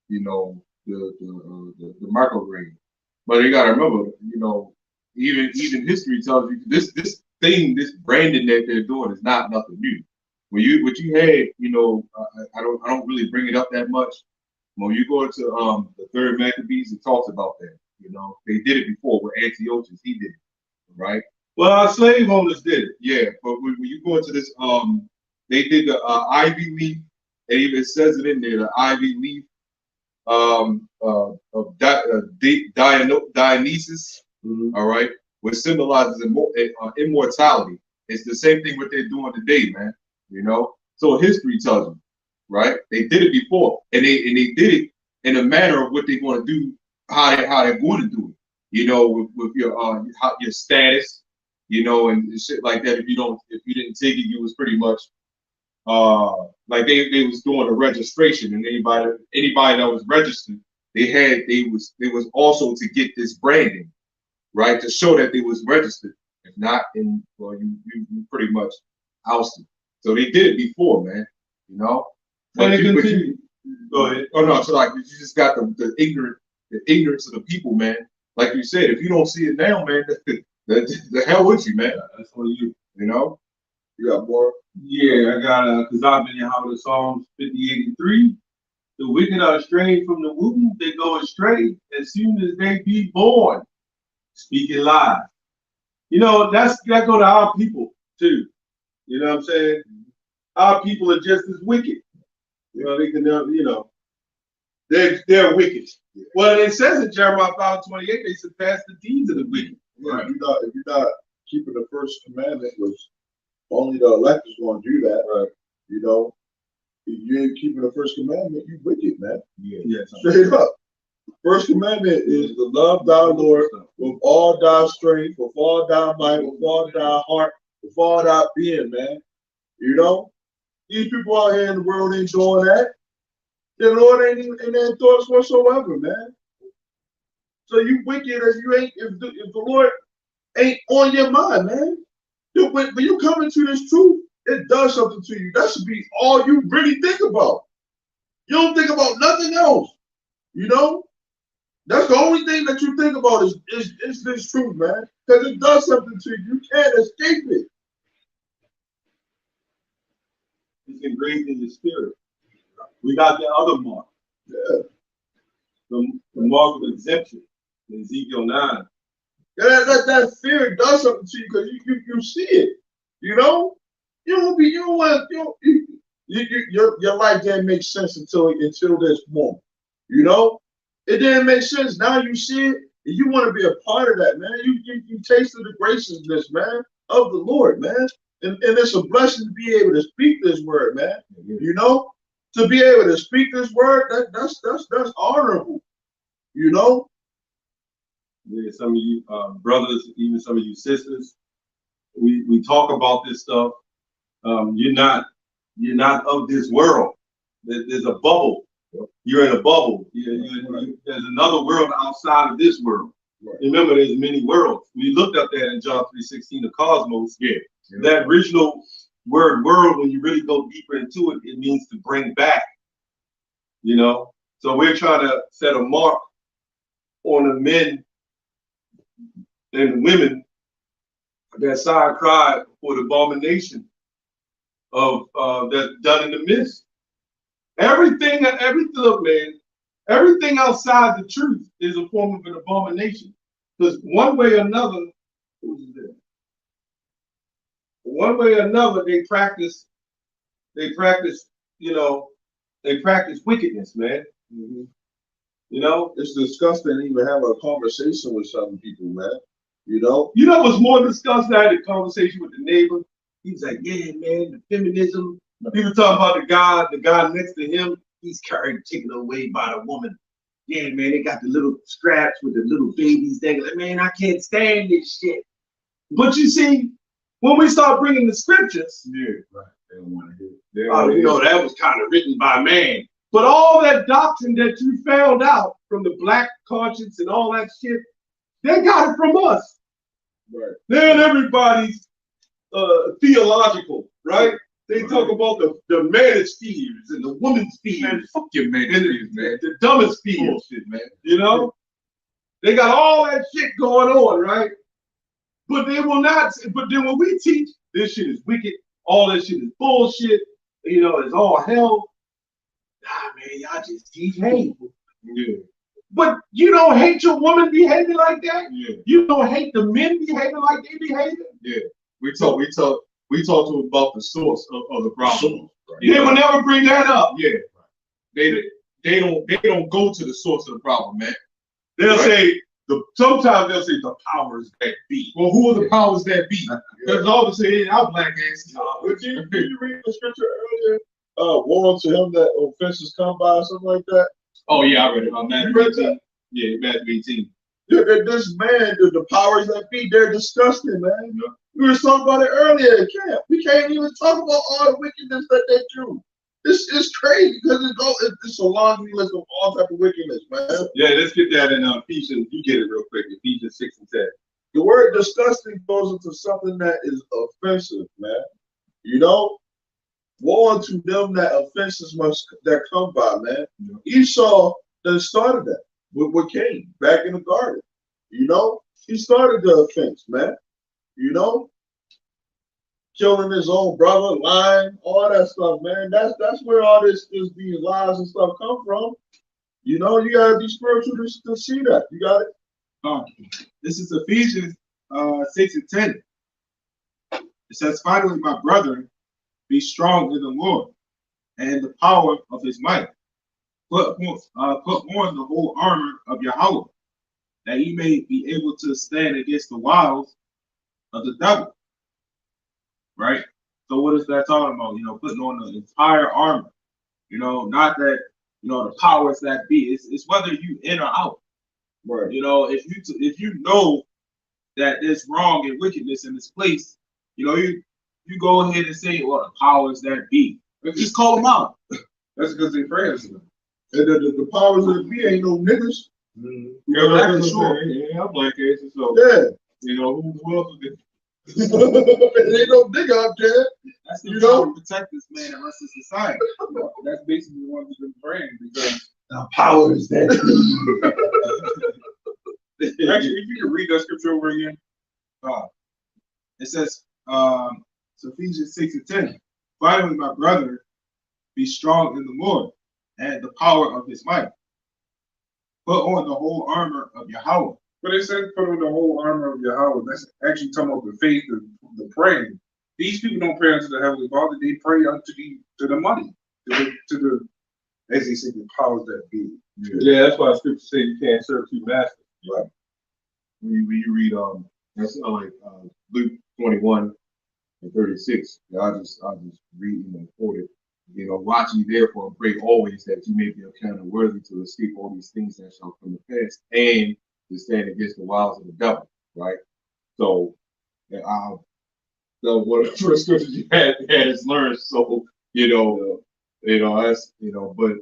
[SPEAKER 6] you know, the micro reign. But you got to remember, you know, even history tells you this branding that they're doing is not nothing new. What you had, you know, I don't really bring it up that much. When you go into the third Maccabees, it talks about that. You know, they did it before with Antiochus. He did it, right?
[SPEAKER 1] Well, our slave owners did it.
[SPEAKER 6] Yeah, but when you go into this, they did the ivy leaf, and even says it in there, the ivy leaf of Dionysus, all right, which symbolizes immortality. It's the same thing what they're doing today, man. You know, so history tells you, right? They did it before, and they did it in a manner of what they're going to do, how they're going to do it. You know, with your status, you know, and shit like that. If you didn't take it, you was pretty much like they was doing a registration, and anybody that was registered, they was also to get this branding, right, to show that they was registered. If not, you pretty much ousted. So they did it before, man. You know.
[SPEAKER 1] And they continue. Go ahead.
[SPEAKER 6] Oh no, so like you just got the ignorance of the people, man. Like you said, if you don't see it now, man, the hell with you, man.
[SPEAKER 1] That's for you.
[SPEAKER 6] You know.
[SPEAKER 2] You got more?
[SPEAKER 1] Yeah, I got because I've been Yahawah Psalms 50:83. The wicked are estranged from the womb; they go astray as soon as they be born, speaking lies. You know, that go to our people too. You know what I'm saying? Our people are just as wicked. You know, they can never, you know, they're wicked. Well, it says in Jeremiah 5:28, they surpass the deeds of the wicked.
[SPEAKER 2] Right. If you're not keeping the first commandment, which only the elect is going to do that, right? You know, if you ain't keeping the first commandment, you wicked, man.
[SPEAKER 1] Yeah.
[SPEAKER 2] Straight up. First commandment is to love thy Lord with all thy strength, with all thy might, with all thy heart, with all thy being, man. You know, these people out here in the world ain't doing that. The Lord ain't even in their thoughts whatsoever, man. So you wicked as you ain't, if the Lord ain't on your mind, man. When you come into this truth, it does something to you. That should be all you really think about. You don't think about nothing else. You know? That's the only thing that you think about is this truth, man. Because it does something to you. You can't escape it.
[SPEAKER 1] It's engraved in the spirit. We got the other mark.
[SPEAKER 2] Yeah.
[SPEAKER 1] The mark of exemption in Ezekiel 9.
[SPEAKER 2] Yeah, that fear does something to you because you see it. You know? Your life didn't make sense until this moment. You know? It didn't make sense. Now you see it, and you want to be a part of that, man. You tasted the graciousness, man, of the Lord, man. And it's a blessing to be able to speak this word, man. You know? to be able to speak this word, that's honorable. You know?
[SPEAKER 4] Yeah, some of you brothers, even some of you sisters, we talk about this stuff. You're not of this world. There's a bubble. You're in a bubble. There's another world outside of this world. Right. Remember, there's many worlds. We looked up that in John 3:16, the cosmos. Yeah. That original word world, when you really go deeper into it, it means to bring back. You know? So we're trying to set a mark on the men and women that side cried for the abomination of that's done in the midst. Everything, look, man, everything outside the truth is a form of an abomination. Because one way or another, they practice, they practice wickedness, man.
[SPEAKER 2] Mm-hmm.
[SPEAKER 4] You know?
[SPEAKER 2] It's disgusting to even have a conversation with some people, man. You know
[SPEAKER 4] what's more disgusting? I had a conversation with the neighbor. He was like, yeah, man, the feminism. He was talking about the guy next to him, he's carried taken away by the woman. Yeah, man, they got the little scraps with the little babies. They like, man, I can't stand this shit. But you see, when we start bringing the scriptures,
[SPEAKER 2] yeah, right. They don't want to hear it.
[SPEAKER 4] That was kind of written by man. But all that doctrine that you found out from the black conscience and all that shit, they got it from us.
[SPEAKER 2] Right.
[SPEAKER 4] Then everybody's theological, right? They talk about the manospheres and the women's spheres.
[SPEAKER 6] Man, fuck your manospheres, man.
[SPEAKER 4] The dumbest spheres, shit, man. You know? They got all that shit going on, right? But they will not, but then when we teach, this shit is wicked, all that shit is bullshit, it's all hell. Nah, man, y'all just teach hate.
[SPEAKER 6] Yeah.
[SPEAKER 4] But you don't hate your woman behaving like that?
[SPEAKER 6] Yeah.
[SPEAKER 4] You don't hate the men behaving like they behaving?
[SPEAKER 6] Yeah. We talk to them about the source of the problem.
[SPEAKER 4] Right. They will never bring that up.
[SPEAKER 6] Yeah. They don't go to the source of the problem, man.
[SPEAKER 4] They'll say sometimes they'll say the powers that be.
[SPEAKER 6] Well, who are the powers that be? Because all of a sudden, our black ass.
[SPEAKER 2] Did you read the scripture earlier? Woe unto him that offenses come by, or something like that.
[SPEAKER 6] Oh yeah, I read it. Matthew 18. Yeah, Matthew 18.
[SPEAKER 2] This man, the powers that be, they're disgusting, man. Yeah. We were talking about it earlier in camp. We can't even talk about all the wickedness that they do. This is crazy because it's a laundry list of all type of wickedness, man.
[SPEAKER 4] Yeah, let's get that in Ephesians. You get it real quick. Ephesians 6 and 10.
[SPEAKER 2] The word disgusting goes into something that is offensive, man. You know? Woe unto them that offenses that come by, man. Yeah. Esau that started that with Cain back in the garden. You know? He started the offense, man. You know? Killing his own brother, lying, all that stuff, man. That's where all these lies and stuff come from. You know, you gotta be spiritual to see that. You got it.
[SPEAKER 3] This is Ephesians 6 and 10. It says, finally, my brethren, be strong in the Lord and the power of his might. Put on the whole armor of YAHAWAH, that ye may be able to stand against the wiles of the devil. Right? So what is that talking about? Putting on the entire armor. Not that, the powers that be. It's whether you in or out.
[SPEAKER 2] Right.
[SPEAKER 3] If you know that there's wrong and wickedness in this place, you go ahead and say, well, the powers that be. Just call them out.
[SPEAKER 7] That's because they friends.
[SPEAKER 2] And the powers that be ain't no niggas.
[SPEAKER 6] Mm-hmm.
[SPEAKER 3] Yeah, that's sure.
[SPEAKER 6] Yeah, I'm black ass. So
[SPEAKER 2] yeah.
[SPEAKER 6] Who else is
[SPEAKER 2] It ain't no nigga out there.
[SPEAKER 3] That's the power to protect this man and rest of society. That's basically what we've been praying because
[SPEAKER 4] the powers that
[SPEAKER 3] be. Actually, if you can read that scripture over again. It says, Ephesians 6 and 10. Finally, my brother, be strong in the Lord and the power of his might. Put on the whole armor of YAHAWAH.
[SPEAKER 7] But it says put on the whole armor of YAHAWAH. That's actually talking about the faith, the praying. These people don't pray unto the Heavenly Father. They pray unto the money, to the as they say, the powers that be.
[SPEAKER 4] Yeah, that's why scripture says you can't serve two masters.
[SPEAKER 2] Right.
[SPEAKER 6] When you read that's like Luke 21 and 36. I'll just read and quote it. You know, watch ye therefore and pray always that you may be accounted worthy to escape all these things that shall come to pass and to stand against the wiles of the devil, right? So, so what first scriptures you had is learned. So, that's but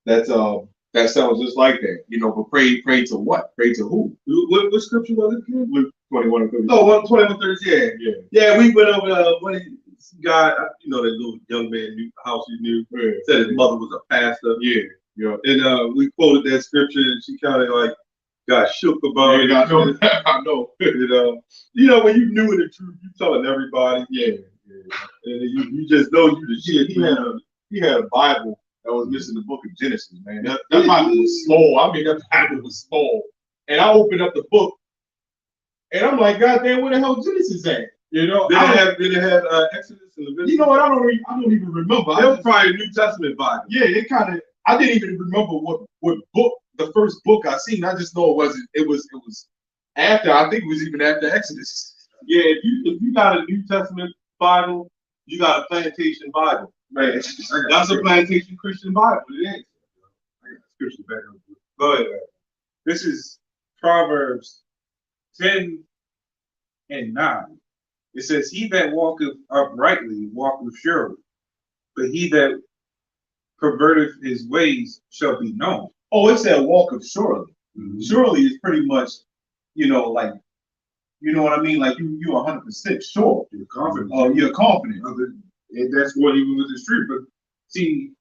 [SPEAKER 6] that's that sounds just like that, but pray to what? Pray to who?
[SPEAKER 1] What scripture was it again?
[SPEAKER 6] Luke 21 and 30.
[SPEAKER 1] No, 121:30.
[SPEAKER 6] Yeah.
[SPEAKER 1] Yeah, we went over when guy, that little young man knew the house he knew.
[SPEAKER 6] Yeah.
[SPEAKER 1] Said his mother was a pastor.
[SPEAKER 6] Yeah. Yeah.
[SPEAKER 1] And we quoted that scripture, and she kind of like got shook about it.
[SPEAKER 6] I know.
[SPEAKER 1] And, when you knew the truth, you telling everybody.
[SPEAKER 6] Yeah.
[SPEAKER 1] And you just know you the shit.
[SPEAKER 6] He had a Bible that was missing the book of Genesis, man. That Bible was small. I mean, that Bible was small. And I opened up the book, and I'm like, God damn, where the hell Genesis at?
[SPEAKER 1] Did it have Exodus and Leviticus?
[SPEAKER 6] You know what? I don't even remember.
[SPEAKER 1] That was probably a New Testament Bible.
[SPEAKER 6] Yeah, it kind of. I didn't even remember what book, the first book I seen. I just know it was after. I think it was even after Exodus.
[SPEAKER 1] Yeah, if you got a New Testament Bible, you got a plantation Bible.
[SPEAKER 7] Man,
[SPEAKER 1] That's a plantation Christian Bible. It is.
[SPEAKER 7] I got scripture back up.
[SPEAKER 1] Go ahead.
[SPEAKER 7] This is Proverbs 10 and 9. It says, "He that walketh uprightly walketh surely, but he that perverteth his ways shall be known."
[SPEAKER 6] Oh, it said walk of surely. Mm-hmm. Surely is pretty much, like, you know what I mean? Like you're 100% sure.
[SPEAKER 7] You're confident.
[SPEAKER 6] Oh, you're confident.
[SPEAKER 7] And that's what even with the street. But see,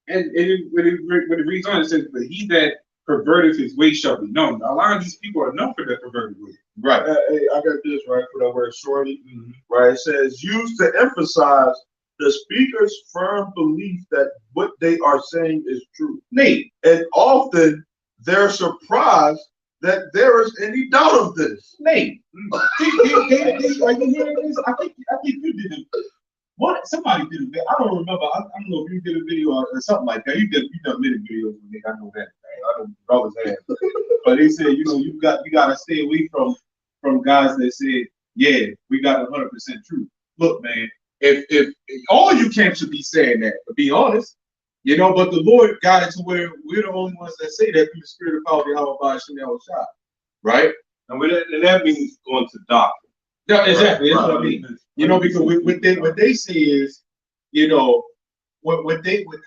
[SPEAKER 7] when it reads on, it says, "But he that perverteth his way shall be known." Now, a lot of these people are known for their perverted way.
[SPEAKER 6] Right.
[SPEAKER 2] Hey, I got this right for that word shorty. Mm-hmm. Right. It says used to emphasize the speaker's firm belief that what they are saying is true.
[SPEAKER 6] Nate.
[SPEAKER 2] And often they're surprised that there is any doubt of this.
[SPEAKER 6] Nate. Are you hearing this? I think you did it. What? Somebody did a video. I don't remember. I don't know if you did a video or something like that. You done many videos with me. I know that. I know brothers have. But they said, you got to stay away from guys that said, yeah, we got 100% truth. Look, man, if all you camps should be saying that, to be honest, but the Lord got it to where we're the only ones that say that through the spirit of power, YAHAWASHI, right?
[SPEAKER 1] And that means going to doctrine.
[SPEAKER 6] No, exactly.
[SPEAKER 1] Right.
[SPEAKER 6] That's what I mean. Because what they say is,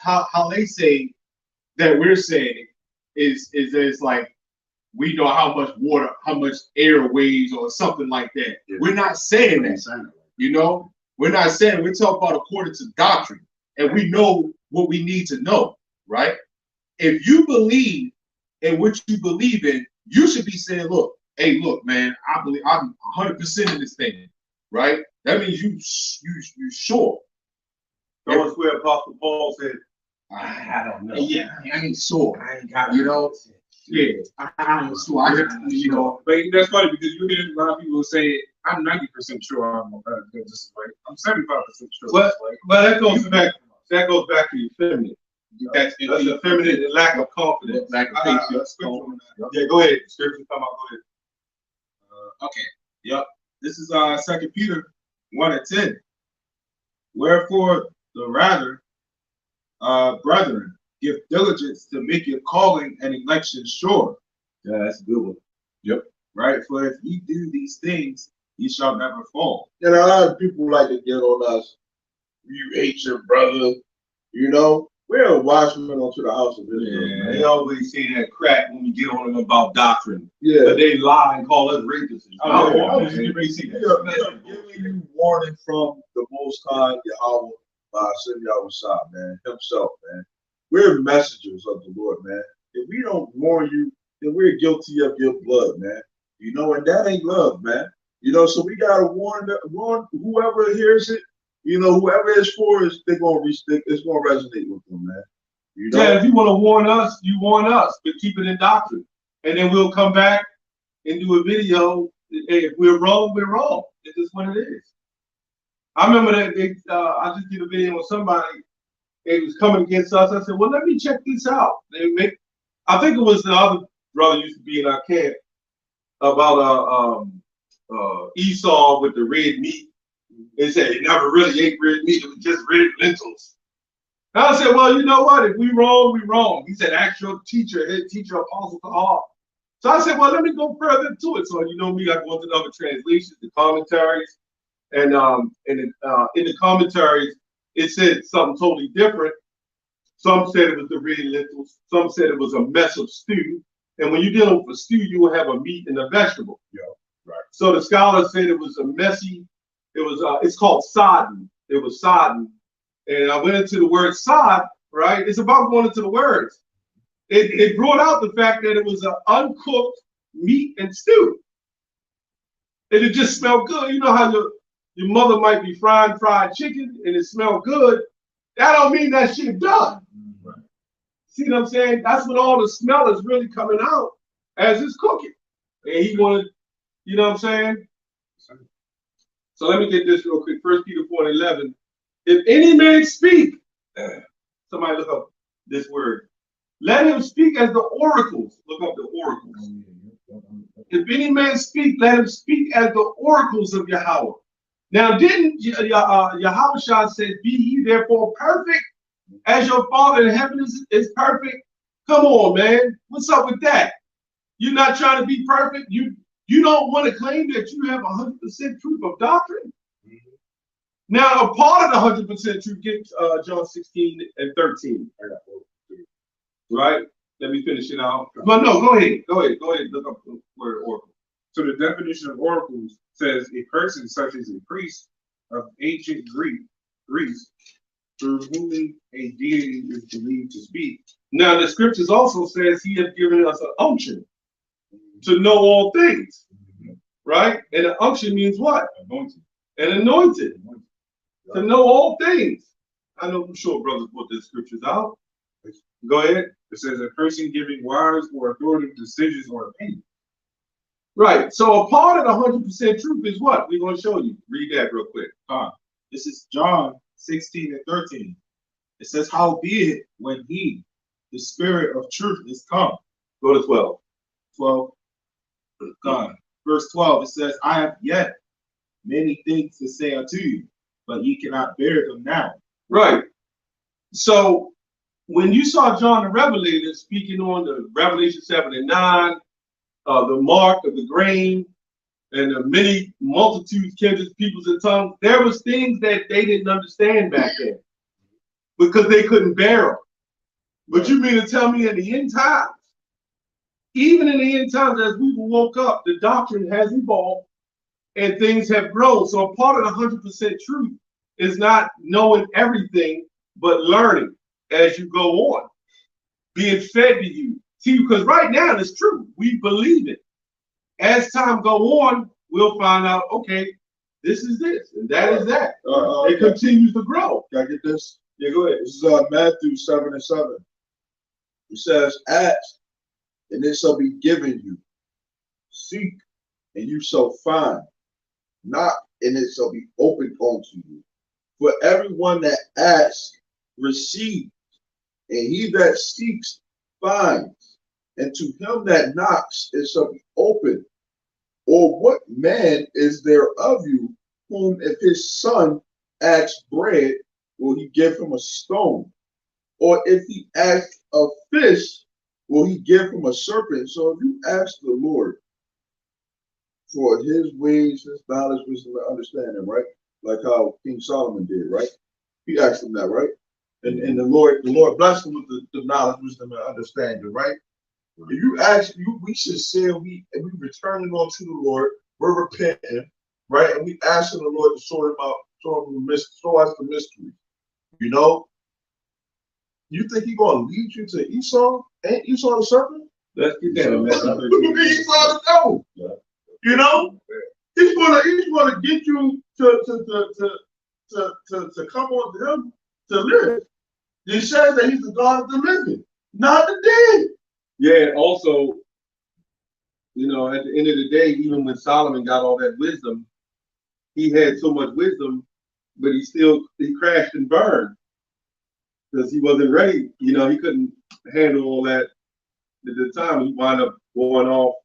[SPEAKER 6] how they say that we're saying is it's like we know how much water, how much air weighs, or something like that. Yeah. We're not saying that. We're not saying. We're talking about according to doctrine, and we know what we need to know, right? If you believe in what you believe in, you should be saying, look, hey, look, man, I believe I'm 100% in this thing, right? That means you sure.
[SPEAKER 1] That was where Apostle Paul said,
[SPEAKER 6] I don't know. Yeah, I ain't sure. I ain't got, yeah, I ain't sure.
[SPEAKER 7] But that's funny because you hear a lot of people say, "I'm 90% sure I'm this is right. I'm 75% sure."
[SPEAKER 1] But that goes back. That goes back to your feminine. That's the feminine and lack of confidence, lack of patience. Yeah, go ahead. Scripture come out. Go ahead.
[SPEAKER 3] Okay. Yep. This is 2 Peter 1:10. "Wherefore the rather, brethren, give diligence to make your calling and election sure."
[SPEAKER 1] Yeah, that's a good one.
[SPEAKER 3] Yep. Right. "For if ye do these things, ye shall never fall."
[SPEAKER 2] And a lot of people like to get on us. You hate your brother. We're a watchman onto the house of Israel.
[SPEAKER 1] Yeah, they always say that crap when we get on them about doctrine.
[SPEAKER 2] Yeah.
[SPEAKER 1] But they lie and call us rapists.
[SPEAKER 2] Giving you warning from the Most High Yahawah, BAHASHAM, man, himself, man. We're messengers of the Lord, man. If we don't warn you, then we're guilty of your blood, man. And that ain't love, man. So we gotta warn whoever hears it. Whoever it's for, it's gonna resonate with them, man.
[SPEAKER 1] Yeah, if you want to warn us, you warn us, but keep it in doctrine, and then we'll come back and do a video. Hey, if we're wrong, we're wrong. It's just what it is. I remember that I just did a video with somebody. They was coming against us. I said, well, let me check this out. I think it was the other brother used to be in our camp about Esau with the red meat.
[SPEAKER 4] They said he never really ate red meat, it was just red lentils. And I said, well, you know what? If we wrong, we wrong. He said, ask your teacher, head teacher, Apostle Kahal. So I said, well, let me go further into it. So you know me, I go into other translations, the commentaries, and in the commentaries, it said something totally different. Some said it was the red lentils. Some said it was a mess of stew. And when you're dealing with a stew, you will have a meat and a vegetable.
[SPEAKER 2] Yeah, right.
[SPEAKER 4] So the scholars said it was a messy. It was it's called sodden. It was sodden. And I went into the word sod. Right. It's about going into the words. It brought out the fact that it was an uncooked meat and stew. And it just smelled good. You know how your mother might be frying fried chicken and it smelled good. That don't mean that shit done.
[SPEAKER 2] Right.
[SPEAKER 4] See what I'm saying? That's when all the smell is really coming out as it's cooking. And he wanted, you know what I'm saying? So let me get this real quick. 1 Peter 4:11. If any man speak, somebody look up this word. Let him speak as the oracles. Look up the oracles. If any man speak, let him speak as the oracles of Yahawah. Now, didn't Yahawah said, be ye therefore perfect as your Father in heaven is perfect? Come on, man. What's up with that? You're not trying to be perfect. You don't want to claim that you have 100% truth of doctrine. Now, a part of the 100% truth, get John 16:13. Right? Let me finish it out. But no, go ahead. Go ahead. Look up the word oracle.
[SPEAKER 7] So the definition of oracles says a person such as a priest of ancient Greece, through whom a deity is believed to speak.
[SPEAKER 4] Now the scriptures also says he has given us an unction to know all things, right? And an unction means what?
[SPEAKER 6] Anointed.
[SPEAKER 4] And anointed to know all things. I'm sure brothers put the scriptures out. Go ahead.
[SPEAKER 7] It says a person giving wise or authoritative decisions or opinions.
[SPEAKER 4] Right. So a part of the 100% truth is what? We're going to show you. Read that real quick.
[SPEAKER 3] This is John 16:13. It says, howbeit, when he, the Spirit of truth, is come.
[SPEAKER 4] Go to 12.
[SPEAKER 3] 12. Verse 12, it says, I have yet many things to say unto you, but ye cannot bear them now.
[SPEAKER 4] Right. So when you saw John the Revelator speaking on the Revelation 7 and 9, the mark of the grain, and the many multitudes, kindreds, peoples, and tongues, there was things that they didn't understand back then because they couldn't bear them. But you mean to tell me in the end times, even in the end times, as we woke up, the doctrine has evolved and things have grown. So a part of the 100% truth is not knowing everything, but learning as you go on, being fed to you. See, because right now it's true. We believe it. As time go on, we'll find out, okay, this is this, and that is that. It continues to grow.
[SPEAKER 2] Can I get this?
[SPEAKER 4] Yeah, go ahead.
[SPEAKER 2] This is Matthew 7:7. It says, ask, and it shall be given you. Seek, and you shall find. Knock, and it shall be opened unto you. For everyone that asks, receives, and he that seeks, finds. And to him that knocks, it shall be opened. Or what man is there of you, whom if his son asks bread, will he give him a stone? Or if he asks a fish, will he give him a serpent? So if you ask the Lord for his ways, his knowledge, wisdom, and understanding, right? Like how King Solomon did, right? He asked him that, right? And the Lord blessed him with the knowledge, wisdom, and understanding, right? If you ask, we should say we returning unto the Lord, we're repenting, right? And we asking the Lord to sort him out, show us the mystery. You know? You think he's gonna lead you to Esau? Ain't Esau the serpent?
[SPEAKER 4] Let's get that in
[SPEAKER 2] Esau the devil. Yeah. You know? He's gonna get you to come on to him to live. He says that he's the God of the living, not the dead.
[SPEAKER 4] Yeah, also, you know, at the end of the day, even when Solomon got all that wisdom, he had so much wisdom, but he crashed and burned because he wasn't ready. You know, he couldn't handle all that at the time. He wound up going off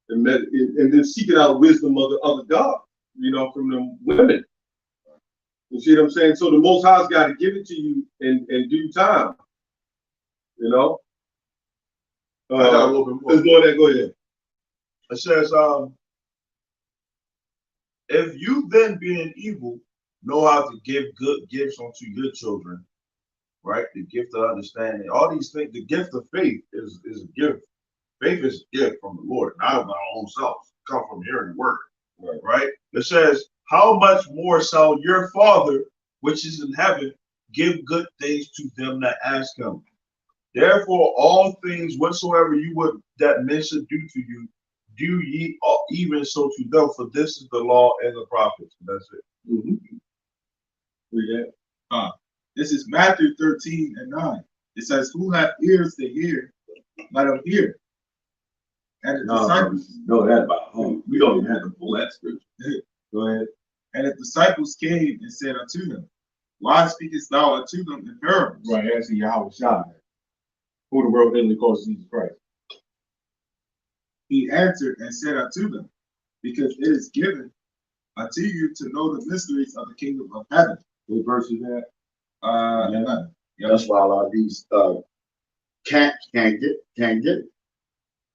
[SPEAKER 4] and then seeking out wisdom of the other gods, you know, from the women. You see what I'm saying? So the Most High's got to give it to you in due time. You know?
[SPEAKER 2] I got a little bit more.
[SPEAKER 4] Let's go ahead. Go ahead.
[SPEAKER 2] It says, if you then being evil know how to give good gifts unto your children, right? The gift of understanding, all these things, the gift of faith is a gift. Faith is a gift from the Lord, not of our own selves. It comes from hearing the word, right? It says, how much more shall your Father, which is in heaven, give good things to them that ask him? Therefore, all things whatsoever you would that men should do to you, do ye even so to them, for this is the law and the prophets. And that's it.
[SPEAKER 4] Mm-hmm.
[SPEAKER 3] Read that. This is Matthew 13:9. It says, who have ears to hear, let them hear. And the disciples
[SPEAKER 4] know that by heart. We don't even have to pull that scripture.
[SPEAKER 3] Go ahead. And the disciples came and said unto him, why speakest thou unto them in parables?
[SPEAKER 6] Right, actually YAHAWASHI, who the world literally calls Jesus Christ.
[SPEAKER 3] He answered and said unto them, because it is given unto you to know the mysteries of the kingdom of heaven.
[SPEAKER 6] What verse is that?
[SPEAKER 3] Yeah.
[SPEAKER 5] That's why a lot of these camps can't get it.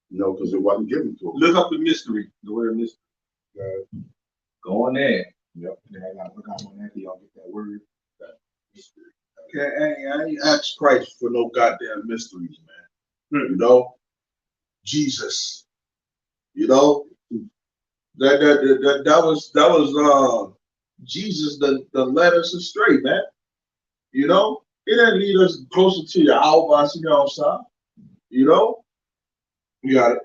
[SPEAKER 5] You know, because it wasn't given to them.
[SPEAKER 4] Look up the mystery, the word mystery.
[SPEAKER 6] Go on there. Yep. I got to look out on that. Y'all get that word. That mystery.
[SPEAKER 2] Okay, I ain't asked Christ for no goddamn mysteries, man. You know, Jesus. You know, that was Jesus that led us astray, man. You know, it didn't lead us closer to YAHAWASHI, you know. You got it.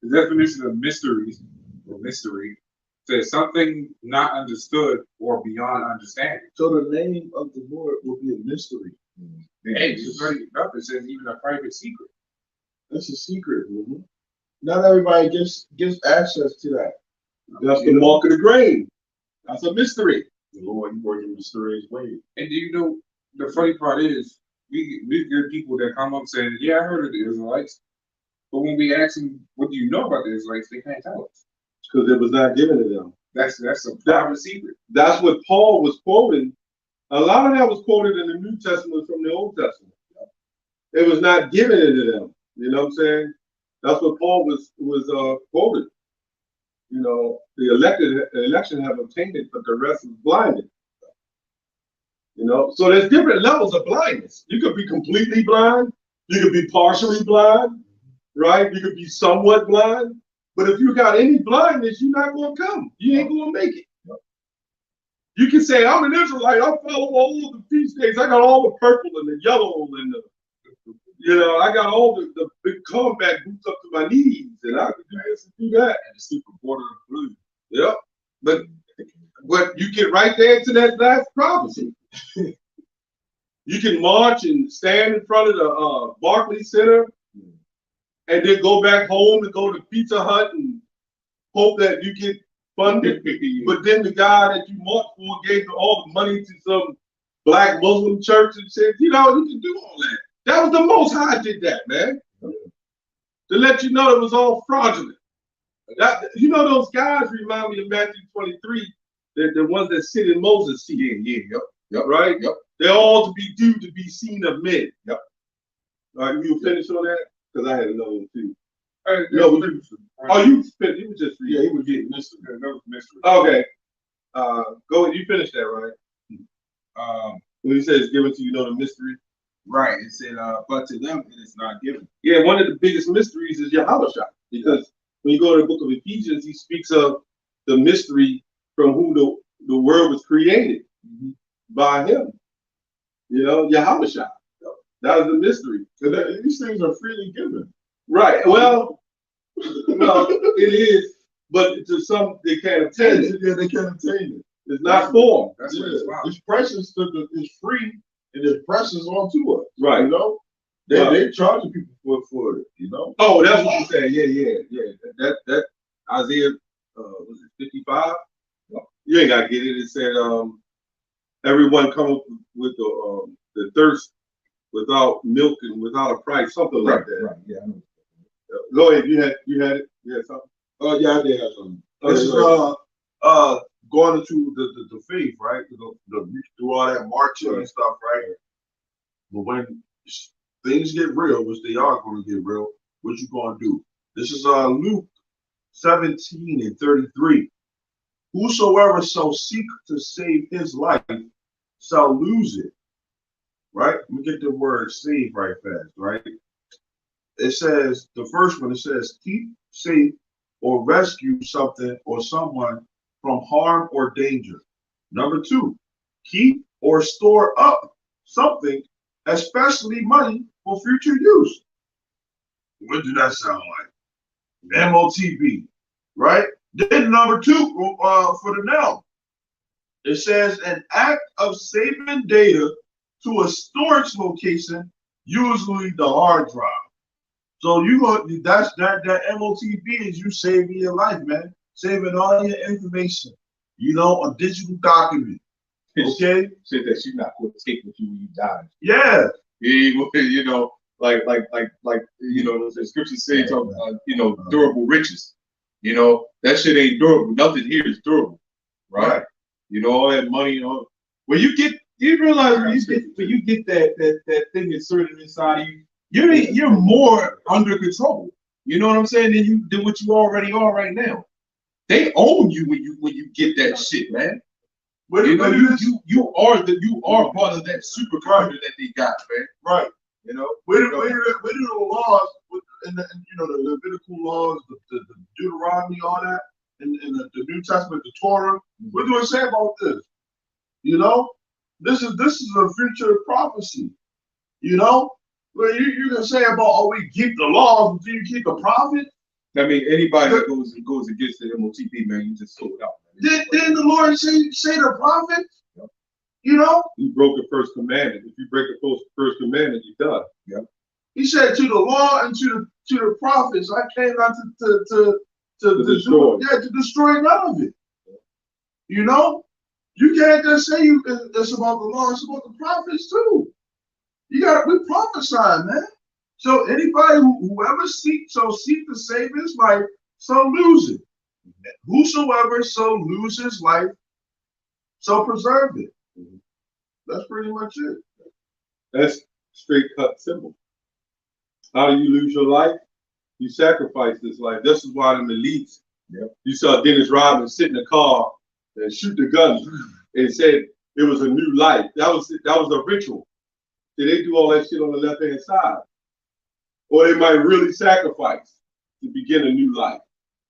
[SPEAKER 7] The definition of mysteries or mystery says something not understood or beyond understanding.
[SPEAKER 2] So the name of the Lord will be a mystery.
[SPEAKER 7] Hey, it's already enough. It says even a private secret.
[SPEAKER 2] That's a secret. Not everybody gets access to that.
[SPEAKER 4] That's the mark of the grave. That's a mystery.
[SPEAKER 2] The Lord working mysterious ways.
[SPEAKER 7] And do you know the funny part is we get people that come up saying, yeah, I heard of the Israelites. But when we ask them, what do you know about the Israelites, they can't tell us.
[SPEAKER 4] Because it was not given to them.
[SPEAKER 7] That's a private secret.
[SPEAKER 4] That's what Paul was quoting. A lot of that was quoted in the New Testament from the Old Testament. It was not given to them. You know what I'm saying? That's what Paul was quoted. You know, the election have obtained it, but the rest is blinded. You know, so there's different levels of blindness. You could be completely blind. You could be partially blind, right? You could be somewhat blind. But if you got any blindness, you're not going to come. You ain't going to make it. You can say, I'm an Israelite. I follow all the feast days. I got all the purple and the yellow and the, you know, I got all the big combat boots up to my knees. And I can do this and do that.
[SPEAKER 3] And the super border of blue.
[SPEAKER 4] Yep. But you get right there to that last prophecy. You can march and stand in front of the Barclays Center and then go back home and go to Pizza Hut and hope that you get funded. But then the guy that you marched for gave all the money to some black Muslim church and said, you know, you can do all that. That was the Most High did that, man. To let you know it was all fraudulent. That, you know, those guys remind me of Matthew 23, the ones that sit in Moses' seat. Yep. Right? Yep. They're all to be due to be seen of men. Yep. All right, you finish on that? Because I had another one too. You finished. You were just reading. Yeah, he was getting mystery. Okay. Go ahead. You finished that, right? When he says given to you know the mystery.
[SPEAKER 3] Right. It said, but to them it is not given.
[SPEAKER 4] Yeah, one of the biggest mysteries is YAHAWASHI. Because when you go to the book of Ephesians, he speaks of the mystery from whom the world was created by him. You know, YAHAWASHI. That is the mystery.
[SPEAKER 2] These things are freely given.
[SPEAKER 4] Right. Well, it is, but to some they can't obtain it.
[SPEAKER 2] Yeah, they can't obtain it.
[SPEAKER 4] It's not for them.
[SPEAKER 3] That's what it's about.
[SPEAKER 2] It's precious. It's free, and it's precious onto us.
[SPEAKER 4] Right.
[SPEAKER 2] You know, they charging people for it. You know.
[SPEAKER 4] Oh, that's what you're saying. Yeah. That Isaiah was it 55? You ain't gotta get it. It said everyone come with the thirst without milk and without a price, something like that.
[SPEAKER 6] Right. Yeah.
[SPEAKER 4] Go ahead. You had it. You had something.
[SPEAKER 2] Oh yeah, I did have something.
[SPEAKER 4] Oh,
[SPEAKER 2] This is going into the faith, right? Do all that marching and stuff, right? But when things get real, which they are going to get real, what you going to do? This is Luke 17:33. Whosoever shall seek to save his life shall lose it. Right? Let me get the word save right fast, right? It says, the first one, it says, keep safe or rescue something or someone from harm or danger. Number two, keep or store up something, especially money, for future use. What did that sound like? MOTB, right? Then number two, for the now, it says an act of saving data to a storage location, usually the hard drive. So that's that MOTB is you saving your life, man. Saving all your information, a digital document. Okay?
[SPEAKER 6] Shit that you're not going to take with you when you die.
[SPEAKER 2] Yeah.
[SPEAKER 6] Like the scriptures say, durable riches. That shit ain't durable. Nothing here is durable, right? All that money, when you realize when you get that thing inserted inside of you, you're more under control. You know what I'm saying? Than what you already are right now. They own you when you get that shit, man. You are part of that supercomputer that they got, man.
[SPEAKER 2] Right. Where do the laws and the Levitical laws, the Deuteronomy, all that, and the New Testament, the Torah? What do it say about this? This is a future prophecy. Where you can say about, we keep the laws until you keep the prophet.
[SPEAKER 6] I mean, anybody that goes against the MOTP, man, you just sold out.
[SPEAKER 2] Didn't the Lord say the prophet?
[SPEAKER 6] Yep.
[SPEAKER 1] You broke the first commandment. If you break the first commandment, you're done.
[SPEAKER 6] Yep.
[SPEAKER 2] He said to the law and to the prophets, I came not to
[SPEAKER 1] destroy.
[SPEAKER 2] To destroy none of it. You can't just say it's about the law, it's about the prophets too. We prophesying, man. So anybody whoever seek to save his life, so lose it. Whosoever so lose his life, so preserve it. That's pretty much it.
[SPEAKER 1] That's straight cut simple. How do you lose your life? You sacrifice this life. This is why them elites.
[SPEAKER 6] Yep.
[SPEAKER 1] You saw Dennis Rodman sit in the car and shoot the gun and said it was a new life. That was a ritual. See, they do all that shit on the left hand side, or they might really sacrifice to begin a new life.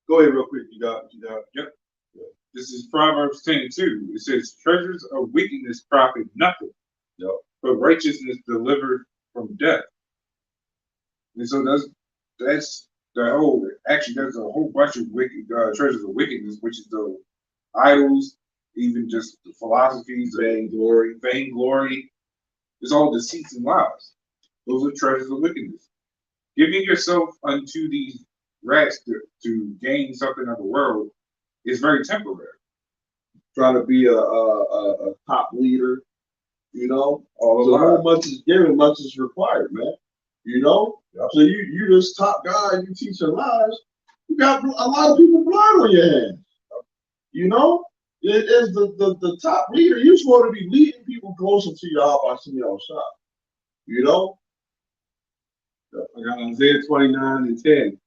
[SPEAKER 1] Go ahead, real quick. You got.
[SPEAKER 7] Yep. This is Proverbs 10:2. It says, treasures of wickedness profit nothing, but righteousness delivered from death. And so that's the whole, actually, there's a whole bunch of treasures of wickedness, which is the idols, even just the philosophies, vainglory. It's all deceits and lies. Those are treasures of wickedness. Giving yourself unto these rats to gain something of the world is very temporary.
[SPEAKER 2] Trying to be a top leader,
[SPEAKER 7] All
[SPEAKER 2] so
[SPEAKER 7] alive.
[SPEAKER 2] how much is given, much is required, man. So you this top guy, you teaching lies, you got a lot of people blind on your hands. It is the top leader. You're supposed to be leading people closer to YAHAWASHI outside.
[SPEAKER 1] I got Isaiah 29:10.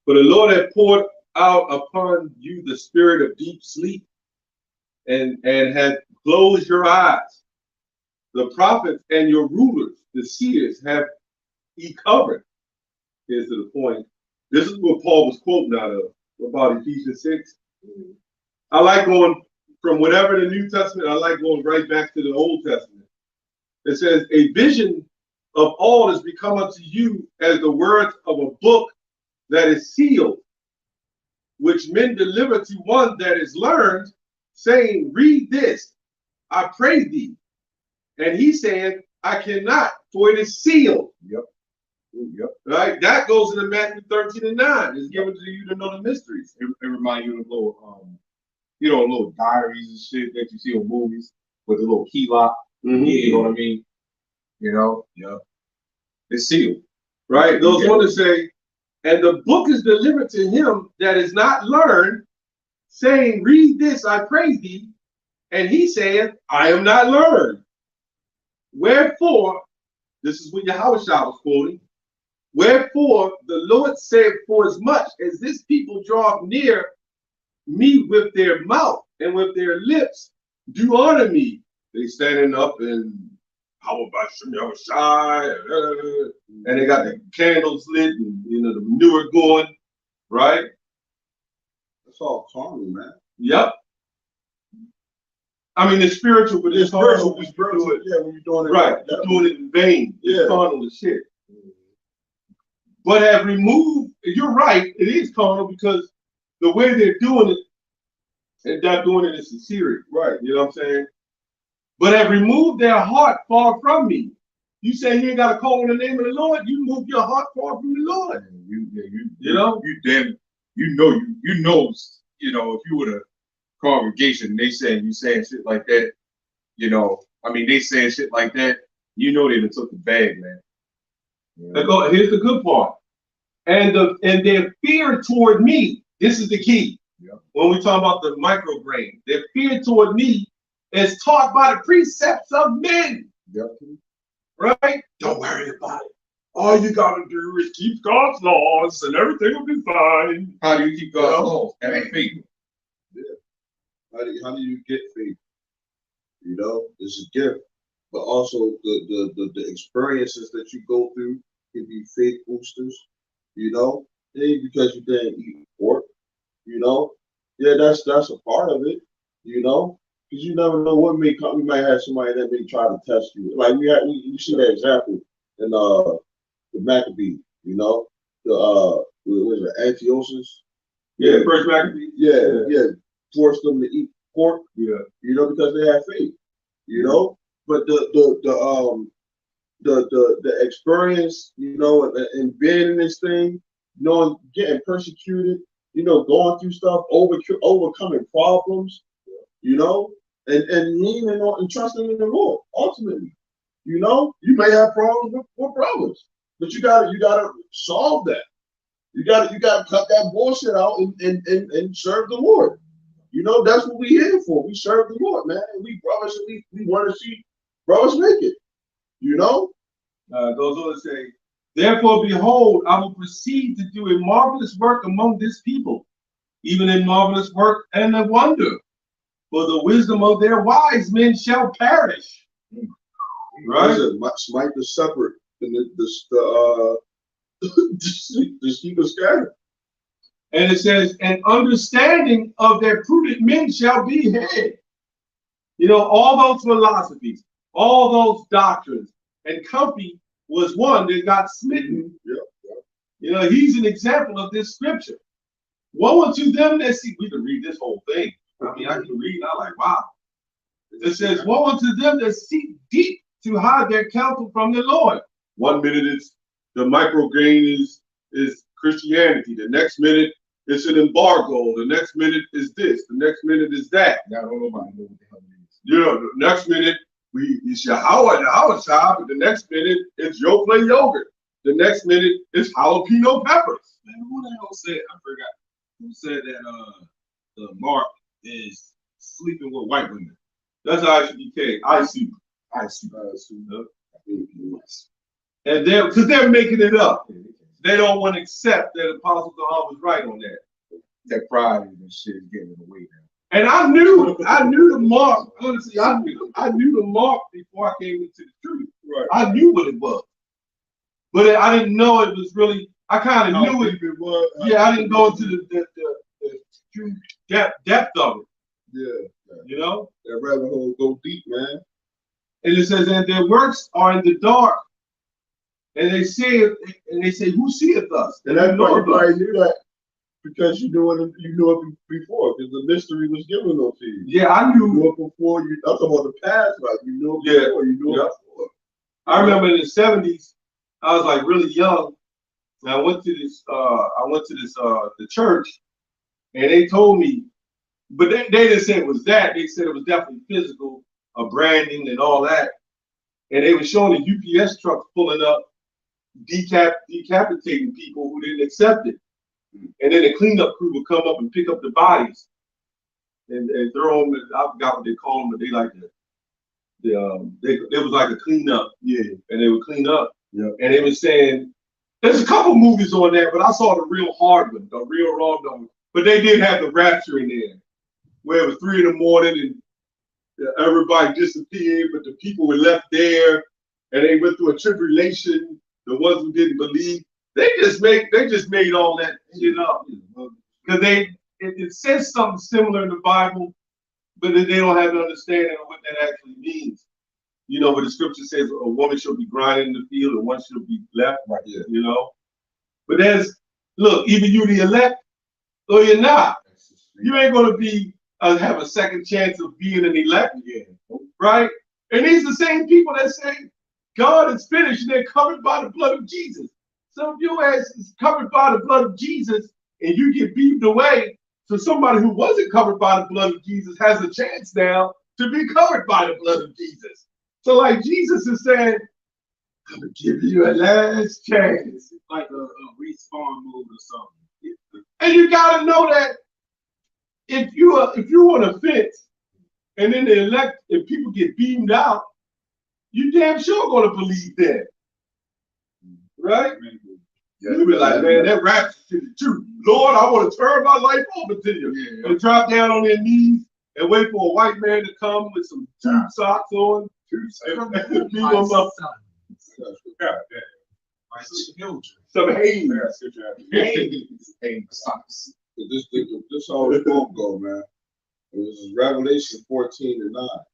[SPEAKER 1] For the Lord had poured out upon you the spirit of deep sleep, and had closed your eyes. The prophets and your rulers, the seers, have he covered. Here's to the point. This is what Paul was quoting out of about Ephesians 6. I like going from whatever the New Testament, I like going right back to the Old Testament. It says, a vision of all is become unto you as the words of a book that is sealed, which men deliver to one that is learned, saying, read this, I pray thee. And he said, I cannot, for it is sealed.
[SPEAKER 6] Yep.
[SPEAKER 1] Right? That goes into Matthew 13:9. It's given to you to know the mysteries.
[SPEAKER 6] It reminds you of little diaries and shit that you see on movies with a little key lock. You know what I mean? It's sealed.
[SPEAKER 1] Right? Those want to say, and the book is delivered to him that is not learned,
[SPEAKER 4] saying, read this, I pray thee. And he saith, I am not learned. Wherefore, this is what Yahawashi was quoting. Wherefore the Lord said, for as much as this people draw near me with their mouth and with their lips, do honor me. They standing up and HALAL, YAHAWASHI, and they got the candles lit and the manure going, right?
[SPEAKER 2] That's all carnal, man.
[SPEAKER 4] Yep. I mean, it's spiritual, but it's carnal.
[SPEAKER 2] It's spiritual. Yeah, when you're doing it
[SPEAKER 4] right, you're doing it in vain.
[SPEAKER 2] Yeah.
[SPEAKER 4] It's carnal as shit. But have removed. You're right. It is carnal because the way they're doing it, they're not doing it in sincerity. Right. You know what I'm saying? But have removed their heart far from me. You say you ain't got to call on the name of the Lord. You move your heart far from the Lord. You know,
[SPEAKER 6] if you were the congregation, they saying you saying shit like that, they saying shit like that, they done took the bag, man.
[SPEAKER 4] Here's the good part. And their fear toward me, this is the key.
[SPEAKER 6] Yep.
[SPEAKER 4] When we talk about the micrograin, their fear toward me is taught by the precepts of men.
[SPEAKER 6] Yep.
[SPEAKER 4] Right? Don't worry about it. All you gotta do is keep God's laws and everything will be fine.
[SPEAKER 6] How do you keep God's laws? Having faith.
[SPEAKER 2] Yeah. How do you get faith? It's a gift. But also the experiences that you go through can be faith boosters. Because you didn't eat pork. Yeah, that's a part of it. Because you never know what may come. We might have somebody that may try to test you. Like we see that example in the Maccabee. The was it Antiochus?
[SPEAKER 4] Yeah, the first Maccabee.
[SPEAKER 2] Yeah, forced them to eat pork.
[SPEAKER 4] Yeah,
[SPEAKER 2] because they had faith. But the experience, and being in this thing, getting persecuted, going through stuff, overcoming problems, and leaning on and trusting in the Lord. Ultimately, you may have problems with brothers, but you gotta solve that. You gotta cut that bullshit out and serve the Lord. That's what we here for. We serve the Lord, man. And we brothers, we want to see brothers make it.
[SPEAKER 4] Goes on to say, therefore, behold, I will proceed to do a marvelous work among this people, even a marvelous work and a wonder. For the wisdom of their wise men shall perish. Right?
[SPEAKER 2] Smite the separate, and the sheep is scattered.
[SPEAKER 4] And it says, and understanding of their prudent men shall be hid. All those philosophies, all those doctrines, and Comfy was one that got smitten.
[SPEAKER 2] Yeah.
[SPEAKER 4] He's an example of this scripture. Woe unto them that see. We can read this whole thing. I can read, and I'm like, wow. It says, woe unto them that seek deep to hide their counsel from the Lord. 1 minute it's the micrograin is Christianity. The next minute it's an embargo. The next minute is this. The next minute is that.
[SPEAKER 6] Now don't nobody know what the hell it is.
[SPEAKER 4] The next minute it's YAHAWASHI, but the next minute it's Yoplait yogurt. The next minute it's jalapeno peppers.
[SPEAKER 3] Man, who the hell said? I forgot. Who said that the mark is sleeping with white women?
[SPEAKER 4] That's ICDK. IC. And they're making it up. They don't want to accept that Apostle Paul was right on that.
[SPEAKER 6] That pride and shit is getting in the way now.
[SPEAKER 4] And I knew the mark. Honestly, I knew the mark before I came into the truth.
[SPEAKER 2] Right.
[SPEAKER 4] I knew what it was, but I didn't know it was really. I kind of knew it was. Yeah, I didn't go into the true depth of it.
[SPEAKER 2] Yeah. That rabbit hole go deep, man.
[SPEAKER 4] And it says, and their works are in the dark. And they say, who seeth us?
[SPEAKER 2] And that's why everybody knew that, because you knew it before, because the mystery was given to you.
[SPEAKER 4] Yeah, I knew.
[SPEAKER 2] You knew it before. I'm talking about the past, like you knew it before. You knew it before.
[SPEAKER 4] I remember in the 70s, I was like really young, and I went to this the church, and they told me, but they didn't say it was that. They said it was definitely physical, branding and all that. And they were showing the UPS trucks pulling up, decapitating people who didn't accept it. And then the cleanup crew would come up and pick up the bodies. and throw them. I forgot what they call them, but they like it was like a cleanup.
[SPEAKER 2] Yeah.
[SPEAKER 4] And they would clean up.
[SPEAKER 2] Yeah.
[SPEAKER 4] And they were saying, there's a couple movies on there, but I saw the real hard one, the real raw one. But they did have the rapture in there, where it was 3 in the morning and everybody disappeared, but the people were left there, and they went through a tribulation. The ones who didn't believe, they just made all that shit up, because it says something similar in the Bible, but they don't have an understanding of what that actually means. You know, where the scripture says a woman shall be grinding in the field and one shall be left,
[SPEAKER 2] Right. Yeah.
[SPEAKER 4] you know. But look, either you the elect or you're not. You ain't gonna be have a second chance of being an elect, right? And these are the same people that say God is finished and they're covered by the blood of Jesus. So if your ass is covered by the blood of Jesus and you get beaten away, so somebody who wasn't covered by the blood of Jesus has a chance now to be covered by the blood of Jesus. So like Jesus is saying, I'm gonna give you a last chance.
[SPEAKER 3] It's like a respawn move or something.
[SPEAKER 4] And you gotta know that if you're on a fence and then the elect, if people get beamed out, you damn sure gonna believe that. Right?
[SPEAKER 2] Yeah.
[SPEAKER 4] You be like, man, that rap shit is true. Lord, I want to turn my life over to you. And drop down on their knees and wait for a white man to come with some tube socks on. And beat them up. Some hay.
[SPEAKER 7] This how it's gonna go, man. This is Revelation 14:9.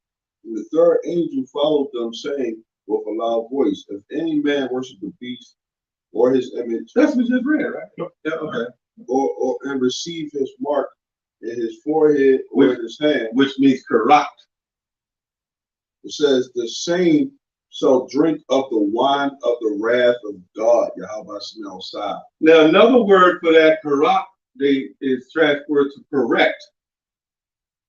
[SPEAKER 7] And the third angel followed them, saying with a loud voice, if any man worship the beast or his image,
[SPEAKER 4] That's what you just read, right?
[SPEAKER 7] yeah, okay, or and receive his mark in his forehead or in his hand,
[SPEAKER 4] Which means corrupt.
[SPEAKER 7] it says the same shall drink of the wine of the wrath of God, YAHAWASHI outside.
[SPEAKER 4] Now, another word for that corrupt is transferred to correct.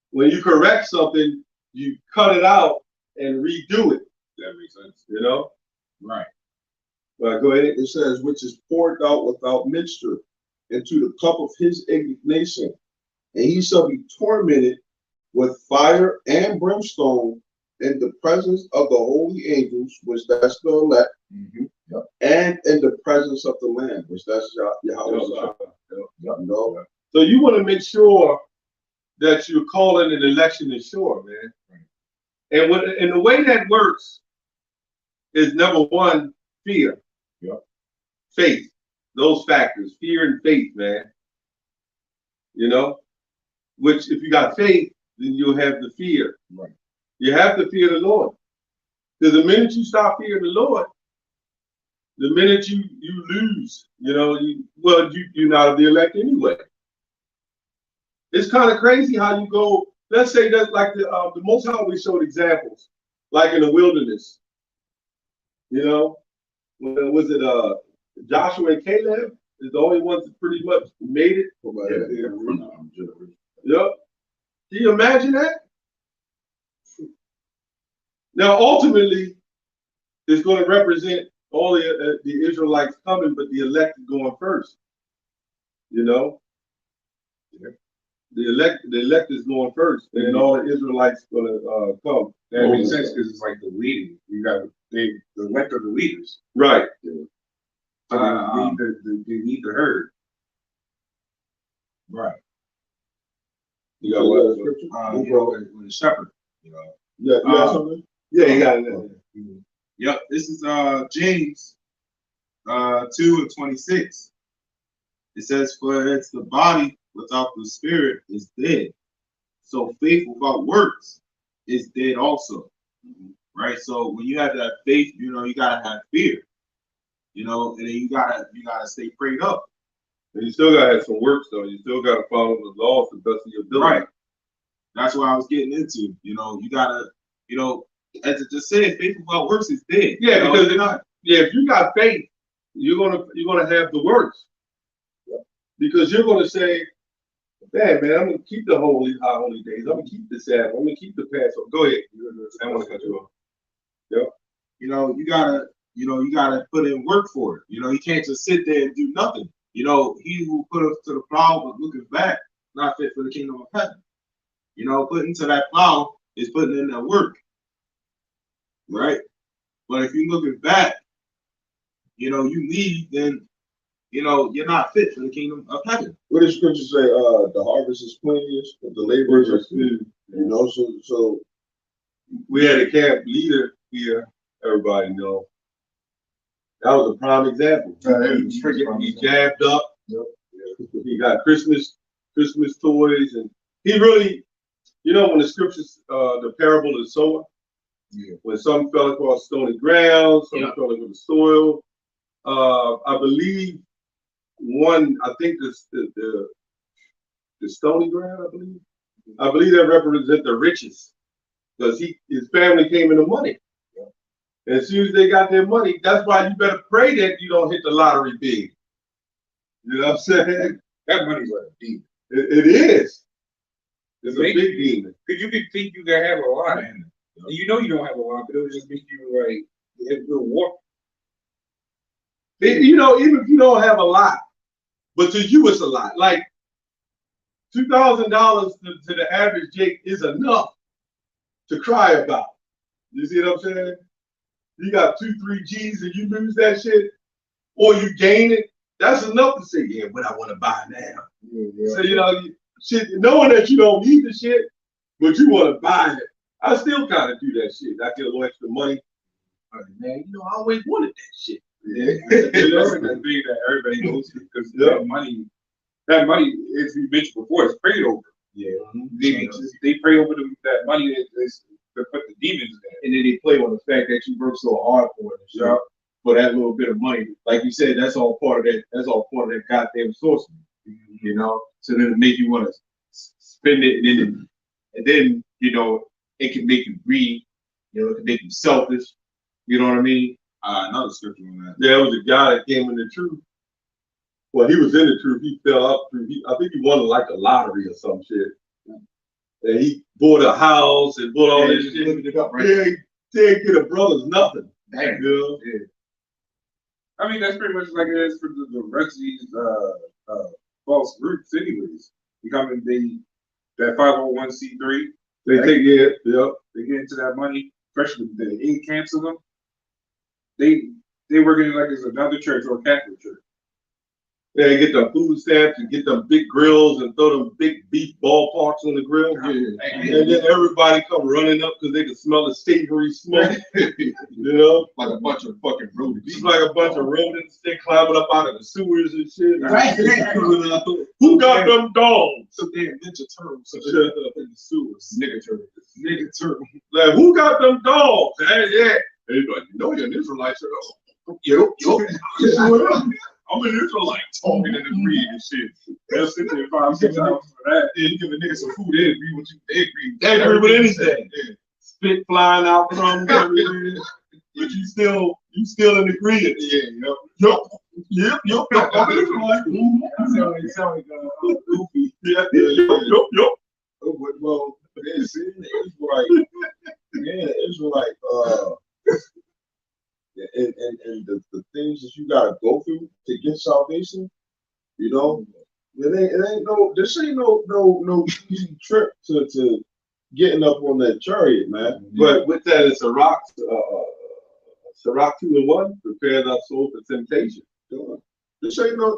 [SPEAKER 4] When you correct something, you cut it out and redo it.
[SPEAKER 7] That makes sense.
[SPEAKER 4] You know?
[SPEAKER 3] Right.
[SPEAKER 4] Well, go ahead.
[SPEAKER 7] It says, which is poured out without mixture into the cup of his indignation, and he shall be tormented with fire and brimstone in the presence of the holy angels, which that's the elect, and in the presence of the Lamb, which that's Yahweh.
[SPEAKER 4] So you want to make sure that you're calling an election is sure, man. And the way that works is number one, fear. Faith. Those factors, fear and faith, man. You know? Which if you got faith, then you'll have the fear.
[SPEAKER 7] Right.
[SPEAKER 4] You have to fear the Lord. Because the minute you stop fearing the Lord, the minute you lose, you know, you're not the elect anyway. It's kind of crazy how you go. Let's say that's like the Most High always showed examples, like in the wilderness. You know, was it Joshua and Caleb is the only ones that pretty much made it. Yep. Can you imagine that? Now, ultimately, it's going to represent all the Israelites coming, but the elect is going first. You know, the elect is going first, and then all the Israelites going to come.
[SPEAKER 7] That makes sense because it's like the leading. You got the elect are the leaders.
[SPEAKER 4] Right.
[SPEAKER 7] So they need the herd. Right.
[SPEAKER 4] You got what?
[SPEAKER 7] With the shepherd. You know.
[SPEAKER 4] Yeah. You got something? Yeah, you got it.
[SPEAKER 3] Yep. This is James 2:26. It says, "For it's the body without the spirit is dead. So faith without works is dead also." Right. So when you have that faith, you know, you gotta have fear. You know, and then you gotta stay prayed up.
[SPEAKER 4] And you still gotta have some works though. You still gotta follow the laws to the best of your ability.
[SPEAKER 3] Right. That's what I was getting into. You know, you gotta, you know, as it just said, faith without works is dead.
[SPEAKER 4] Yeah,
[SPEAKER 3] you know?
[SPEAKER 4] because if you got faith, you're gonna have the works. Because you're gonna say, man, I'm gonna keep the holy days. I'm gonna keep the Sabbath. I'm gonna keep the Passover. Go ahead. I want to cut you off. Yep.
[SPEAKER 3] You know, you gotta put in work for it. You know, you can't just sit there and do nothing. You know, he who put us to the plow but looking back, not fit for the kingdom of heaven. You You know, putting to that plow is putting in that work, right? But if you're looking back, you know, you leave, then, you know, you're not fit for the kingdom of heaven.
[SPEAKER 2] What does scripture say? The harvest is plenteous, but the laborers are few. You know, so
[SPEAKER 4] We had a camp leader here, everybody know. That was a prime example. He jabbed up. He got Christmas toys, and he really, you know, when the scriptures, the parable of the sower, when some fell across stony ground, some fell into the soil. I believe I think the stony ground, I believe that represents the riches, because his family came into money. And as soon as they got their money, that's why you better pray that you don't hit the lottery big. You know what I'm saying?
[SPEAKER 7] That money's like a demon.
[SPEAKER 4] It is. It's a big demon.
[SPEAKER 7] Because you can think you can have a lot, and you know you don't have a lot, but it'll just make you like it'll walk.
[SPEAKER 4] You know, even if you don't have a lot, but to you it's a lot. Like $2,000 to the average Jake is enough to cry about. You see what I'm saying? You got 2-3 G's and you lose that shit, or you gain it. That's enough to say, yeah, what I want to buy now. So you know, shit, knowing that you don't need the shit, but you want to buy it. I still kind of do that shit. I get a little extra money. Man, you know, I always wanted that shit.
[SPEAKER 7] Yeah, that's the thing that everybody goes to, because that money, as we mentioned before, is prayed over.
[SPEAKER 4] Yeah,
[SPEAKER 7] they pray over that money is to put the demons in,
[SPEAKER 6] and then they play on the fact that you work so hard for it, and shit, for that little bit of money. Like you said, that's all part of that. That's all part of that goddamn sorcery, you know. So then it make you want to spend it, and then you know it can make you greedy. You know, it can make you selfish. You know what I mean?
[SPEAKER 3] Another scripture on that.
[SPEAKER 4] there was a guy that came in the truth. Well, he was in the truth. He fell up through. I think he won like a lottery or some shit. And he bought a house and bought all this shit.
[SPEAKER 6] It up, right?
[SPEAKER 4] Yeah, he didn't get a brother's nothing.
[SPEAKER 6] Damn.
[SPEAKER 4] You know?
[SPEAKER 7] I mean, that's pretty much like it is for the rest of these false groups, anyways. Becoming that 501c3.
[SPEAKER 4] They take it. Yep.
[SPEAKER 7] They get into that money, especially the aid camps of them. They working like it's another church or a Catholic church.
[SPEAKER 4] They get the food stamps and get them big grills and throw them big beef ballparks on the grill. And then everybody come running up because they can smell the savory smoke. You know?
[SPEAKER 6] Like a bunch of fucking rodents.
[SPEAKER 4] It's like a bunch of rodents. They climbing up out of the sewers and shit.
[SPEAKER 6] Right.
[SPEAKER 4] Who got them dogs?
[SPEAKER 3] So damn Ninja Turtles in the sewers.
[SPEAKER 6] Nigga turtle.
[SPEAKER 3] Nigga turtle.
[SPEAKER 4] Like, who got them dogs? Hey, yeah.
[SPEAKER 6] Everybody, you know you're an Israelite.
[SPEAKER 4] Yo.
[SPEAKER 6] I'm an Israelite talking and agreeing and shit.
[SPEAKER 7] They'll sit there 5-6 hours for that.
[SPEAKER 6] Yeah, you give a nigga some food, they agree with you.
[SPEAKER 4] They agree with anything.
[SPEAKER 6] Yeah.
[SPEAKER 4] Spit flying out from everywhere. But you still in agreement.
[SPEAKER 6] Yeah,
[SPEAKER 4] Yep.
[SPEAKER 6] I'm an Israelite.
[SPEAKER 3] It sound like goofy.
[SPEAKER 4] Yep.
[SPEAKER 2] well, man, see, Israelite, and the things that you gotta go through to get salvation, you know, this ain't no easy trip to getting up on that chariot, man.
[SPEAKER 4] But with that, it's a rock 2-in-1, prepares our soul for temptation.
[SPEAKER 2] This ain't no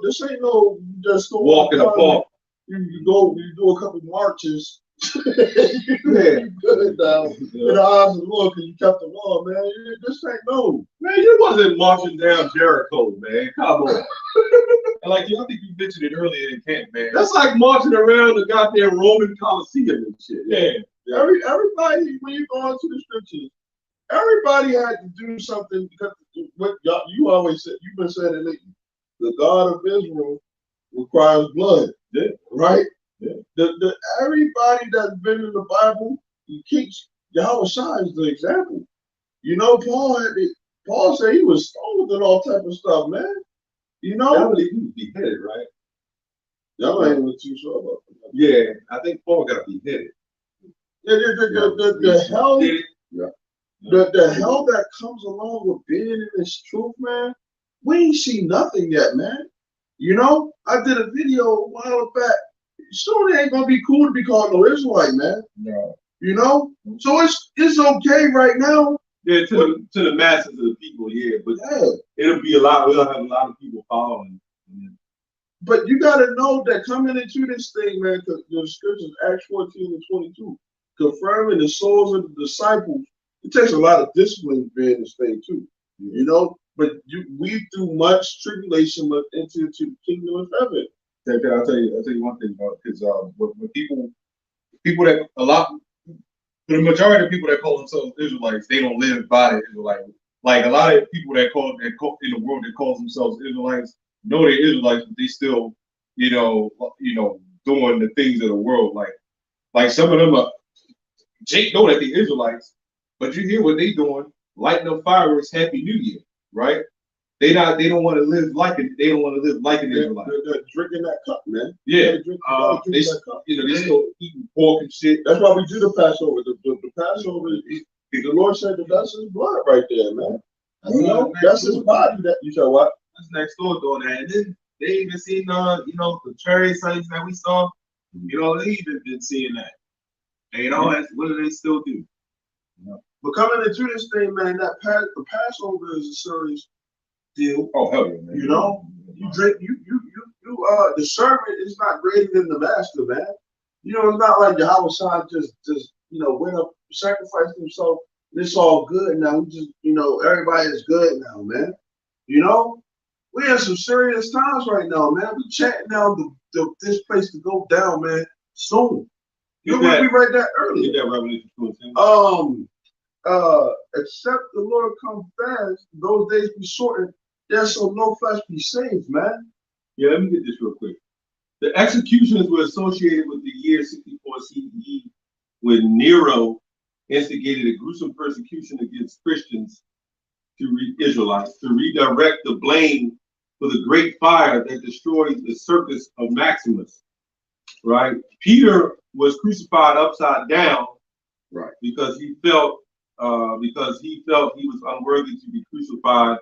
[SPEAKER 2] just go
[SPEAKER 4] Walk in the park.
[SPEAKER 2] You do a couple marches. You good now. In the eyes of the Lord, because you kept the law, man. This ain't no.
[SPEAKER 4] Man, you wasn't marching down Jericho, man. Come on.
[SPEAKER 6] And like, I think you mentioned it earlier in camp, man.
[SPEAKER 4] That's like marching around the goddamn Roman Coliseum and shit.
[SPEAKER 6] Yeah.
[SPEAKER 2] Everybody, when you go into the scriptures, everybody had to do something because what you always said, you've been saying it lately. The God of Israel requires blood.
[SPEAKER 4] Yeah.
[SPEAKER 2] Right?
[SPEAKER 4] Yeah.
[SPEAKER 2] Everybody that's been in the Bible, he keeps YAHAWASHI as the example. You know, Paul said he was stoned and all type of stuff, man. You know,
[SPEAKER 4] I believe he was beheaded, right?
[SPEAKER 2] y'all ain't even too sure about that.
[SPEAKER 4] Yeah, I think Paul got beheaded.
[SPEAKER 2] The hell, the hell that comes along with being in this truth, man. We ain't seen nothing yet, man. You know, I did a video a while back. soon it ain't gonna be cool to be called no Israelite, man.
[SPEAKER 6] No.
[SPEAKER 2] You know? So it's okay right now.
[SPEAKER 4] Yeah, to the masses of the people, yeah, but it'll be we'll have a lot of people following.
[SPEAKER 2] But you gotta know that coming into this thing, man, because the scriptures, Acts 14 and 22, confirming the souls of the disciples, it takes a lot of discipline to be in this thing too. You know? But we through much tribulation must enter into the kingdom of heaven.
[SPEAKER 6] I'll tell you one thing about because when people that the majority of people that call themselves Israelites, they don't live by the Israelite. Like a lot of people that call in the world that calls themselves Israelites know they're Israelites, but they still, doing the things of the world. Like some of them are Jake know that they're Israelites, but you hear what they doing, lighting up fireworks, Happy New Year, right? They don't want to live like an Israelite.
[SPEAKER 2] They're drinking that cup, man.
[SPEAKER 6] Yeah,
[SPEAKER 2] they
[SPEAKER 6] still eating pork and shit.
[SPEAKER 2] That's why we do the Passover. The Passover, the Lord said that that's His blood right there, man. That's His body. That you said what?
[SPEAKER 3] That's next door doing that, and then they even seen the cherry sites that we saw. They even been seeing that. And what do they still do?
[SPEAKER 2] But coming into this thing, man, the Passover is a serious deal.
[SPEAKER 6] Oh hell yeah, man.
[SPEAKER 2] You drink, the servant is not greater than the master, man. It's not like YAHAWASHI just went up, sacrificed himself. It's all good now. We just, everybody is good now, man. We in some serious times right now, man. We chatting now this place to go down, man, soon. We read that earlier.
[SPEAKER 4] Get that Revelation 2:10.
[SPEAKER 2] Except the Lord come fast, those days be shortened. There's so no flesh be saved, man.
[SPEAKER 4] Yeah, let me get this real quick. The executions were associated with the year 64 CE, when Nero instigated a gruesome persecution against Christians Israelites to redirect the blame for the great fire that destroyed the circus of Maximus. Right? Peter was crucified upside down, right? Because he felt he was unworthy to be crucified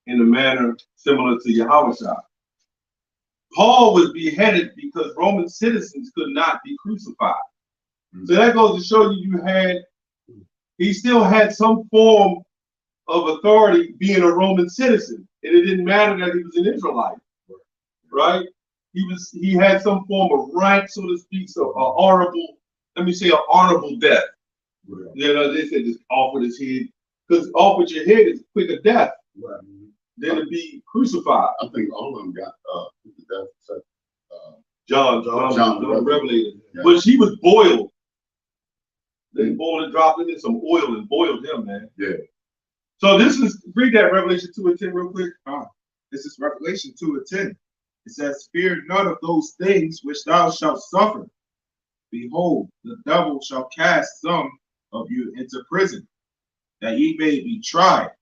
[SPEAKER 4] in a manner similar to Yahawashi. Paul was beheaded because Roman citizens could not be crucified. So that goes to show you he still had some form of authority being a Roman citizen. And it didn't matter that he was an Israelite, right? He had some form of rank, so to speak, so an honorable death. Right. They said just off with his head, because off with your head is quicker death. Right. Than to be crucified.
[SPEAKER 5] I think all of them got death.
[SPEAKER 4] John the Revelator. Yeah. But he was boiled. They boiled and dropped it in some oil and boiled him, man.
[SPEAKER 5] Yeah.
[SPEAKER 4] So read that Revelation 2:10 real quick.
[SPEAKER 3] This is Revelation 2:10. It says, "Fear none of those things which thou shalt suffer. Behold, the devil shall cast some of you into prison, that ye may be tried,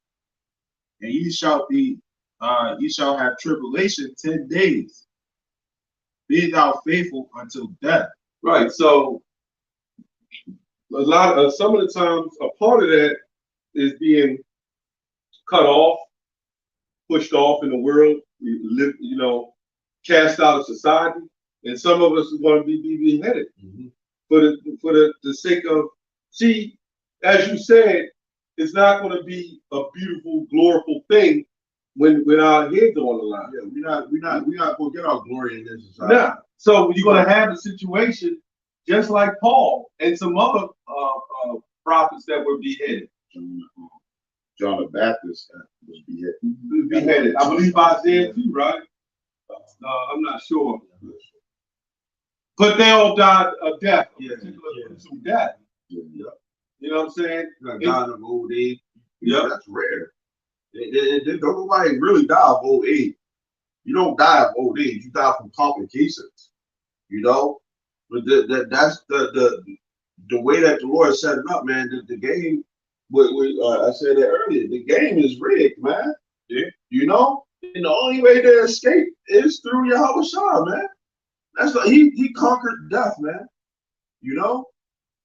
[SPEAKER 3] and ye shall have tribulation 10 days. Be thou faithful until death."
[SPEAKER 4] Right. So some of the times a part of that is being cut off, pushed off in the world, cast out of society, and some of us are going to be beheaded for the sake of. See, as you said, it's not going to be a beautiful, glorious thing when our heads are on the line.
[SPEAKER 2] Yeah, we're not going to get our glory in this society.
[SPEAKER 4] Nah. So you're going to have a situation just like Paul and some other prophets that were beheaded.
[SPEAKER 5] John the Baptist was
[SPEAKER 4] beheaded. I believe Isaiah too, right? I'm not sure. But they all died a death, some death. Yeah. You know what I'm saying?
[SPEAKER 2] Died of old age. Yeah, that's rare. Don't nobody really die of old age. You don't die of old age. You die from complications. But that's the way that the Lord set it up, man. The game. I said that earlier. The game is rigged, man. Yeah. And the only way to escape is through YAHAWASHI, man. That's he conquered death, man.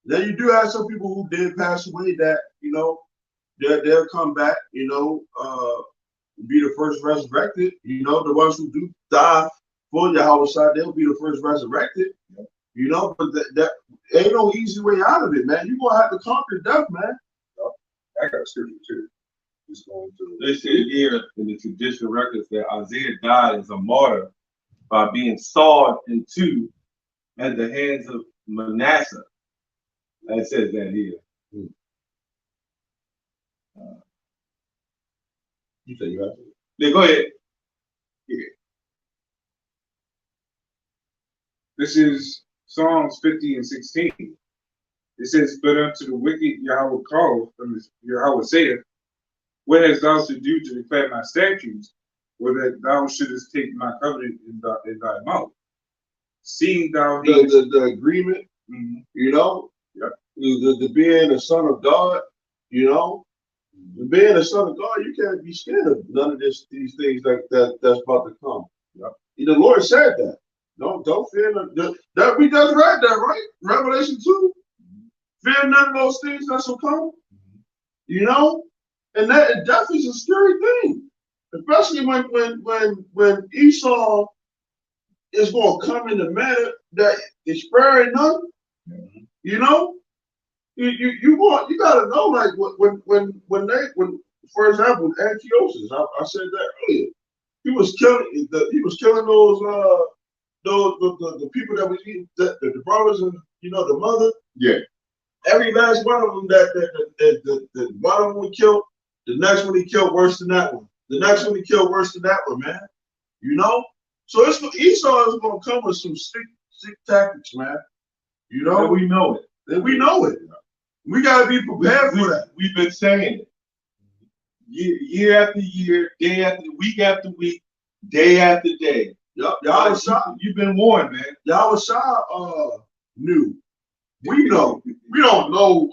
[SPEAKER 2] Then you do have some people who did pass away that they'll come back. Be the first resurrected. The ones who do die for YAHAWASHI, they'll be the first resurrected. You know, but that ain't no easy way out of it, man. You're gonna have to conquer death, man.
[SPEAKER 7] I got a scripture too. Just going to.
[SPEAKER 4] They say here in the traditional records that Isaiah died as a martyr by being sawed in two at the hands of Manasseh. That says that here.
[SPEAKER 2] You say you have to.
[SPEAKER 4] Yeah, go ahead.
[SPEAKER 7] This is Psalms 50 and 16. It says, but unto the wicked Yahweh calleth, Yahweh saith, what hast thou to do to declare my statutes, or that thou shouldest take my covenant in thy mouth? Seeing thou
[SPEAKER 2] The agreement, you know, the being the son of God, you know, the being the son of God, you can't be scared of none of these things that's about to come. The Lord said that. Don't fear that we just read that, right? Revelation 2. Fear none of those things that shall come. You know? And that death is a scary thing. Especially when Esau is going to come in the manner that is sparing none. You know? You gotta know, like when for example Antiochus, I said that earlier. He was killing those the people that was eating the brothers and the mother.
[SPEAKER 5] Yeah.
[SPEAKER 2] Every last one of them that one of them would kill, the next one he killed worse than that one. The next one he killed worse than that one, man. You know? So Esau is gonna come with some sick tactics, man. You know?
[SPEAKER 4] And we know it.
[SPEAKER 2] And we know it. We gotta be prepared for that.
[SPEAKER 4] We've been saying it. Year after year, day after week, day after day.
[SPEAKER 2] Y'all
[SPEAKER 4] you've been warned, man.
[SPEAKER 2] YAHAWASHI knew. We know. We don't know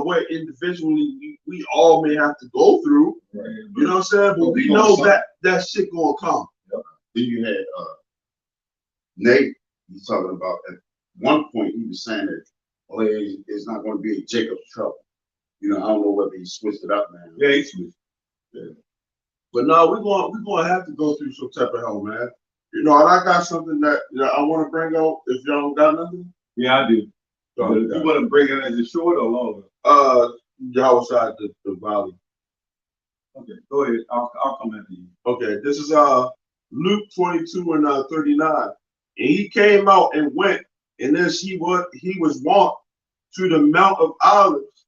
[SPEAKER 2] what individually we all may have to go through.
[SPEAKER 5] Right.
[SPEAKER 2] You know what I'm saying? But we know that shit gonna come.
[SPEAKER 5] Then you had Nate, he's talking about at one point he was saying that it's not going to be a Jacob's trouble. I don't know whether he switched it up now.
[SPEAKER 4] Yeah, he switched.
[SPEAKER 2] Yeah. But no, we're gonna have to go through some type of hell, man. And I got something that I want to bring out. If y'all don't got nothing,
[SPEAKER 4] yeah, I do.
[SPEAKER 2] So
[SPEAKER 4] you want to bring it as a short or longer?
[SPEAKER 2] YAHAWASHI the volume.
[SPEAKER 4] Okay, go ahead. I'll come after you.
[SPEAKER 2] Okay, this is Luke 22 and 39. And he came out and went, and as he was wont to the Mount of Olives,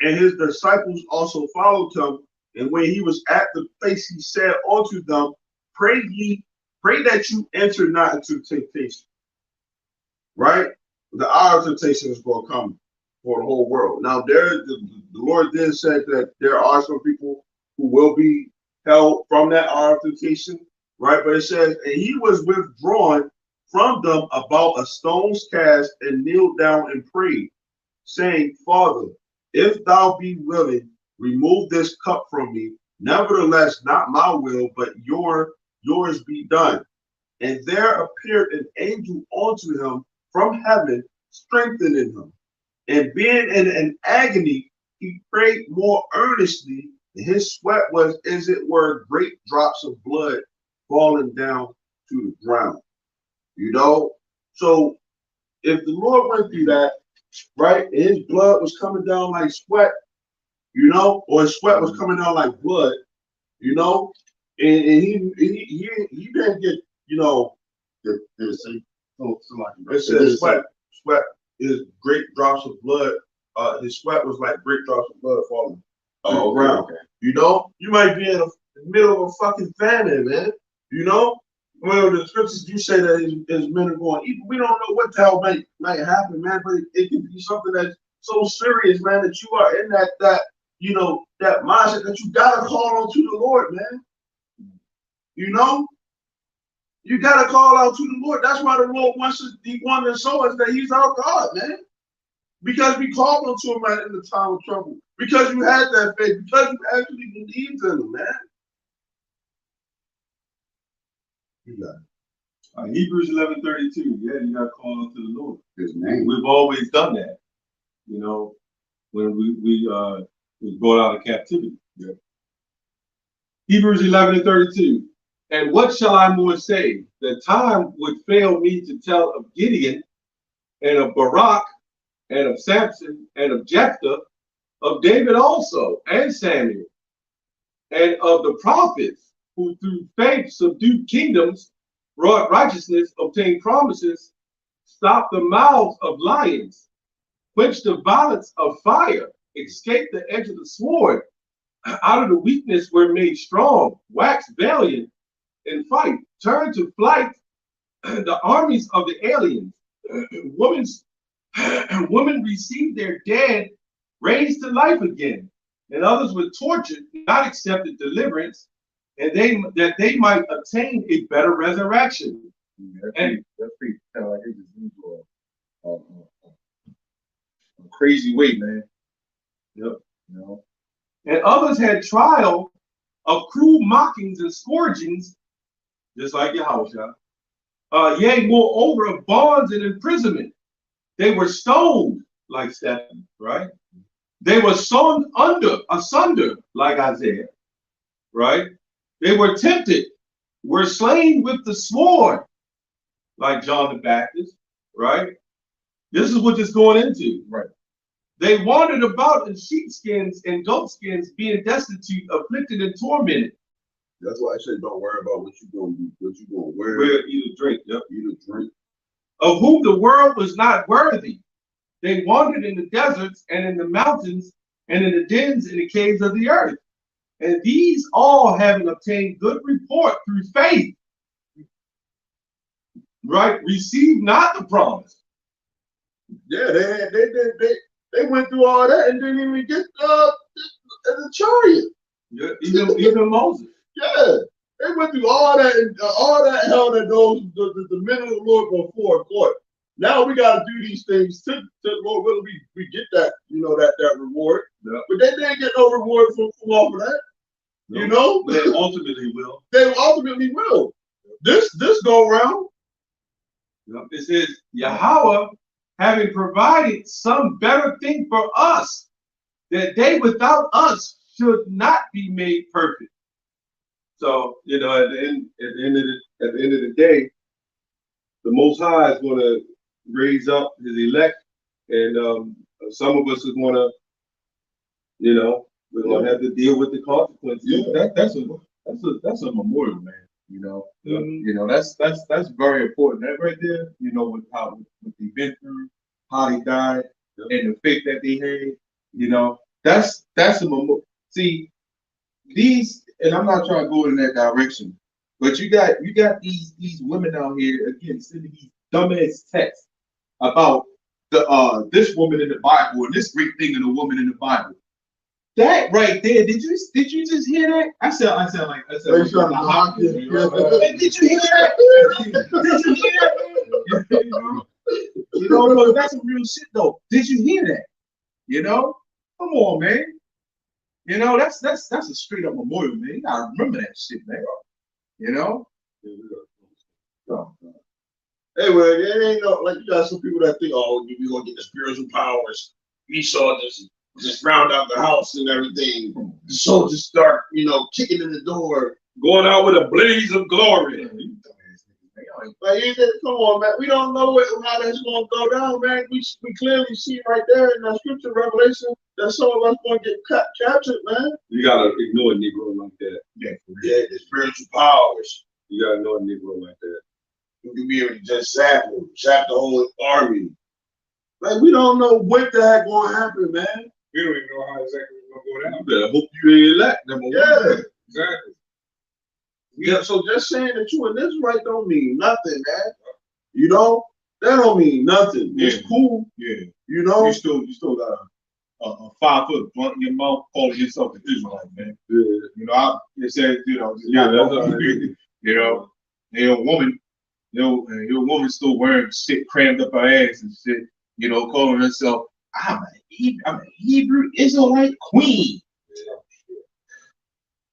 [SPEAKER 2] and his disciples also followed him. And when he was at the place, he said unto them, pray that you enter not into temptation. Right? The hour of temptation is going to come for the whole world. Now, the Lord then said that there are some people who will be held from that hour of temptation, right? But it says, and he was withdrawn from them about a stone's cast and kneeled down and prayed, saying, Father, if thou be willing, remove this cup from me. Nevertheless, not my will, but yours be done. And there appeared an angel unto him from heaven, strengthening him. And being in an agony, he prayed more earnestly, and his sweat was, as it were, great drops of blood falling down to the ground. So if the Lord went through that, right, and his blood was coming down like sweat, or his sweat was coming down like blood, and he didn't get, it says sweat is great drops of blood. His sweat was like great drops of blood falling on the ground. Okay. You might be in the middle of a fucking famine, man. Well, the scriptures do say that his men are going to eat. We don't know what the hell might happen, man. But it can be something that's so serious, man, that you are in that mindset that you gotta call on to the Lord, man. You gotta call out to the Lord. That's why the Lord wants to show us that He's our God, man. Because we called on to Him in the time of trouble. Because you had that faith. Because you actually believed in Him, man. You got it.
[SPEAKER 4] Hebrews 11:32. Yeah, you got to call on to the Lord.
[SPEAKER 5] His name.
[SPEAKER 4] We've always done that. When we was brought out of captivity. Yeah. Hebrews 11:32. And what shall I more say? The time would fail me to tell of Gideon and of Barak and of Samson and of Jephthah, of David also and Samuel, and of the prophets who through faith subdued kingdoms, wrought righteousness, obtained promises, stopped the mouths of lions, quenched the violence of fire, escaped the edge of the sword, out of the weakness were made strong, waxed valiant in fight, turned to flight the armies of the aliens. Women received their dead, raised to life again, and others were tortured, not accepted deliverance, and that they might attain a better resurrection.
[SPEAKER 6] And that's pretty kind of like they just moved to a crazy way, man.
[SPEAKER 4] Yep.
[SPEAKER 6] You know.
[SPEAKER 4] And others had trial of cruel mockings and scourgings, just like Yahawashi. Yea, moreover, of bonds and imprisonment. They were stoned like Stephen, right? They were sawn asunder like Isaiah, right? They were tempted, were slain with the sword like John the Baptist, right? This is what it's going into.
[SPEAKER 6] Right.
[SPEAKER 4] They wandered about in sheepskins and goatskins, being destitute, afflicted, and tormented.
[SPEAKER 2] That's why I say don't worry about what you're going to do, what you're going to wear.
[SPEAKER 4] Where eat or drink, yep.
[SPEAKER 2] Eat or drink.
[SPEAKER 4] Of whom the world was not worthy. They wandered in the deserts and in the mountains and in the dens and the caves of the earth. And these all having obtained good report through faith, right, received not the promise.
[SPEAKER 2] Yeah, they went through all that and didn't even get the chariot.
[SPEAKER 4] Yeah, even Moses.
[SPEAKER 2] Yeah, they went through all that and all that hell that those the men of the Lord before court. Now we got to do these things to Lord will we get that, you know, that reward. Yeah. But they didn't get no reward from off of that. No. You know,
[SPEAKER 4] but they ultimately will.
[SPEAKER 2] They ultimately will. This go round.
[SPEAKER 4] Yep. It says Yahawah having provided some better thing for us, that they without us should not be made perfect. So, you know, at the end of the day, the Most High is going to raise up His elect, and some of us is going to, you know, we're going to have to deal with the consequences.
[SPEAKER 6] Yeah, that's a memorial, man. You know, you know that's very important. That right there, you know, with what they've been through, how they died, and the faith that they had. You know, that's a memorial. See, these, and I'm not trying to go in that direction, but you got these women out here again sending these dumbass texts about the this woman in the Bible and this great thing in a woman in the Bible. That right there, did you just hear that? I said like did you hear that? Did you hear that? You know, that's some real shit though. Did you hear that? You know, come on, man. You know, that's a straight up memorial, man. You gotta remember that shit, man. You know?
[SPEAKER 2] Hey, well, it ain't no, like, you got some people that think, oh, we're gonna get the spiritual powers. Esau just round out the house and everything. The soldiers start, you know, kicking in the door,
[SPEAKER 4] going out with a blaze of glory.
[SPEAKER 2] Like, come on, man. We don't know how that's gonna go down, man. We clearly see right there in that scripture Revelation that some of us gonna get captured, man.
[SPEAKER 4] You gotta ignore a Negro like that.
[SPEAKER 2] Yeah, the spiritual powers.
[SPEAKER 4] You gotta ignore a Negro like that.
[SPEAKER 2] You can be able to just zap the whole army. Like, we don't know what the heck gonna happen, man.
[SPEAKER 7] We don't even know how exactly it's gonna go down.
[SPEAKER 4] You better hope you ain't elect number one.
[SPEAKER 2] Yeah,
[SPEAKER 7] exactly.
[SPEAKER 2] Yeah, so just saying that you in this right don't mean nothing, man. You know, that don't mean nothing.
[SPEAKER 6] Yeah.
[SPEAKER 2] It's cool.
[SPEAKER 6] Yeah.
[SPEAKER 2] You know,
[SPEAKER 6] you still got a 5 foot blunt in your mouth calling yourself an Israelite, man.
[SPEAKER 2] Yeah.
[SPEAKER 6] You know, it says, you know, you know, your woman, your woman still wearing shit crammed up her ass and shit, you know, calling herself, I'm a Hebrew Israelite queen.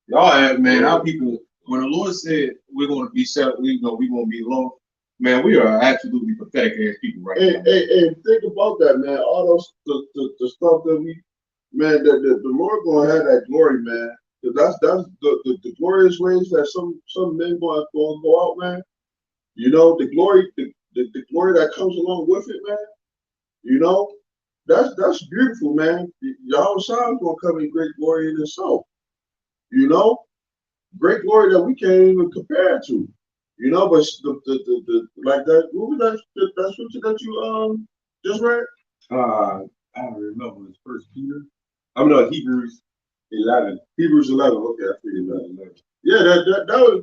[SPEAKER 6] Y'all have, man, our people, when the Lord said we're going to be set, we're going to be alone, man, we are absolutely pathetic ass people right now.
[SPEAKER 2] And think about that, man. All those the stuff that we, man, the Lord gonna have that glory, man. That's the glorious ways that some men going to go out, man. You know, the glory that comes along with it, man. You know, that's beautiful, man. YAHAWASHI is gonna come in great glory in itself. You know, great glory that we can't even compare to. You know, but the like that. What was that scripture that you just read?
[SPEAKER 4] I don't remember. It's First Peter. I'm not Hebrews 11.
[SPEAKER 2] Hebrews 11. Okay, I figured that. Yeah, that was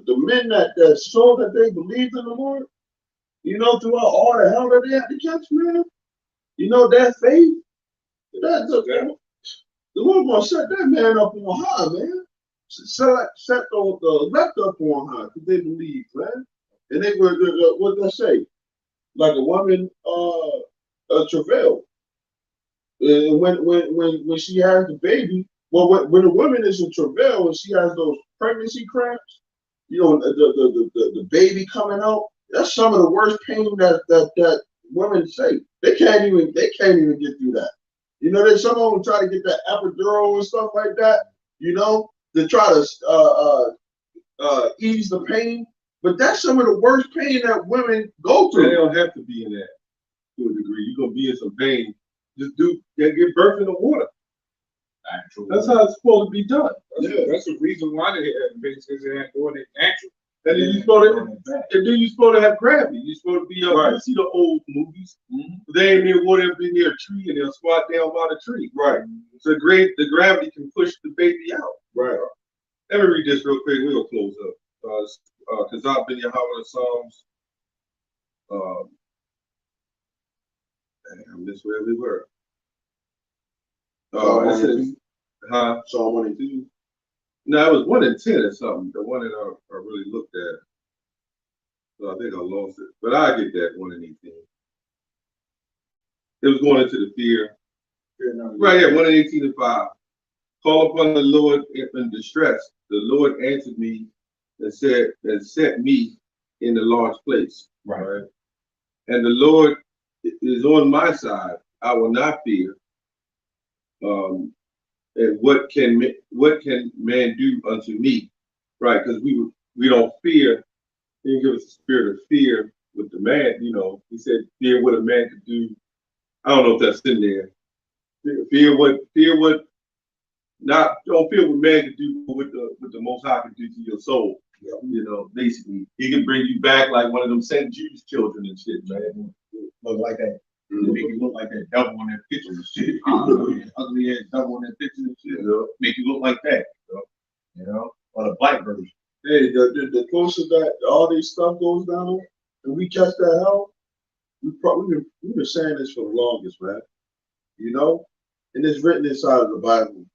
[SPEAKER 2] the men that showed that they believed in the Lord. You know, throughout all the hell that they had to catch, man. You know, that faith. The Lord gonna set that man up on high, man. Set the elect up on high because they believe, man. And they were what did I say? Like a woman travail. When she has the baby, well, when a woman is in travail and she has those pregnancy cramps, you know, the baby coming out, that's some of the worst pain that women say. They can't even get through that. You know, there's some of them try to get that epidural and stuff like that, you know, to try to ease the pain. But that's some of the worst pain that women go through.
[SPEAKER 4] They don't have to be in that to a degree. You're gonna be in some pain. Just give birth in the water.
[SPEAKER 3] Actually,
[SPEAKER 4] That's how it's supposed to be done.
[SPEAKER 7] That's the reason why they had babies, because they had doing it natural.
[SPEAKER 4] And then you're supposed to have gravity. You're supposed to be right. You see the old movies. They ain't near water, be near a tree, and they'll squat down by the tree. Right. So the gravity can push the baby out. Right. Let me read this real quick. We'll close up. Because I've been Yahawah Psalms. I missed where we were. It says,
[SPEAKER 2] Psalm 1 and 2.
[SPEAKER 4] No, it was 1 and 10 or something. The one that I really looked at. So I think I lost it. But I get that 1 and 18. It was going into the fear. Right here, 1 and 18 and 5. Call upon the Lord in distress. The Lord answered me and set me in the large place. Right. And the Lord is on my side. I will not fear. And what can man do unto me? Right, because we don't fear. He didn't give us a spirit of fear with the man. You know, he said fear what a man could do. I don't know if that's in there. Don't fear what man could do, but what the Most High can do to your soul. You know, basically, he can bring you back like one of them St. Jude's children and shit, man.
[SPEAKER 3] look like that. They make you look like that devil on that picture and shit. Ugly ass devil on that picture and shit. Make you look like that. You know, or the black version.
[SPEAKER 2] Hey, the closer that all this stuff goes down, and we catch that hell, we've been saying this for the longest, man. You know, and it's written inside of the Bible.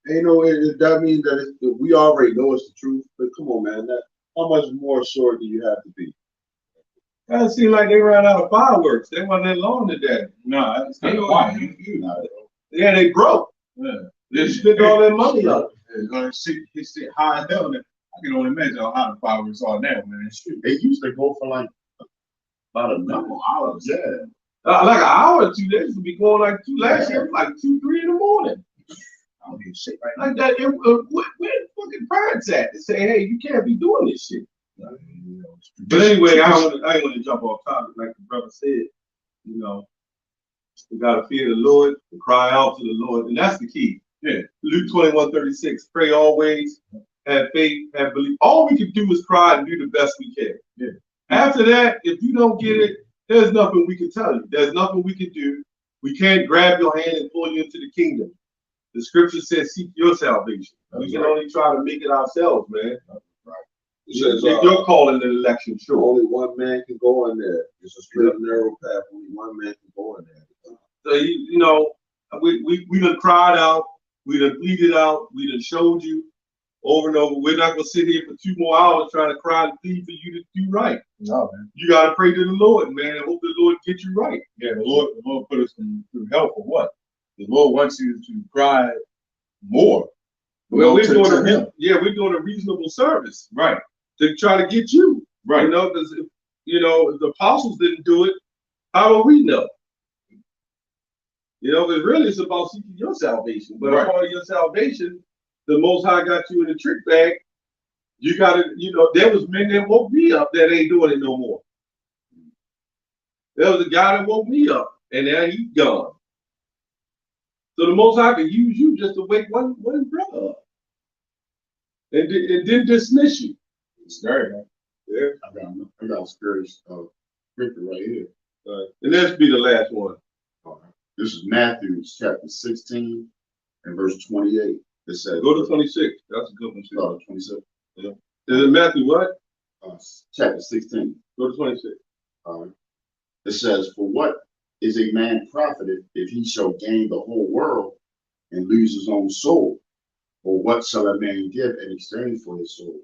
[SPEAKER 2] Ain't no, that means that we already know it's the truth. But come on, man, how much more sure do you have to be?
[SPEAKER 4] That seemed like they ran out of fireworks. They wasn't that long today.
[SPEAKER 3] No, it's not why.
[SPEAKER 4] Yeah, they broke. Yeah. They spent all their money up.
[SPEAKER 3] It's high as hell. I can only imagine how high the fireworks are now, man.
[SPEAKER 5] They used to go for like about a couple hours. Yeah.
[SPEAKER 4] Like an hour or two. They used to be going like last year, like 2, 3 in the morning.
[SPEAKER 3] I don't need shit right
[SPEAKER 4] like that. Where the fucking parents at? They say, hey, you can't be doing this shit. But anyway, I ain't want to jump off topic, like the brother said. You know, we gotta fear the Lord and cry out to the Lord, and that's the key. Yeah. Luke 21:36. Pray always, have faith, have belief. All we can do is cry and do the best we can. Yeah. After that, if you don't get it, there's nothing we can tell you. There's nothing we can do. We can't grab your hand and pull you into the kingdom. The scripture says, seek your salvation. We can only try to make it ourselves, man. Right. It says, you're calling the election, sure.
[SPEAKER 2] Only one man can go in there. It's a straight and narrow path. Only one man can go in there.
[SPEAKER 4] So, you know, we done cried out. We done pleaded out. We done showed you over and over. We're not going to sit here for 2 more hours trying to cry and plead for you to do right.
[SPEAKER 3] No, man.
[SPEAKER 4] You got to pray to the Lord, man, and hope the Lord get you right.
[SPEAKER 6] Yeah, the Lord put us through hell for what? The Lord wants you to cry more.
[SPEAKER 4] Well, we're doing a reasonable service, right? To try to get you, right? You know, because if the apostles didn't do it, how will we know? You know, because really it's about seeking your salvation. But a part of your salvation the Most High got you in the trick bag, you gotta, there was men that woke me up that ain't doing it no more. There was a guy that woke me up, and now he's gone. So the Most High can use you just to wake one brother up, and then dismiss you.
[SPEAKER 3] It's scary, man.
[SPEAKER 4] Yeah.
[SPEAKER 5] I got a scary scripture right here.
[SPEAKER 4] And let's be the last one.
[SPEAKER 5] This is Matthew chapter 16 and verse 28. It says,
[SPEAKER 4] Go to 26. That's a good one.
[SPEAKER 5] Start at 26.
[SPEAKER 4] Yeah. Is it Matthew what?
[SPEAKER 5] Chapter 16.
[SPEAKER 4] Go to 26.
[SPEAKER 5] All right. It says, for what is a man profited if he shall gain the whole world and lose his own soul? Or what shall a man give in exchange for his soul?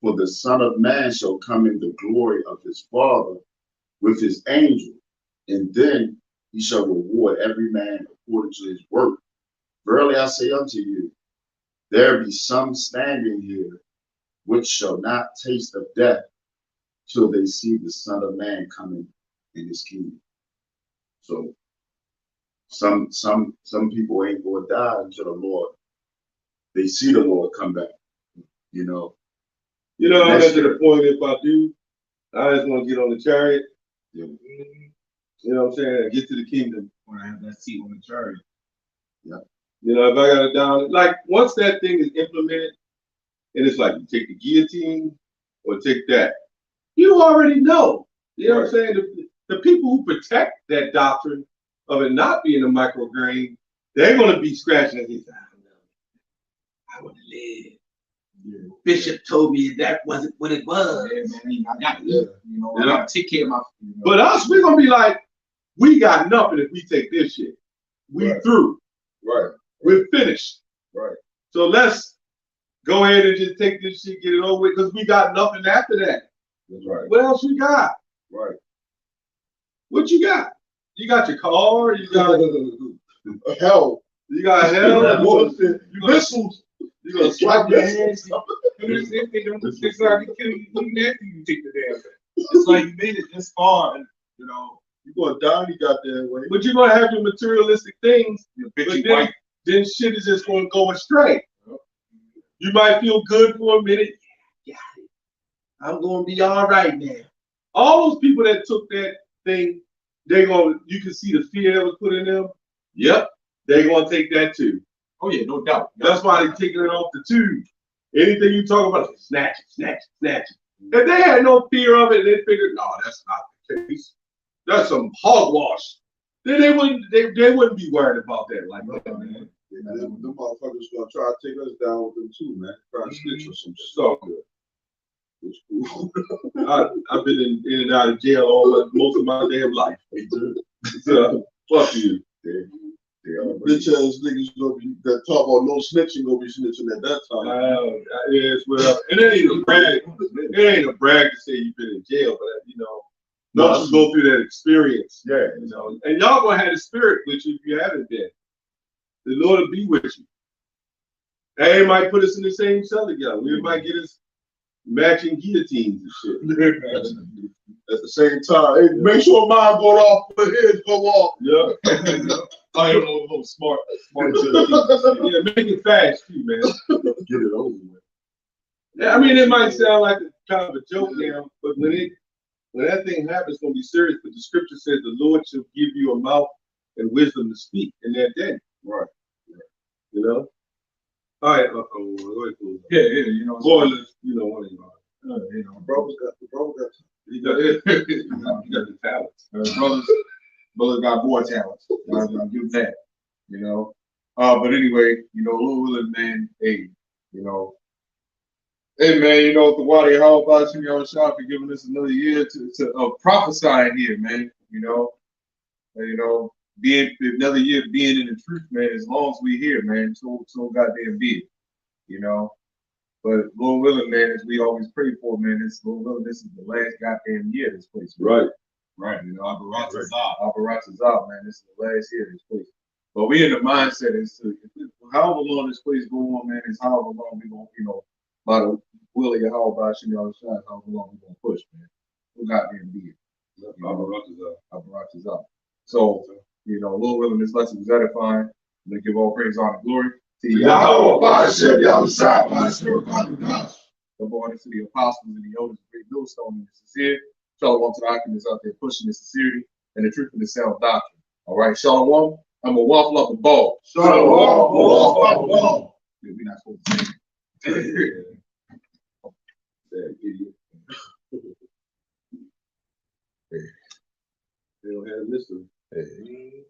[SPEAKER 5] For the Son of Man shall come in the glory of his Father with his angel, and then he shall reward every man according to his work. Verily I say unto you, there be some standing here which shall not taste of death till they see the Son of Man coming in his kingdom. So some people ain't gonna die until the Lord, they see the Lord come back,
[SPEAKER 4] I'm at to the point, if I do, I just want to get on the chariot.
[SPEAKER 5] Yeah.
[SPEAKER 4] You know what I'm saying? Get to the kingdom.
[SPEAKER 3] When I have that seat on the chariot.
[SPEAKER 5] Yeah.
[SPEAKER 4] If I got it down, like once that thing is implemented, and it's like you take the guillotine or take that, you already know. You know what I'm saying? The people who protect that doctrine of it not being a micrograin, they're going to be scratching their heads. I want to live. Yeah. Bishop told me that wasn't what it was.
[SPEAKER 3] Yeah, man, I got to live. I got to take care of my.
[SPEAKER 4] But us, we're going to be like, we got nothing if we take this shit. We through.
[SPEAKER 2] Right.
[SPEAKER 4] We're finished.
[SPEAKER 2] Right.
[SPEAKER 4] So let's go ahead and just take this shit, get it over with, because we got nothing after that.
[SPEAKER 2] That's right.
[SPEAKER 4] What else you got?
[SPEAKER 2] Right.
[SPEAKER 4] What you got? You got your car, you got
[SPEAKER 2] hell.
[SPEAKER 4] You got hell, missiles.
[SPEAKER 3] You're gonna slap your hands. If they don't decide to kill you, even after you take the damn thing. It's like you made it this far, and
[SPEAKER 2] you're gonna die. You got that way.
[SPEAKER 4] But you're gonna have your materialistic things. But then shit is just gonna go astray. You might feel good for a minute. Yeah, I'm gonna be all right now. All those people that took that thing, you can see the fear that was put in them. Yep, they're gonna take that too.
[SPEAKER 3] Oh yeah, no doubt.
[SPEAKER 4] That's why they're taking it off the tube. Anything you talk about, snatch it, snatch it, snatch it. If they had no fear of it, they figured, no, that's not the case. That's some hogwash. Then they wouldn't be worried about that. Like,
[SPEAKER 2] man. Them motherfuckers gonna try to take us down with them too, man. Try to snitch or some shit.
[SPEAKER 4] So good. It's cool. I've been in and out of jail most of my damn life. So, fuck you.
[SPEAKER 2] Bitch ass niggas gonna be that talk about no snitching gonna be snitching at that time.
[SPEAKER 4] Yes, well, and it ain't a brag. It ain't a brag to say you've been in jail, but once you go through that experience, and y'all gonna have the spirit with you if you haven't been. The Lord will be with you. Hey, might put us in the same cell together. We might get us matching guillotines and shit.
[SPEAKER 2] At the same time, hey, make sure mine go off, but his go off.
[SPEAKER 4] Yeah. I don't know, a little smart yeah, make it fast too, man.
[SPEAKER 2] Get it over with.
[SPEAKER 4] Yeah, I mean, it might sound like kind of a joke now, but when that thing happens, it's gonna be serious. But the scripture says the Lord shall give you a mouth and wisdom to speak in that day.
[SPEAKER 2] Right.
[SPEAKER 4] All right.
[SPEAKER 3] Yeah.
[SPEAKER 4] Spoilers. One of you.
[SPEAKER 2] Brothers got
[SPEAKER 4] You got the talents.
[SPEAKER 3] Brothers got more talents. I'll give that. But anyway, Lord willing, man. Hey, hey, man. The water, YAHAWASHI, YAHAWASHI for giving us another year to prophesying here, man. Being another year being in the truth, man. As long as we here, man, so goddamn be it. But Lord willing, man, as we always pray for, man, Lord willing, this is the last goddamn year of this place.
[SPEAKER 4] Right.
[SPEAKER 3] Right. Abaratazah, man. This is the last year of this place. But we in the mindset is to however long this place go on, man, is however long we gonna, by the will of YAHAWASHI, YAHAWASHI, however long we gonna push, man. So goddamn be it. Abaratazah. So, Lord willing, this lesson was edifying. I'm gonna give all praise, honor, and glory
[SPEAKER 4] Yahawah, BAHASHAM,
[SPEAKER 5] YAHAWASHI, BAHASHAM.
[SPEAKER 6] Double honor to the apostles and the elders of Great Millstone and the sincere. Shalom to the Occupants out there pushing the sincerity and the truth of the sound doctrine. All right, Shalom. I'm gonna waffle up the ball.
[SPEAKER 2] Shalom.
[SPEAKER 6] We're not supposed to say it.
[SPEAKER 4] Idiot. They don't have mystery.